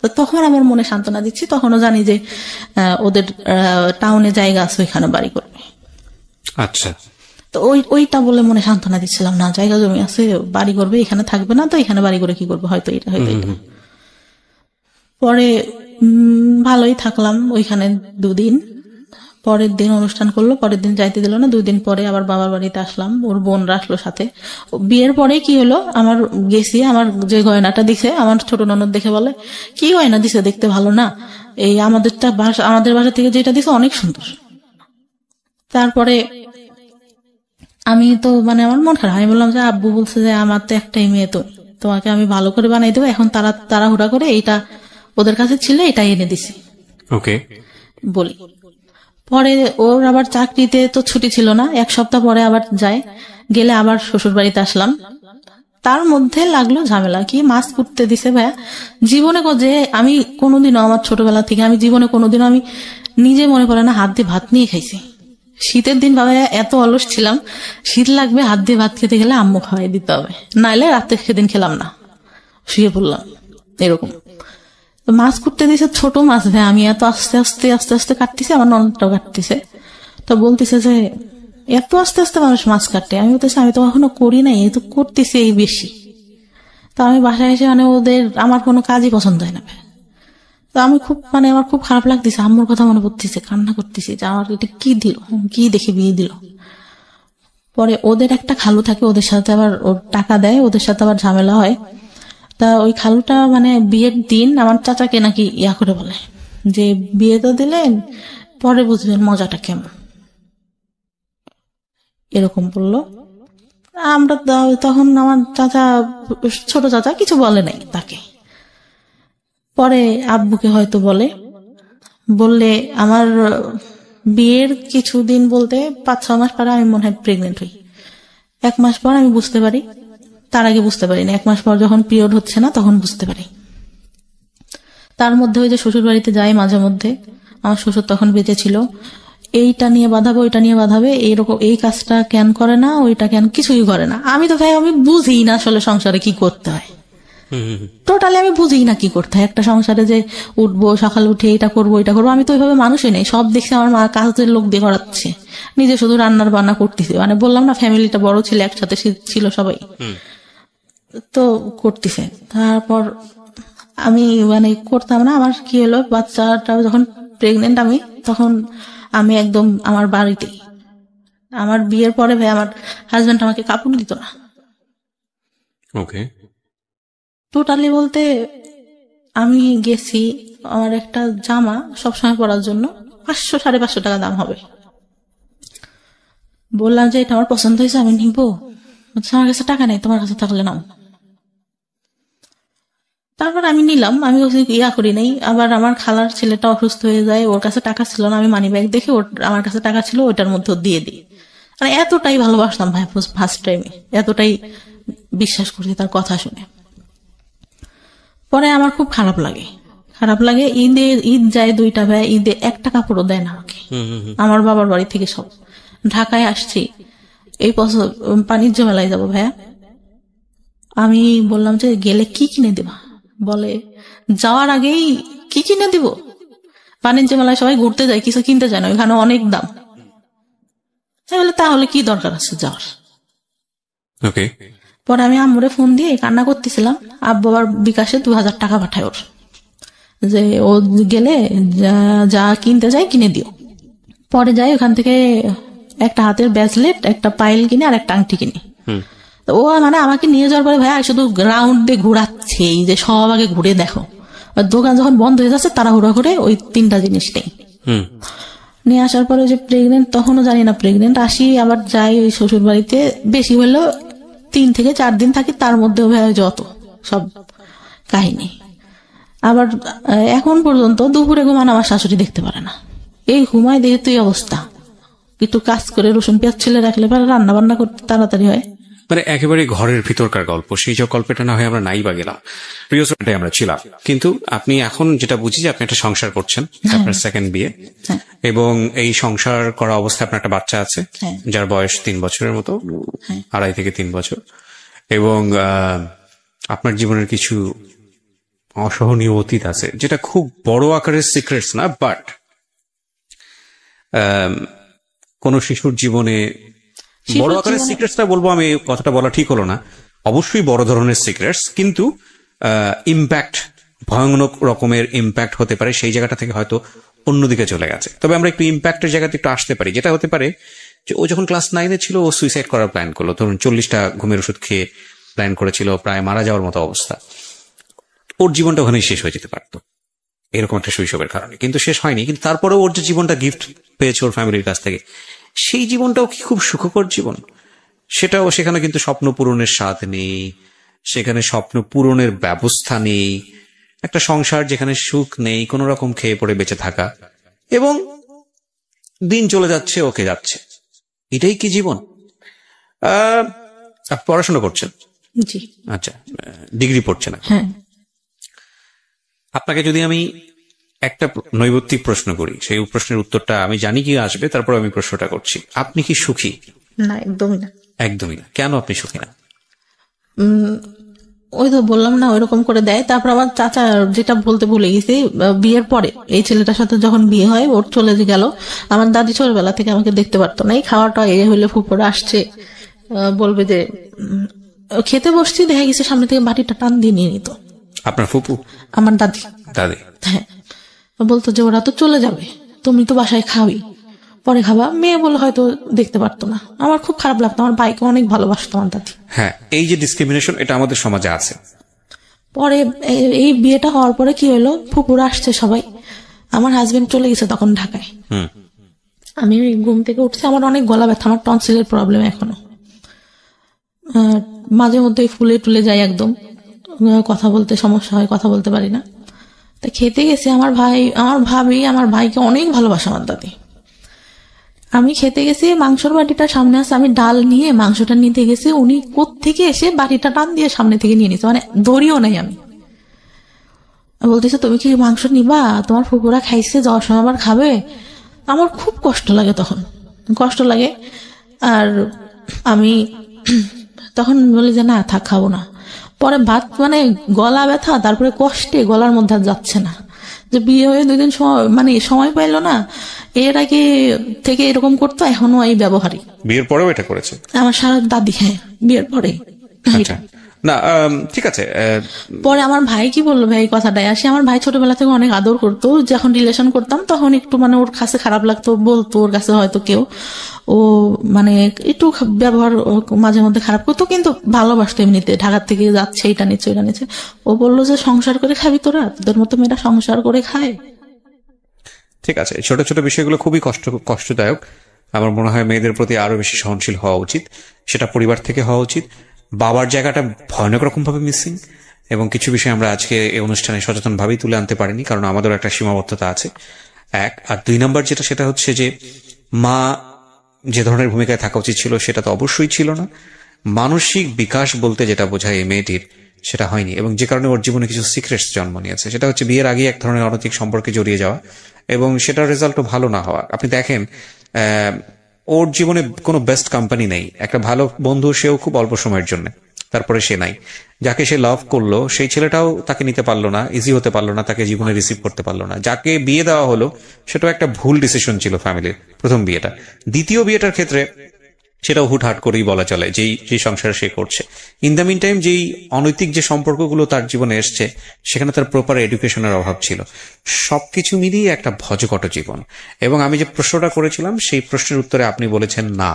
তো তখন আমার মনে সান্ত্বনা দিচ্ছি, তখনও জানি যে ওদের টাউনে জায়গা আছে, ওইখানে বাড়ি করবে। আচ্ছা, তো ওইটা বলে মনে সান্ত্বনা দিচ্ছিলাম, না জায়গা জমি আছে, বাড়ি করবে, এখানে থাকবে না, তো এখানে বাড়ি করে কি করবে, হয়তো এটা। পরে ভালোই থাকলাম ওইখানে 2 দিন। পরের দিন অনুষ্ঠান করলো, পরের দিন যাইতে দিল না। 2 দিন পরে আবার বাবার বাড়িতে আসলাম, ওর বোনরা আসলো সাথে। বিয়ের পরে কি হলো, আমার গেছি, আমার যে গয়নাটা দিছে আমার ছোট ননদ দেখে বলে, কি গয়না দিছে, দেখতে ভালো না, এই আমাদের বাসা থেকে যেটা দিছে অনেক সুন্দর। তারপরে আমি তো মানে আমার মন খারাপ, আমি বললাম যে আব্বু বলছে যে আমার তো একটাই মেয়ে, তো তোমাকে আমি ভালো করে বানাই দেবো, এখন তাড়াহুড়া করে এইটা ওদের কাছে ছিল এটাই এনে দিছি ওকে বলি। পরে ওর আবার চাকরিতে তো ছুটি ছিল না, 1 সপ্তাহ পরে আবার যায়, গেলে আবার শ্বশুর বাড়িতে আসলাম। তার মধ্যে লাগলো ঝামেলা, কি মাছ কুটতে দিছে ভাইয়া। জীবনে যে আমি কোনোদিনও আমার ছোটবেলা থেকে আমি জীবনে কোনোদিনও আমি নিজে মনে করে না হাত দিয়ে ভাত নিয়ে খাইছি। শীতের দিন বাবা এত অলস ছিলাম, শীত লাগবে হাত দিয়ে ভাত খেতে গেলে আম্মু খাওয়াই দিতে হবে, নাইলে রাতে সেদিন খেলাম না, শুয়ে পড়লাম এরকম। মাছ কুটতে দিয়েছে, ছোট মাছ ভাই, আমি এত আস্তে আস্তে কাটতেছি, আমার ননদটাও কাটতেছে। তো বলতেছে যে এত আস্তে আস্তে মানুষ মাছ কাটে। আমি বলতেছি আমি তো কখনো করি নাই, এই তো করতেছি এই বেশি। তো আমি বাসায় এসে মানে আমার কোনো কাজই পছন্দ হয় না। তো আমি আমার খুব খারাপ লাগতেছে, আম্মুর কথা মনে পড়তেছে, কান্না করতেছি যে আমার এটা কি দিল, কি দেখে বিয়ে দিল। পরে ওদের একটা খালু থাকে, ওদের সাথে আবার ওর টাকা দেয়, ওদের সাথে আবার ঝামেলা হয়। তা ওই খালুটা মানে বিয়ের দিন আমার চাচাকে নাকি ইয়া করে বলে যে বিয়ে তো দিলেন, পরে বুঝবেন মজাটা কেমন, এরকম বললো। আমরা তখন আমার ছোট চাচা কিছু বলে নাই তাকে। পরে আব্বুকে হয়তো বললে আমার বিয়ের কিছুদিন বলতে 5-6 মাস পরে আমি মনে হয় প্রেগনেন্ট হই। 1 মাস পর আমি বুঝতে পারি, তার আগে বুঝতে পারি না। 1 মাস পর যখন পিরিয়ড হচ্ছে না তখন বুঝতে পারি। তার মধ্যে ওই যে শ্বশুর বাড়িতে যাই মাঝে মধ্যে, আমার শ্বশুর তখন বেঁচে ছিল, এইটা নিয়ে বাঁধাবে ওইটা নিয়ে বাঁধাবে, এইরকম এই কাজটা কেন করে না, ওইটা কেন কিছুই করে না। আমি তো ভাই আমি বুঝি না আসলে সংসারে কি করতে হয়, টোটালি আমি বুঝি না কি করতে হয়। একটা সংসারে যে উঠবো সকালে উঠে এটা করবো আমি তো ওইভাবে মানুষই নেই। সব দেখছি আমার মা কাজের লোক দিয়ে করাচ্ছে, নিজে শুধু রান্নার বান্না করতেছে। মানে বললাম না ফ্যামিলিটা বড় ছিল, একসাথে ছিল সবাই, তো করতেছে। তারপর আমি মানে করতাম না। আমার কি হলো, বাচ্চাটা যখন প্রেগনেন্ট আমি, তখন আমি একদম আমার বাড়িতেই, আমার বিয়ের পরে ভাই আমার হাজবেন্ড আমাকে কাপড় দিত না ওকে। টোটালি বলতে। আমি গেছি, আমার একটা জামা সবসময় পরার জন্য 500-550 টাকা দাম হবে। বললাম যে এটা আমার পছন্দ হয়েছে, আমি নিবো। বলছে আমার কাছে টাকা নেই, তোমার কাছে থাকলে নাও। তারপর আমি নিলাম, আমি করি নাই। আবার আমার খালার ছেলেটা অসুস্থ হয়ে যায়, ওর কাছে টাকা ছিল না, আমি মানি ব্যাগ দেখে আমার কাছে টাকা ছিল, ওইটার মধ্যে দিয়ে দিই। মানে এতটাই ভালোবাসতাম ভাই ফার্স্ট টাইমে, এতটাই বিশ্বাস করছি তার কথা শুনে। পরে আমার খুব খারাপ লাগে। ঈদ যায় 2টা ভাই, ঈদে 1 কাপড়ও দেয় না আমাকে। আমার বাবার বাড়ি থেকে সব ঢাকায় আসছি, এই বছর বাণিজ্য মেলায় যাবো ভাইয়া। আমি বললাম যে গেলে কি কিনে দিবা? বলে যাওয়ার আগেই কি কিনে দিব? বাণিজ্য মেলায় সবাই ঘুরতে যায়, কিছু কিনতে যায় না, ওখানে অনেক দাম। তাহলে কি দরকার আছে যাওয়ার? ওকে। পরে আমি আম্মুরে ফোন দিয়ে কান্না করতেছিলাম, আব্বু আবার বিকাশে 2000 টাকা পাঠায় ওর, যে ও গেলে যা কিনতে যায় কিনে দিও। পরে যাই, ওখান থেকে একটা হাতের ব্রেসলেট, একটা পাইল কিনে আর একটা আংটি কিনে। ও মানে আমাকে নিয়ে যাওয়ার পরে ভাইয়া শুধু গ্রাউন্ডে ঘুরাচ্ছে, যে সব আগে ঘুরে দেখো। দোকান যখন বন্ধ হয়ে যাচ্ছে তাড়াহুড়া করে ওই 3টা জিনিস নেই। নিয়ে আসার পরে যে প্রেগনেন্ট, তখনও জানি না প্রেগনেন্ট। আসি আবার যাই ওই শ্বশুর বাড়িতে, বেশি হলেও 3 থেকে 4 দিন থাকি, তার মধ্যে ভাইয়া যত সব কাহিনী। আবার এখন পর্যন্ত দুপুরে ঘুমান আমার শাশুড়ি দেখতে পারে না, এই ঘুমায় দেখে তুই অবস্থা। একটু কাজ করে রসুন পেঁয়াজ ছেলে রাখলে পরে রান্না বান্না করতে তাড়াতাড়ি হয়। মানে একেবারে ঘরের ভিতরকার গল্প, সেই যে গল্পটা না হয় আমরা নাই বা গেলাম, প্রিয়টাই আমরা ছিলাম। কিন্তু আপনি এখন যেটা বুঝি যে আপনি একটা সংসার করছেন, আপনার সেকেন্ড বিয়ে, এবং এই সংসার করা অবস্থায় আপনার একটা বাচ্চা আছে যার বয়স 3 বছরের মতো, 2.5 থেকে 3 বছর। এবং আপনার জীবনের কিছু অসহনীয় অতীত আছে, যেটা খুব বড় আকারের সিক্রেটস না, বাট কোন শিশুর জীবনে বড় আকারের সিক্রেটসটা বলবো আমি, কথাটা বলা ঠিক হলো না, অবশ্যই বড় ধরনের সিক্রেটস, কিন্তু ইম্প্যাক্ট, ভয়ানক রকমের ইম্প্যাক্ট হতে পারে সেই জায়গাটা থেকে হয়তো অন্যদিকে চলে গেছে। তবে আমরা একটু ইম্প্যাক্টের জায়গাতে একটু আসতে পারি, যেটা হতে পারে যে ও যখন ক্লাস 9-এ ছিল ও সুইসাইড করার প্ল্যান করলো, ধরুন 40টা ঘুমের ওষুধ খেয়ে প্ল্যান করেছিল, প্রায় মারা যাওয়ার মতো অবস্থা। ওর জীবনটা ওখানেই শেষ হয়ে যেতে পারতো এরকম একটা শৈশবের কারণে, কিন্তু শেষ হয়নি। কিন্তু তারপরে ওর যে জীবনটা গিফট পেয়েছে ওর ফ্যামিলির কাছ থেকে, সেই জীবনটাও কি খুব সুখকর জীবন? সেটাও, সেখানে কিন্তু স্বপ্ন পূরণের স্বাদ নেই, সেখানে স্বপ্ন পূরণের ব্যবস্থা নেই, একটা সংসার যেখানে সুখ নেই, কোন রকম খেয়ে পড়ে বেঁচে থাকা, এবং দিন চলে যাচ্ছে, ওকে যাচ্ছে। এটাই কি জীবন? আপনি পড়াশোনা করছেন? জি। আচ্ছা, ডিগ্রি পড়ছেন? হ্যাঁ। আপনাকে যদি আমি একটা নৈবত্তিক প্রশ্ন করি, সেই প্রশ্নের উত্তরটা আমি জানি কি আসবে, তারপর আমি প্রশ্নটা করছি। আপনি কি সুখী? না, একদমই না। একদমই না। কেন আপনি সুখী না? ওই তো বললাম না, ওইরকম করে দেয়। তারপর আমার চাচা, যেটা বলতে ভুলে গেছি, বিয়ের পরে এই ছেলেটার সাথে যখন বিয়ে হয়, ওর চলে গেল। আমার দাদি ছোটবেলা থেকে আমাকে দেখতে পারতো না। এই খাওয়াটা এ হইলে ফুপুরা আসছে, বলবে যে খেতে বসছি, দেখা গেছে সামনে থেকে বাটিটা টান দিয়ে নিয়ে নিত। আপনার ফুপু? আমার দাদি। দাদি? হ্যাঁ। বলতো যে ওরা তো চলে যাবে, তুমি তো বাসায় খাওয়াই, পরে খাবা। মেয়ে বলে হয়তো দেখতে পারতো না। আমার খুব খারাপ লাগতো, আমার ভাইকে অনেক ভালোবাসতো আমার দাদি। হ্যাঁ, এই যে ডিসক্রিমিনেশন, এটা আমাদের সমাজে আছে। পরে এই বিয়েটা হওয়ার পরে কি হলো, ফুপুরা আসছে সবাই, আমার হাজবেন্ড চলে গেছে তখন ঢাকায়। আমি ঘুম থেকে উঠছি, আমার অনেক গলা ব্যথা, আমার টনসিলের প্রবলেম এখনো, মাঝে মধ্যে ফুলে টুলে যায় একদম, কথা বলতে সমস্যা হয়, কথা বলতে পারি না। তা খেতে গেছে, আমার ভাবি আমার ভাইকে অনেক ভালোবাসে আমার দাদি। আমি খেতে গেছি, মাংসর বাটিটা সামনে আছে, আমি ডাল নিয়ে মাংসটা নিতে গেছি, উনি কোত্থেকে এসে বাটিটা টান দিয়ে সামনে থেকে নিয়ে নিছে, মানে ধরিও নাই। আমি বলতেছে তুমি কি মাংস নিবা, তোমার ফুপুরা খাইছে, যাওয়ার সময় আবার খাবে। আমার খুব কষ্ট লাগে, তখন কষ্ট লাগে। আর আমি তখন বলি যে না থাক, খাবো না। পরে ভাত, মানে গলা ব্যথা, তারপরে কষ্টে গলার মধ্যে যাচ্ছে না, যে বিয়ে হয়ে 2 দিন সময় পাইলো না, এর আগে থেকে এরকম করতো, এখনো এই ব্যবহারই। বিয়ের পরেও এটা করেছে আমার সারা দাদি? হ্যাঁ, বিয়ের পরে। আচ্ছা, না ঠিক আছে। পরে আমার ভাই কি বললো, ভাই এই কথাটাই আসি, আমার ভাই ছোটবেলা থেকে অনেক আদর করতো, যখন রিলেশন করতাম তখন একটু মানে ওর কাছে খারাপ লাগতো, বলতো ওর কাছে হয়তো কেউ, ও মানে একটু ব্যবহার মাঝে মধ্যে খারাপ করতো, কিন্তু ভালোবাসতো এমনিতে। ঢাকার থেকে যাচ্ছে, এটা নিচ্ছে ওইটা নিচ্ছে, ও বললো যে সংসার করে খাবি তোরা, তোদের মতো মেয়েরা সংসার করে খায়। ঠিক আছে, ছোট ছোট বিষয়গুলো খুবই কষ্টদায়ক। আমার মনে হয় মেয়েদের প্রতি আরো বেশি সহনশীল হওয়া উচিত, সেটা পরিবার থেকে হওয়া উচিত। বাবার জায়গাটা ভয়ানক রকম ভাবে মিসিং, এবং কিছু বিষয় আমরা আজকে এই অনুষ্ঠানে সচেতন ভাবেই তুলে আনতে পারিনি, কারণ আমাদের একটা সীমাবদ্ধতা আছে, এক। আর 2 নম্বর যেটা, সেটা হচ্ছে যে মা যে ধরনের ভূমিকায় থাকা উচিত ছিল সেটা তো অবশ্যই ছিল না। মানসিক বিকাশ বলতে যেটা বোঝায় এই মেয়েটির, সেটা হয়নি, এবং যে কারণে ওর জীবনে কিছু সিক্রেটস জন্ম নিয়েছে। সেটা হচ্ছে বিয়ের আগে এক ধরনের অনৈতিক সম্পর্কে জড়িয়ে যাওয়া, এবং সেটার রেজাল্টও ভালো না হওয়া। আপনি দেখেন ওর জীবনে কোনো বেস্ট কোম্পানি নেই। একটা ভালো বন্ধু, সেও খুব অল্প সময়ের জন্য, তারপরে সে নাই। যাকে সে লাভ করলো সেই ছেলেটাও তাকে নিতে পারলো না, ইজি হতে পারলো না, তাকে জীবনে রিসিভ করতে পারলো না। যাকে বিয়ে দেওয়া হলো সেটাও একটা ভুল ডিসিশন ছিল ফ্যামিলির, প্রথম বিয়েটা। দ্বিতীয় বিয়েটার ক্ষেত্রে সেটাও হুটহাট করেই বলা চলে, যেই সংসার সে করছে। ইন দ্য মিন টাইম যেই অনৈতিক যে সম্পর্কগুলো তার জীবনে এসছে, সেখানে তার প্রপার এডুকেশনের অভাব ছিল। সবকিছু মিলিয়ে একটা ভজকট জীবন। এবং আমি যে প্রশ্নটা করেছিলাম সেই প্রশ্নের উত্তরে আপনি বলেছেন না।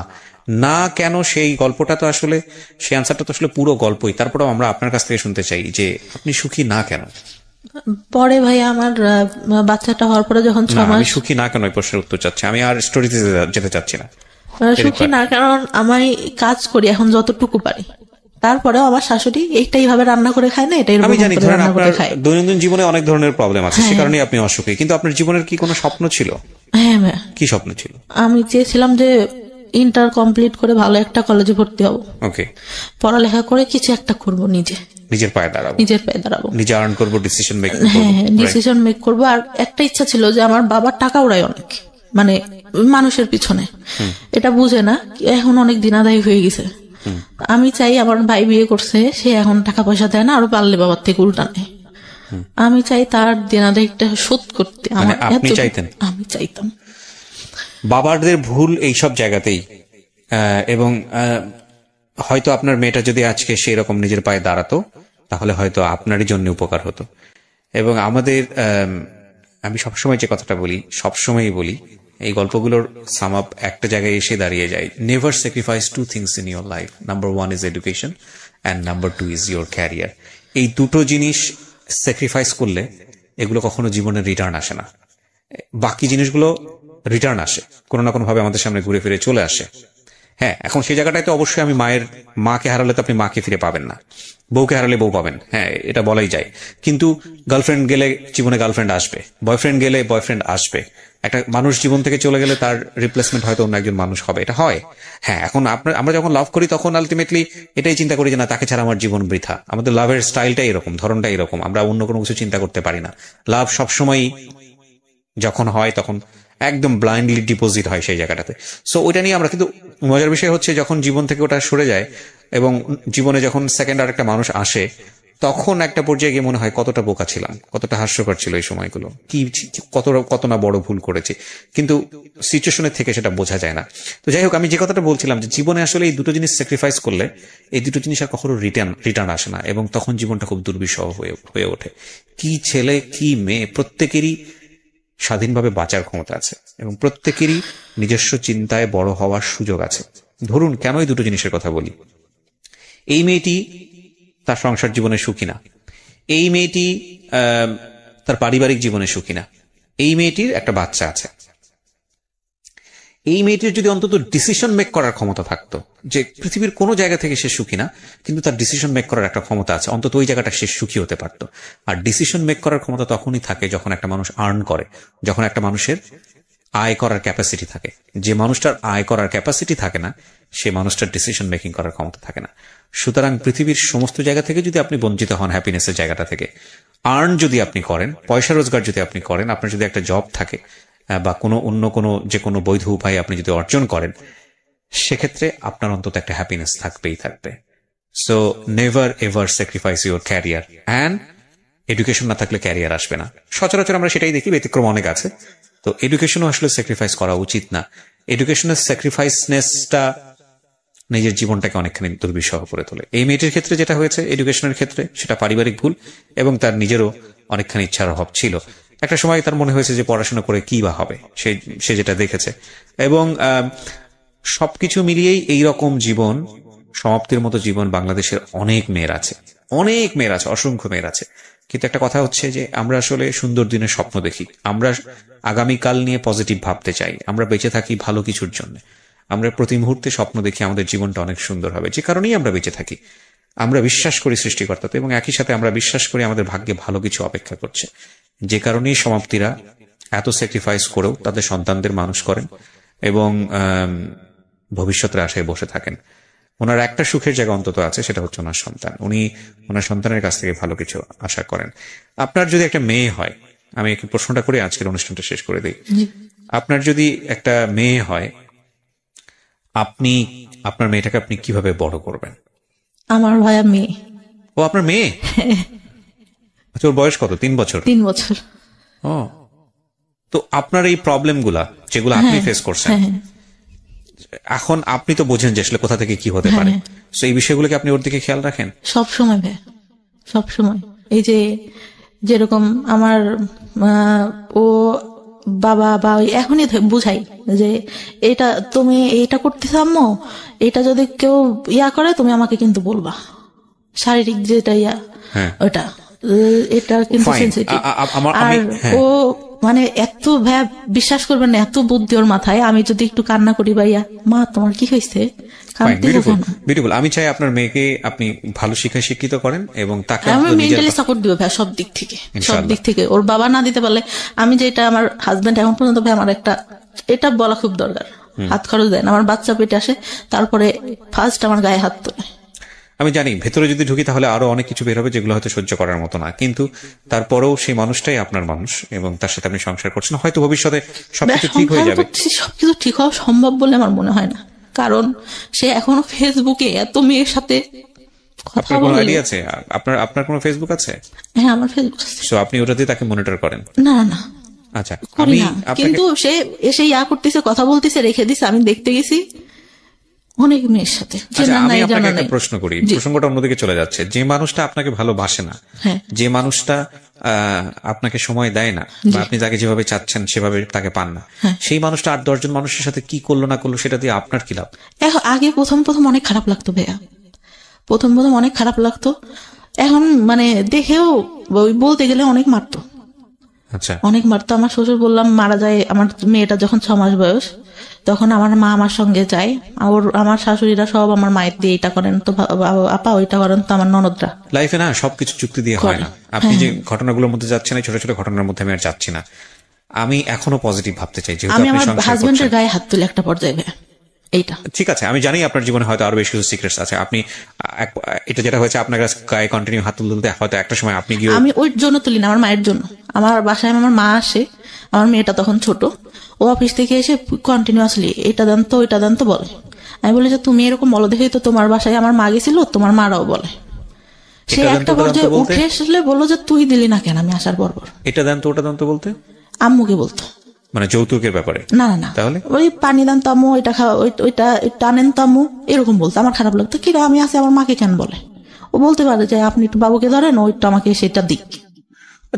না কেন, সেই গল্পটা তো আসলে, সেই আনসারটা তো আসলে পুরো গল্পই। তারপরেও আমরা আপনার কাছ থেকে শুনতে চাই যে আপনি সুখী না কেন। পরে ভাই আমার বাচ্চাটা হওয়ার পরে যখন 6 মাস, আমি সুখী না কেন এই প্রশ্নের উত্তর চাচ্ছি, আমি আর স্টোরিতে যেতে চাচ্ছি না। সুখী না কারণ আমি কাজ করি এখন যতটুকু পারি, তারপরেও আমার শাশুড়ি এইটাই ভাবে রান্না করে খায় না, এটাই আমি জানি, ধরেন রান্না করে আপনার খায়। দৈনন্দিন জীবনে অনেক ধরনের প্রবলেম আছে, সে কারণে আপনি অসুখী। কিন্তু আপনার জীবনের কি কোনো স্বপ্ন ছিল? হ্যাঁ ভাই, কি স্বপ্ন ছিল? আমি চেয়েছিলাম যে ইন্টার কমপ্লিট করে ভালো একটা কলেজে ভর্তি হব, ওকে, পড়ালেখা করে কিছু একটা করব, নিজের পায়ে দাঁড়াবো, নিজে আর্ন করবো, ডিসিশন মেক করবো। হ্যাঁ, ডিসিশন মেক করবো। আর একটা ইচ্ছা ছিল যে আমার বাবার টাকা উড়ায় অনেক, মানে মানুষের পিছনে, এটা বুঝে না, এখন অনেক দিনাদায়ী হয়ে গেছে। আমি চাই, আমার ভাই বিয়ে করছে, সে এখন টাকা পয়সা দেয় না, আরো পারলে বাবার থেকে উল্টা নেয়। আমি চাই তার দেনাদায়িটা শোধ করতে। মানে আপনি চাইতেন? আমি চাইতাম। বাবাদের ভুল এই সব জায়গাতেই, এবং হয়তো আপনার মেয়েটা যদি আজকে সেই রকম নিজের পায়ে দাঁড়াতো, তাহলে হয়তো আপনারই জন্য উপকার হতো। এবং আমাদের, আমি সবসময় যে কথাটা বলি, সবসময়ই বলি, এই গল্পগুলোর সাম আপ একটা জায়গায় এসে দাঁড়িয়ে যায়। Never sacrifice 2 things in your life. Number 1 is education and number 2 is your career. এই দুটো জিনিস স্যাক্রিফাইস করলে এগুলো কখনো জীবনের রিটার্ন আসে না। বাকি জিনিসগুলো রিটার্ন আসে, কোনো না কোনো ভাবে আমাদের সামনে ঘুরে ফিরে চলে আসে। হ্যাঁ, এখন সেই জায়গাটায় তো অবশ্যই আমি মাকে হারালে তো আপনি মাকে ফিরে পাবেন না, বউকে হারালে বউ পাবেন, হ্যাঁ এটা বলাই যায়। কিন্তু গার্লফ্রেন্ড গেলে জীবনে গার্লফ্রেন্ড আসবে, বয়ফ্রেন্ড গেলে বয়ফ্রেন্ড আসবে। একটা মানুষ জীবন থেকে চলে গেলে তার রিপ্লেসমেন্ট হয়তো অন্য একজন মানুষ হবে, এটা হয়। হ্যাঁ, এখন আমরা যখন লাভ করি তখন আলটিমেটলি এটাই চিন্তা করি যে না, তাকে ছাড়া আমার জীবন বৃথা। আমাদের লাভের স্টাইলটাই এরকম, ধরনটা এরকম, আমরা অন্য কোনো কিছু চিন্তা করতে পারি না। লাভ সবসময় যখন হয় তখন একদম ব্লাইন্ডলি ডিপোজিট হয় সেই জায়গাটাতে। সো ওইটা নিয়ে আমরা, কিন্তু মজার বিষয় হচ্ছে যখন জীবন থেকে ওটা সরে যায় এবং জীবনে যখন সেকেন্ড আর একটা মানুষ আসে, তখন একটা পর্যায়ে গিয়ে মনে হয় কতটা বোকা ছিলাম, কতটা হাস্যকর ছিল এই সময়গুলো, কি কত না বড় ভুল করেছি। কিন্তু সিচুয়েশনের থেকে সেটা বোঝা যায় না। তো যাই হোক, আমি যে কথাটা বলছিলাম যে জীবনে আসলে এই দুটো জিনিস স্যাক্রিফাইস করলে এই দুটো জিনিস আর কখনো রিটার্ন আসে না, এবং তখন জীবনটা খুব দুর্বিষহ হয়ে ওঠে। কি ছেলে কি মেয়ে, প্রত্যেকেরই স্বাধীনভাবে বাঁচার ক্ষমতা আছে এবং প্রত্যেকেরই নিজস্ব চিন্তায় বড় হওয়ার সুযোগ আছে। ধরুন, কেন এই দুটো জিনিসের কথা বলি? এই মেয়েটি তার সংসার জীবনে সুখী না, এই মেয়েটি তার পারিবারিক জীবনে সুখী না, এই মেয়েটির একটা বাচ্চা আছে। এই মেয়েটির যদি অন্তত ডিসিশন মেক করার ক্ষমতা থাকতো, যে পৃথিবীর কোনো জায়গা থেকে সে সুখী না, কিন্তু তার ডিসিশন মেক করার একটা ক্ষমতা আছে, অন্তত ওই জায়গাটা সে সুখী হতে পারতো। আর ডিসিশন মেক করার ক্ষমতা তখনই থাকে যখন একটা মানুষ আর্ন করে, যখন একটা মানুষের আয় করার ক্যাপাসিটি থাকে। যে মানুষটার আয় করার ক্যাপাসিটি থাকে না, সে মানুষটার ডিসিশন মেকিং করার ক্ষমতা থাকে না। সুতরাং পৃথিবীর সমস্ত জায়গা থেকে যদি আপনি বঞ্চিত হন হ্যাপিনেসের জায়গাটা থেকে, আর্ন যদি আপনি করেন, পয়সা রোজগার যদি আপনি করেন, আপনার যদি একটা জব থাকে বা অন্য কোনো যে কোনো বৈধ উপায়ে আপনি যদি অর্জন করেন, সেক্ষেত্রে আপনার অন্তত একটা হ্যাপিনেস থাকবেই থাকবে। So never ever sacrifice your career, and education না থাকলে ক্যারিয়ার আসবে না। সচরাচর আমরা সেটাই দেখি, ব্যতিক্রম অনেক আছে। তো এডুকেশনও আসলে স্যাক্রিফাইস করা উচিত না। এডুকেশনের স্যাক্রিফাইসনেসটা নিজের জীবনটাকে অনেকখানি দুর্বিষহ করে তোলে। এই মেয়েটির ক্ষেত্রে যেটা হয়েছে এডুকেশনের ক্ষেত্রে, সেটা পারিবারিক ভুল এবং তার নিজেরও অনেকখানি ইচ্ছার অভাব ছিল। একটা সময় তার মনে হয়েছে যে পড়াশোনা করে কি বা হবে, সে যেটা দেখেছে। এবং সবকিছু মিলিয়েই এইরকম জীবন, সমাপ্তির মতো জীবন বাংলাদেশের অনেক মেয়ের আছে, অসংখ্য মেয়ের আছে। কিন্তু একটা কথা হচ্ছে যে আমরা আসলে সুন্দর দিনের স্বপ্ন দেখি, আমরা আগামীকাল নিয়ে পজিটিভ ভাবতে চাই, আমরা বেঁচে থাকি ভালো কিছুর জন্য। আমরা প্রতি মুহূর্তে স্বপ্ন দেখি আমাদের জীবনটা অনেক সুন্দর হবে, যে কারণেই আমরা বেঁচে থাকি। আমরা বিশ্বাস করি সৃষ্টিকর্তাতে এবং একই সাথে আমরা বিশ্বাস করি আমাদের ভাগ্যে ভালো কিছু অপেক্ষা করছে, যে কারণেই সমাপ্তিরা এত স্যাক্রিফাইস করেও তাদের সন্তানদের মানুষ করেন এবং ভবিষ্যতের আশায় বসে থাকেন। ওনার একটা সুখের জায়গা অন্তত আছে, সেটা হচ্ছে ওনার সন্তান। উনি ওনার সন্তানের কাছ থেকে ভালো কিছু আশা করেন। আপনার যদি একটা মেয়ে হয়, আমি একটু প্রশ্নটা করে আজকের অনুষ্ঠানটা শেষ করে দিই। আপনার যদি একটা মেয়ে হয়, আপনি আপনার মেয়েটাকে আপনি কিভাবে বড় করবেন? আমার ভাইয়া মেয়ে। ও আপনার মেয়ে? আচ্ছা, ওর বয়স কত? 3 বছর? 3 বছর। ও, তো আপনার এই প্রবলেম গুলা যেগুলো আপনি ফেস করছেন, এখন আপনি তো বোঝেন যে আসলে কোথা থেকে কি হতে পারে, তো এই বিষয়গুলোকে আপনি ওর দিকে খেয়াল রাখেন? সব সময় ভাই, সব সময়। এই যে যেরকম আমার ও বাবা বা এখনই বুঝাই যে এটা তুমি এইটা করতেছ আম্মু, এটা যদি কেউ করে তুমি আমাকে কিন্তু বলবা, শারীরিক যেটা ওটা, এটা কিন্তু সেনসিটিভ। আর ও মানে এত বিশ্বাস করবেন না, এত বুদ্ধি ওর মাথায়। আমি যদি একটু কান্না করি ভাইয়া, মা তোমার কি হয়েছে, বিউটিফুল। আমি চাই আপনার মেয়েকে আপনি ভালো শিক্ষায় শিক্ষিত করেন এবং তাকে আমি মেন্টালি সাপোর্ট দিব ভাই, সব দিক থেকে, সব দিক থেকে। ওর বাবা না দিতে পারলে আমি যেটা আমার হাজবেন্ড এখন পর্যন্ত ভাই আমার একটা এটা বলা খুব দরকার, হাত খরচ দেন। আমার বাচ্চা পেটে আসে, তারপরে ফার্স্ট আমার গায়ে হাত তোলে। আমি জানি ভেতরে যদি ঢুকি তাহলে আরো অনেক কিছু বের হবে যেগুলো হয়তো সহ্য করার মতো না, কিন্তু তারপরেও সেই মানুষটাই আপনার মানুষ এবং তার সাথে আপনি সংসার করছেন। হয়তো ভবিষ্যতে সবকিছু ঠিক হয়ে যাবে। সবকিছু ঠিক হওয়া সম্ভব বলে আমার মনে হয় না, কারণ সে এখনো ফেসবুকে এত মেয়ের সাথে কথা বলে। আইডি আছে আপনার কোনো ফেসবুক আছে? হ্যাঁ, আমার ফেসবুক আছে। সো আপনি ওটা দিয়ে তাকে মনিটর করেন? না না, আচ্ছা, আমি কিন্তু সে এসে করতেছে, কথা বলতেছে, রেখে দিছে। আমি দেখতে গেছি অনেক মেয়ের সাথে। আমি আপনাকে একটা প্রশ্ন করি, প্রসঙ্গটা অন্যদিকে চলে যাচ্ছে। যে মানুষটা আপনাকে ভালোবাসে না, যে মানুষটা আপনাকে সময় দেয় না, বা আপনি যাকে যেভাবে চাচ্ছেন সেভাবে তাকে পান না, সেই মানুষটা 8-10 জন মানুষের সাথে কি করলো না করলো সেটা দিয়ে আপনার কি লাভ? আগে প্রথম অনেক খারাপ লাগতো ভাইয়া, প্রথম অনেক খারাপ লাগতো। এখন মানে দেখেও বলতে গেলে অনেক মারতো। আচ্ছা, অনেক মারতো। আমার শ্বশুর বললাম মারা যায়, আমার মেয়েটা যখন 6 মাস বয়স, তখন আমার মা আমার সঙ্গে যায়। আমার শাশুড়িরা সব আমার মায়ের দিয়ে এটা করেন, তো আপা ওইটা করেন, তো আমার ননদরা। লাইফে না সবকিছু চুক্তি দিয়ে হয় না। আপনি যে ঘটনাগুলোর মধ্যে যাচ্ছেন, ছোট ছোট ঘটনার মধ্যে আমি আর যাচ্ছি না। আমি এখনো পজিটিভ ভাবতে চাই। আমি আমার হাজবেন্ডের গায়ে হাত তুলে একটা পর্যায়ে এইটা ঠিক আছে, আমি জানি আপনার জীবনে হয়তো আরো বেশ কিছু সিক্রেটস আছে। আপনি এটা যেটা হয়েছে আপনার গায়ে কন্টিনিউ হাত তুলতে হয়তো একটা সময় আপনি গিয়ে, আমি ওই জন্য তুলি না, আমার মায়ের জন্য। আমার বাসায় আমার মা আসে, আমার মেয়েটা তখন ছোট, ও অফিস থেকে এসে কন্টিনিউয়াসলি এটা দেন তো ওইটা দেন তো বলে। আমি বলি যে তুমি এরকম বলো দেখেই তো তোমার বাসায় আমার মা গেছিল, তোমার মারাও বলে। সে একটা পর্যায়ে উঠে আসলে বললো যে তুই দিলি না কেন আমি আসার পর। এটা দেন তো ওটা দেন তো বলতে আম্মুকে বলতো, মানে যৌতুকের ব্যাপারে? না না, তাহলে ওই পানি দান তো আম্মু, ওইটা খাওয়া, ওইটা টানেন তো আম্মু, এরকম বলতো। আমার খারাপ লাগতো, কি আমি আছে আমার মাকে কেন বলে। ও বলতে পারে যে আপনি একটু বাবুকে ধরেন, ওইটা আমাকে সেটা দিক।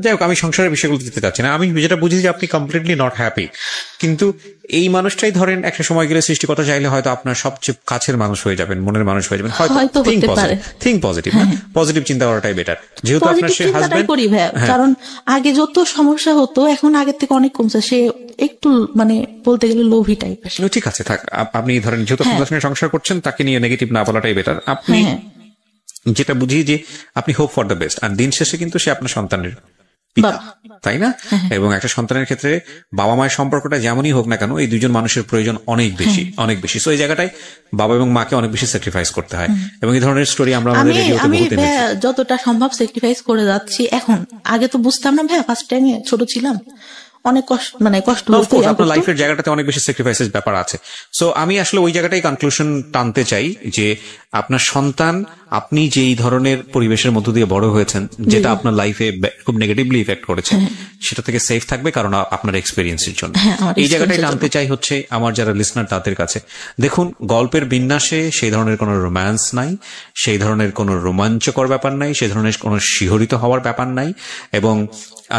যাই হোক, আমি সংসারের বিষয়গুলো দিতে চাচ্ছি না। আমি যেটা বুঝি যে আপনি কমপ্লিটলি নট হ্যাপি, কিন্তু এই মানুষটাই ধরেন একটা সময় গেলে সৃষ্টিকর্তা চাইলে হয়তো আপনার সবচেয়ে কাছের মানুষ হয়ে যাবেন, মনের মানুষ হয়ে যাবেন। হয়তো থিঙ্ক পজিটিভ, পজিটিভ চিন্তা করাটাই বেটার। যেহেতু আপনার সে হাজবেন্ড, কারণ আগে যত সমস্যা হতো এখন আগের থেকে অনেক কমছে। সে একটু মানে বলতে গেলে লোভী টাইপের। ঠিক আছে, থাক। আপনি ধরেন যেহেতু আপনার সঙ্গে সংসার করছেন, তাকে নিয়ে নেগেটিভ না বলাটাই বেটার। আপনি যেটা বুঝি যে আপনি হোপ ফর দ্য বেস্ট, আর দিন শেষে কিন্তু সে আপনার সন্তানের পিতা, তাই না? এবং একটা সন্তানের ক্ষেত্রে বাবা মায়ের সম্পর্কটা যেমনই হোক না কেন, এই দুজন মানুষের প্রয়োজন অনেক বেশি, অনেক বেশি। সো এই জায়গাটায় বাবা এবং মাকে অনেক বেশি স্যাক্রিফাইস করতে হয়, এবং এই ধরনের স্টোরি আমরা আমাদের রেডিওতে বহুত দেখেছি। যতটা সম্ভব স্যাক্রিফাইস করে যাচ্ছি এখন। আগে তো বুঝতাম না ভাই, ফার্স্ট টাইমে ছোট ছিলাম, অনেক কষ্ট, মানে কষ্ট হতো। আপনার লাইফের জায়গাটাতে অনেক বেশি স্যাক্রিফাইসের ব্যাপার আছে। সো আমি আসলে ওই জায়গাটাই কনক্লুশন টানতে চাই যে আপনার সন্তান আপনি যেই ধরনের পরিবেশের মধ্য দিয়ে বড় হয়েছেন, যেটা আপনার লাইফে খুব নেগেটিভলি ইফেক্ট করেছে, সেটা থেকে সেফ থাকবে, কারণ আপনার এক্সপিরিয়েন্সের জন্য। এই জায়গাটাই টানতে চাই হচ্ছে আমার যারা লিসনার তাদের কাছে। দেখুন, গল্পের বিন্যাসে সেই ধরনের কোনো রোম্যান্স নাই, সেই ধরনের কোনো রোমাঞ্চকর ব্যাপার নাই, সেই ধরনের কোনো শিহরিত হওয়ার ব্যাপার নাই, এবং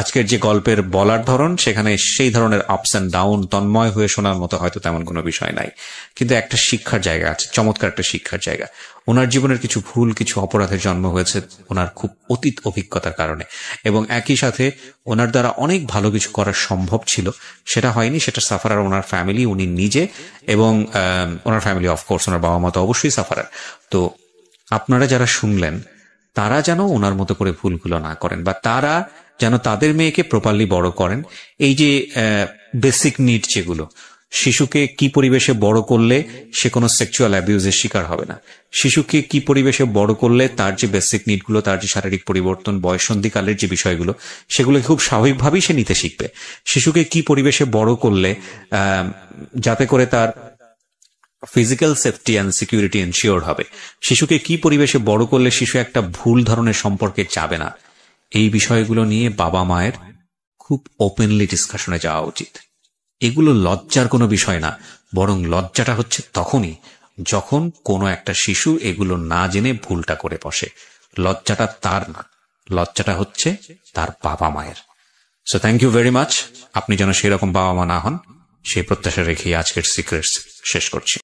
আজকের যে গল্পের বলার ধরন, সেখানে সেই ধরনের আপস অ্যান্ড ডাউন তন্ময় হয়ে শোনার মতো হয়তো তেমন কোনো বিষয় নাই। কিন্তু একটা শিক্ষার জায়গা আছে, চমৎকার একটা শিক্ষার জায়গা। ওনার জীবনের কিছু ভুল, কিছু অপরাধের জন্ম হয়েছে ওনার খুব অতীত অভিজ্ঞতার কারণে, এবং একই সাথে ওনার দ্বারা অনেক ভালো কিছু করা সম্ভব ছিল, সেটা হয়নি। সেটা সাফারার ওনার ফ্যামিলি, উনি নিজে, এবং ওনার ফ্যামিলি অফকোর্স, ওনার বাবা মা তো অবশ্যই সাফারার। তো আপনারা যারা শুনলেন, তারা যেন ওনার মতো করে ভুলগুলো না করেন, বা তারা যেন তাদের মেয়েকে প্রপারলি বড় করেন। এই যে বেসিক নিড, যেগুলো শিশুকে কি পরিবেশে বড় করলে সে কোনো সেক্সুয়াল অ্যাবিউজের শিকার হবে না, শিশুকে কি পরিবেশে বড় করলে তার যে বেসিক নিডগুলো, তার যে শারীরিক পরিবর্তন, বয়ঃসন্ধিকালের যে বিষয়গুলো, সেগুলো খুব স্বাভাবিকভাবেই সে নিতে শিখবে। শিশুকে কি পরিবেশে বড় করলে যাতে করে তার physical safety and security ensure হবে, শিশুকে কি পরিবেশে বড় করলে শিশু একটা ভুল ধরনের সম্পর্কে যাবে না, এই বিষয়গুলো নিয়ে বাবা মায়ের খুব ওপেনলি ডিসকাশনে যাওয়া উচিত। এগুলো লজ্জার কোনো বিষয় না, বরং লজ্জাটা হচ্ছে তখনই যখন কোনো একটা শিশু এগুলো না জেনে ভুলটা করে বসে। লজ্জাটা তার না, লজ্জাটা হচ্ছে তার বাবা মায়ের। So thank you very much. আপনি যেন সেরকম বাবা মা না হন, সেই প্রত্যাশা রেখেই আজকের সিক্রেটস শেষ করছি।